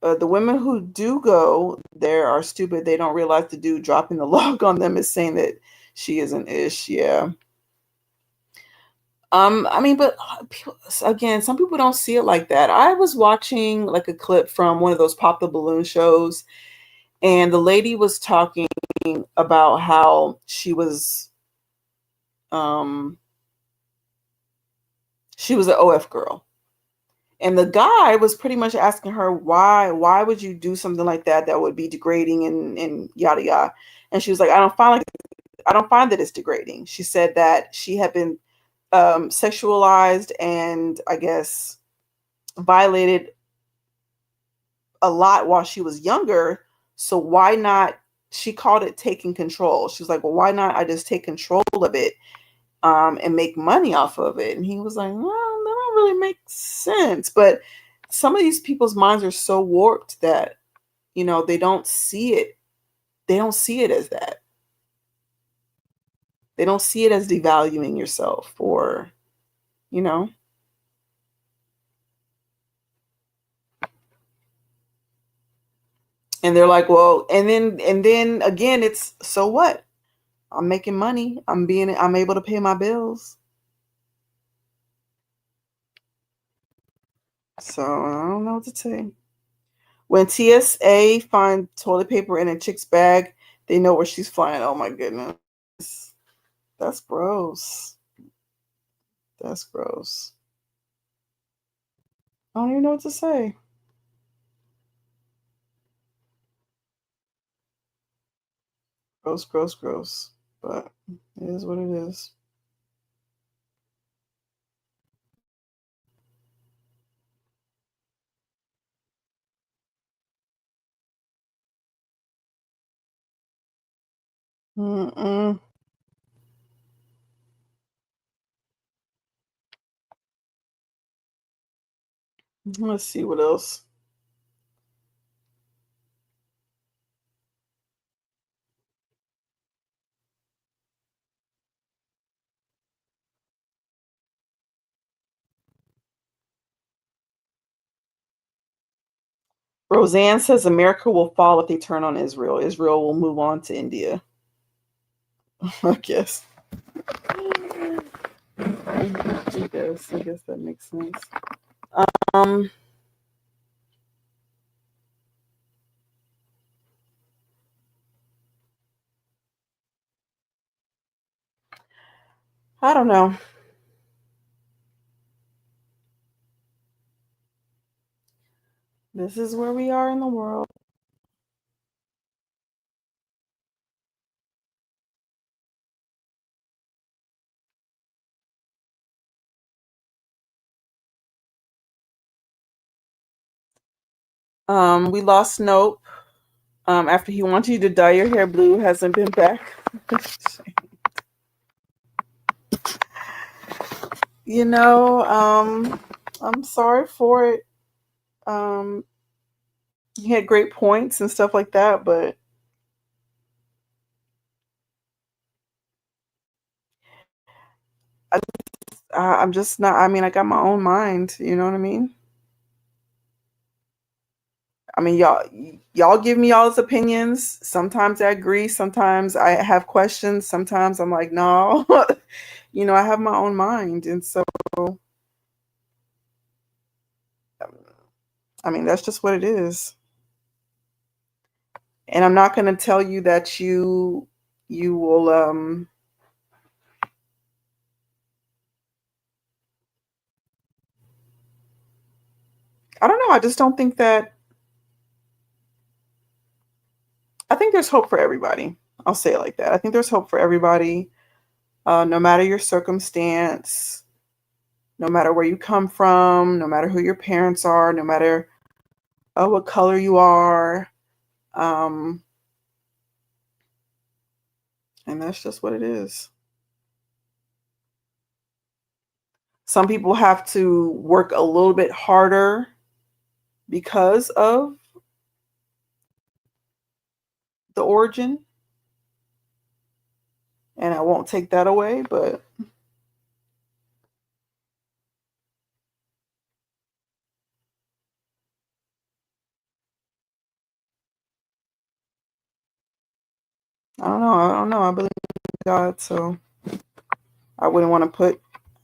the women who do go there are stupid. They don't realize the dude dropping the log on them is saying that she is an ish. Yeah. I mean, but people, again, some people don't see it like that. I was watching like a clip from one of those pop the balloon shows, and the lady was talking about how um she was an OF girl. And the guy was pretty much asking her why would you do something like that that would be degrading and yada yada. And she was like, I don't find that it's degrading. She said that she had been sexualized and I guess violated a lot while she was younger. So why not? She called it taking control. She was like, well, why not? I just take control of it and make money off of it. And he was like, well, that don't really make sense. But some of these people's minds are so warped that they don't see it they don't see it as that. They don't see it as devaluing yourself or, you know. And they're like, well, and then again, it's so what? I'm making money. I'm able to pay my bills. So I don't know what to say. When TSA find toilet paper in a chick's bag, they know where she's flying. Oh my goodness. That's gross. That's gross. I don't even know what to say. Gross, gross, gross. But it is what it is. Mm-mm. Let's see what else. Roseanne says America will fall if they turn on Israel. Israel will move on to India. I guess. I guess that makes sense. Um, I don't know. This is where we are in the world. We lost Nope. After he wanted you to dye your hair blue, hasn't been back. you know, I'm sorry for it. Um, he had great points and stuff like that, but I, I'm just not. I mean, I got my own mind. You know what I mean? I mean, y'all give me y'all's opinions. Sometimes I agree. Sometimes I have questions. Sometimes I'm like, no. I have my own mind, and so I mean, that's just what it is. And I'm not going to tell you that you will. I don't know. I just don't think that. I think there's hope for everybody. I'll say it like that. I think there's hope for everybody, no matter your circumstance, no matter where you come from, no matter who your parents are, no matter what color you are. Um, and that's just what it is. Some people have to work a little bit harder because of the origin, and I won't take that away, but I don't know. I don't know. I believe in God, so I wouldn't want to put.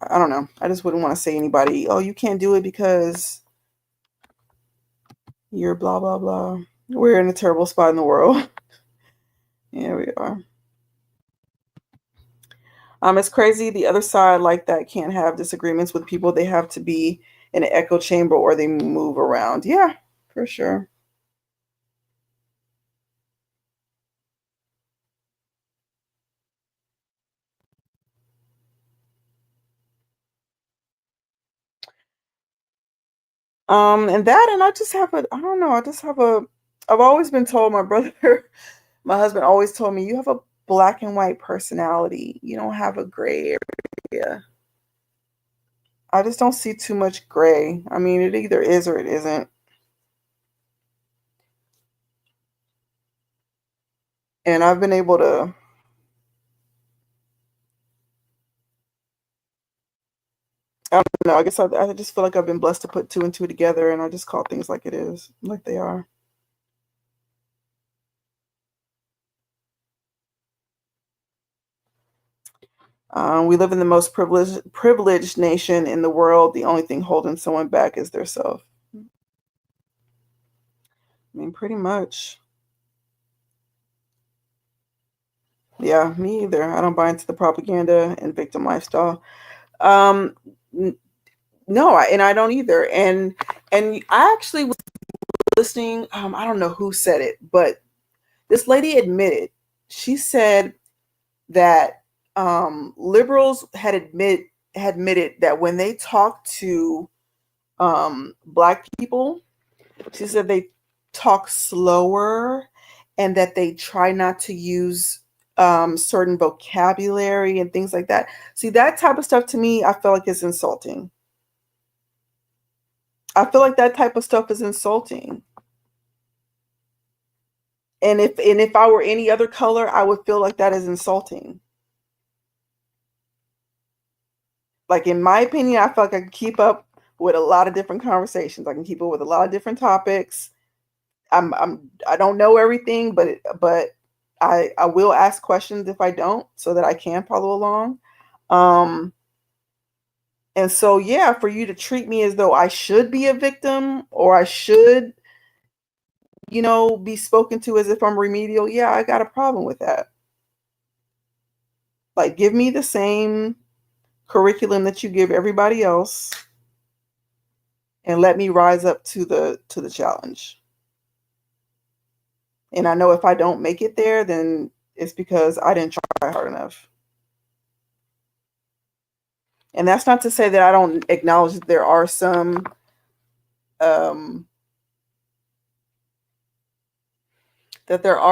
I don't know. I just wouldn't want to say anybody. Oh, you can't do it because you're blah blah blah. We're in a terrible spot in the world. Yeah, we are. It's crazy. The other side, like that, can't have disagreements with people. They have to be in an echo chamber or they move around. Yeah, for sure. And that, and I just have a, I don't know, I just have a, I've always been told, my brother, my husband always told me, you have a black and white personality. You don't have a gray area. I just don't see too much gray. I mean, it either is or it isn't. And I've been able to, I don't know, I guess I just feel like I've been blessed to put two and two together, and I just call things like it is, like they are. We live in the most privileged nation in the world. The only thing holding someone back is their self. I mean, pretty much. Yeah, me either. I don't buy into the propaganda and victim lifestyle. Um, no, and I don't either. And I actually was listening. I don't know who said it, but this lady she said that liberals had admitted that when they talk to black people, she said they talk slower and that they try not to use certain vocabulary and things like that. See, that type of stuff to me, I feel like is insulting. I feel like that type of stuff is insulting. And if I were any other color, I would feel like that is insulting. Like in my opinion, I feel like I can keep up with a lot of different conversations. I can keep up with a lot of different topics. I don't know everything, but I will ask questions if I don't, so that I can follow along. Um, and so yeah, for you to treat me as though I should be a victim or I should, be spoken to as if I'm remedial, yeah, I got a problem with that. Like, give me the same curriculum that you give everybody else and let me rise up to the challenge. And I know if I don't make it there, then it's because I didn't try hard enough. And that's not to say that I don't acknowledge that there are um,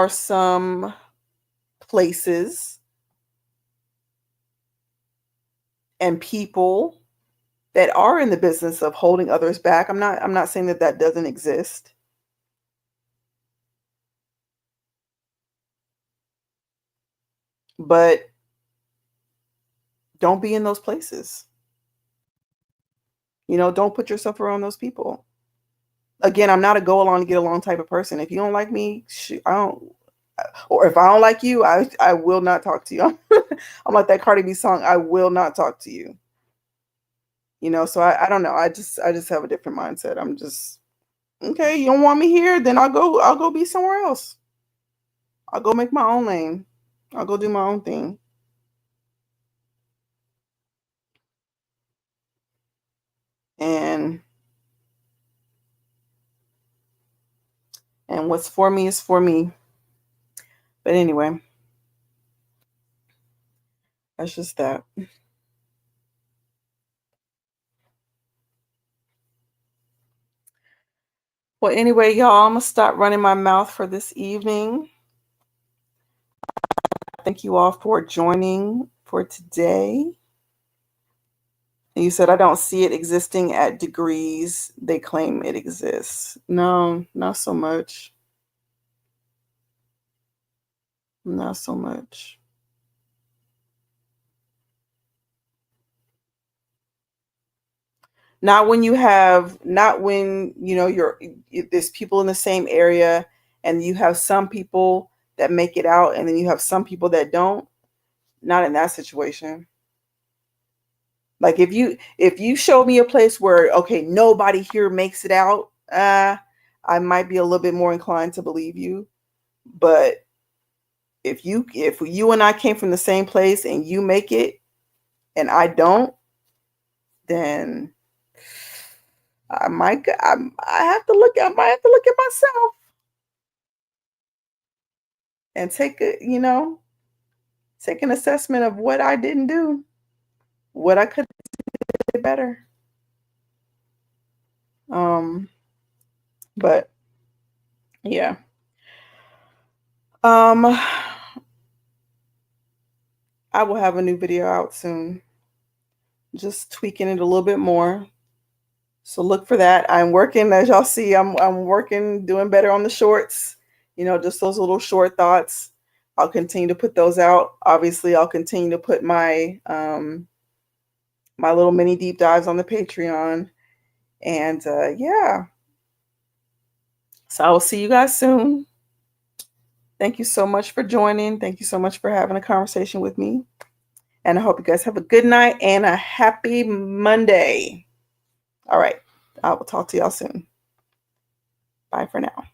some places and people that are in the business of holding others back. I'm not saying that that doesn't exist. But don't be in those places. Don't put yourself around those people. Again, I'm not a go along to get along type of person. If you don't like me, I don't. Or if I don't like you, I will not talk to you. I'm like that Cardi B song. I will not talk to you. So I don't know. I just have a different mindset. I'm just okay. You don't want me here, then I'll go be somewhere else. I'll go make my own lane. I'll go do my own thing. And what's for me is for me. But anyway, that's just that. Well, anyway, y'all, I'm gonna stop running my mouth for this evening. Thank you all for joining for today. And you said I don't see it existing at degrees they claim it exists. No, not so much. Not so much. Not when there's people in the same area and you have some people that make it out and then you have some people that don't. Not in that situation. Like if you show me a place where okay, nobody here makes it out, I might be a little bit more inclined to believe you. But if you and I came from the same place and you make it and I don't, then I have to look at myself and take an assessment of what I didn't do, what I could have did better. But yeah. I will have a new video out soon. Just tweaking it a little bit more. So look for that. I'm working, as y'all see, I'm working, doing better on the shorts. Just those little short thoughts. I'll continue to put those out. Obviously, I'll continue to put my my little mini deep dives on the Patreon. And yeah. So I will see you guys soon. Thank you so much for joining. Thank you so much for having a conversation with me. And I hope you guys have a good night and a happy Monday. All right. I will talk to y'all soon. Bye for now.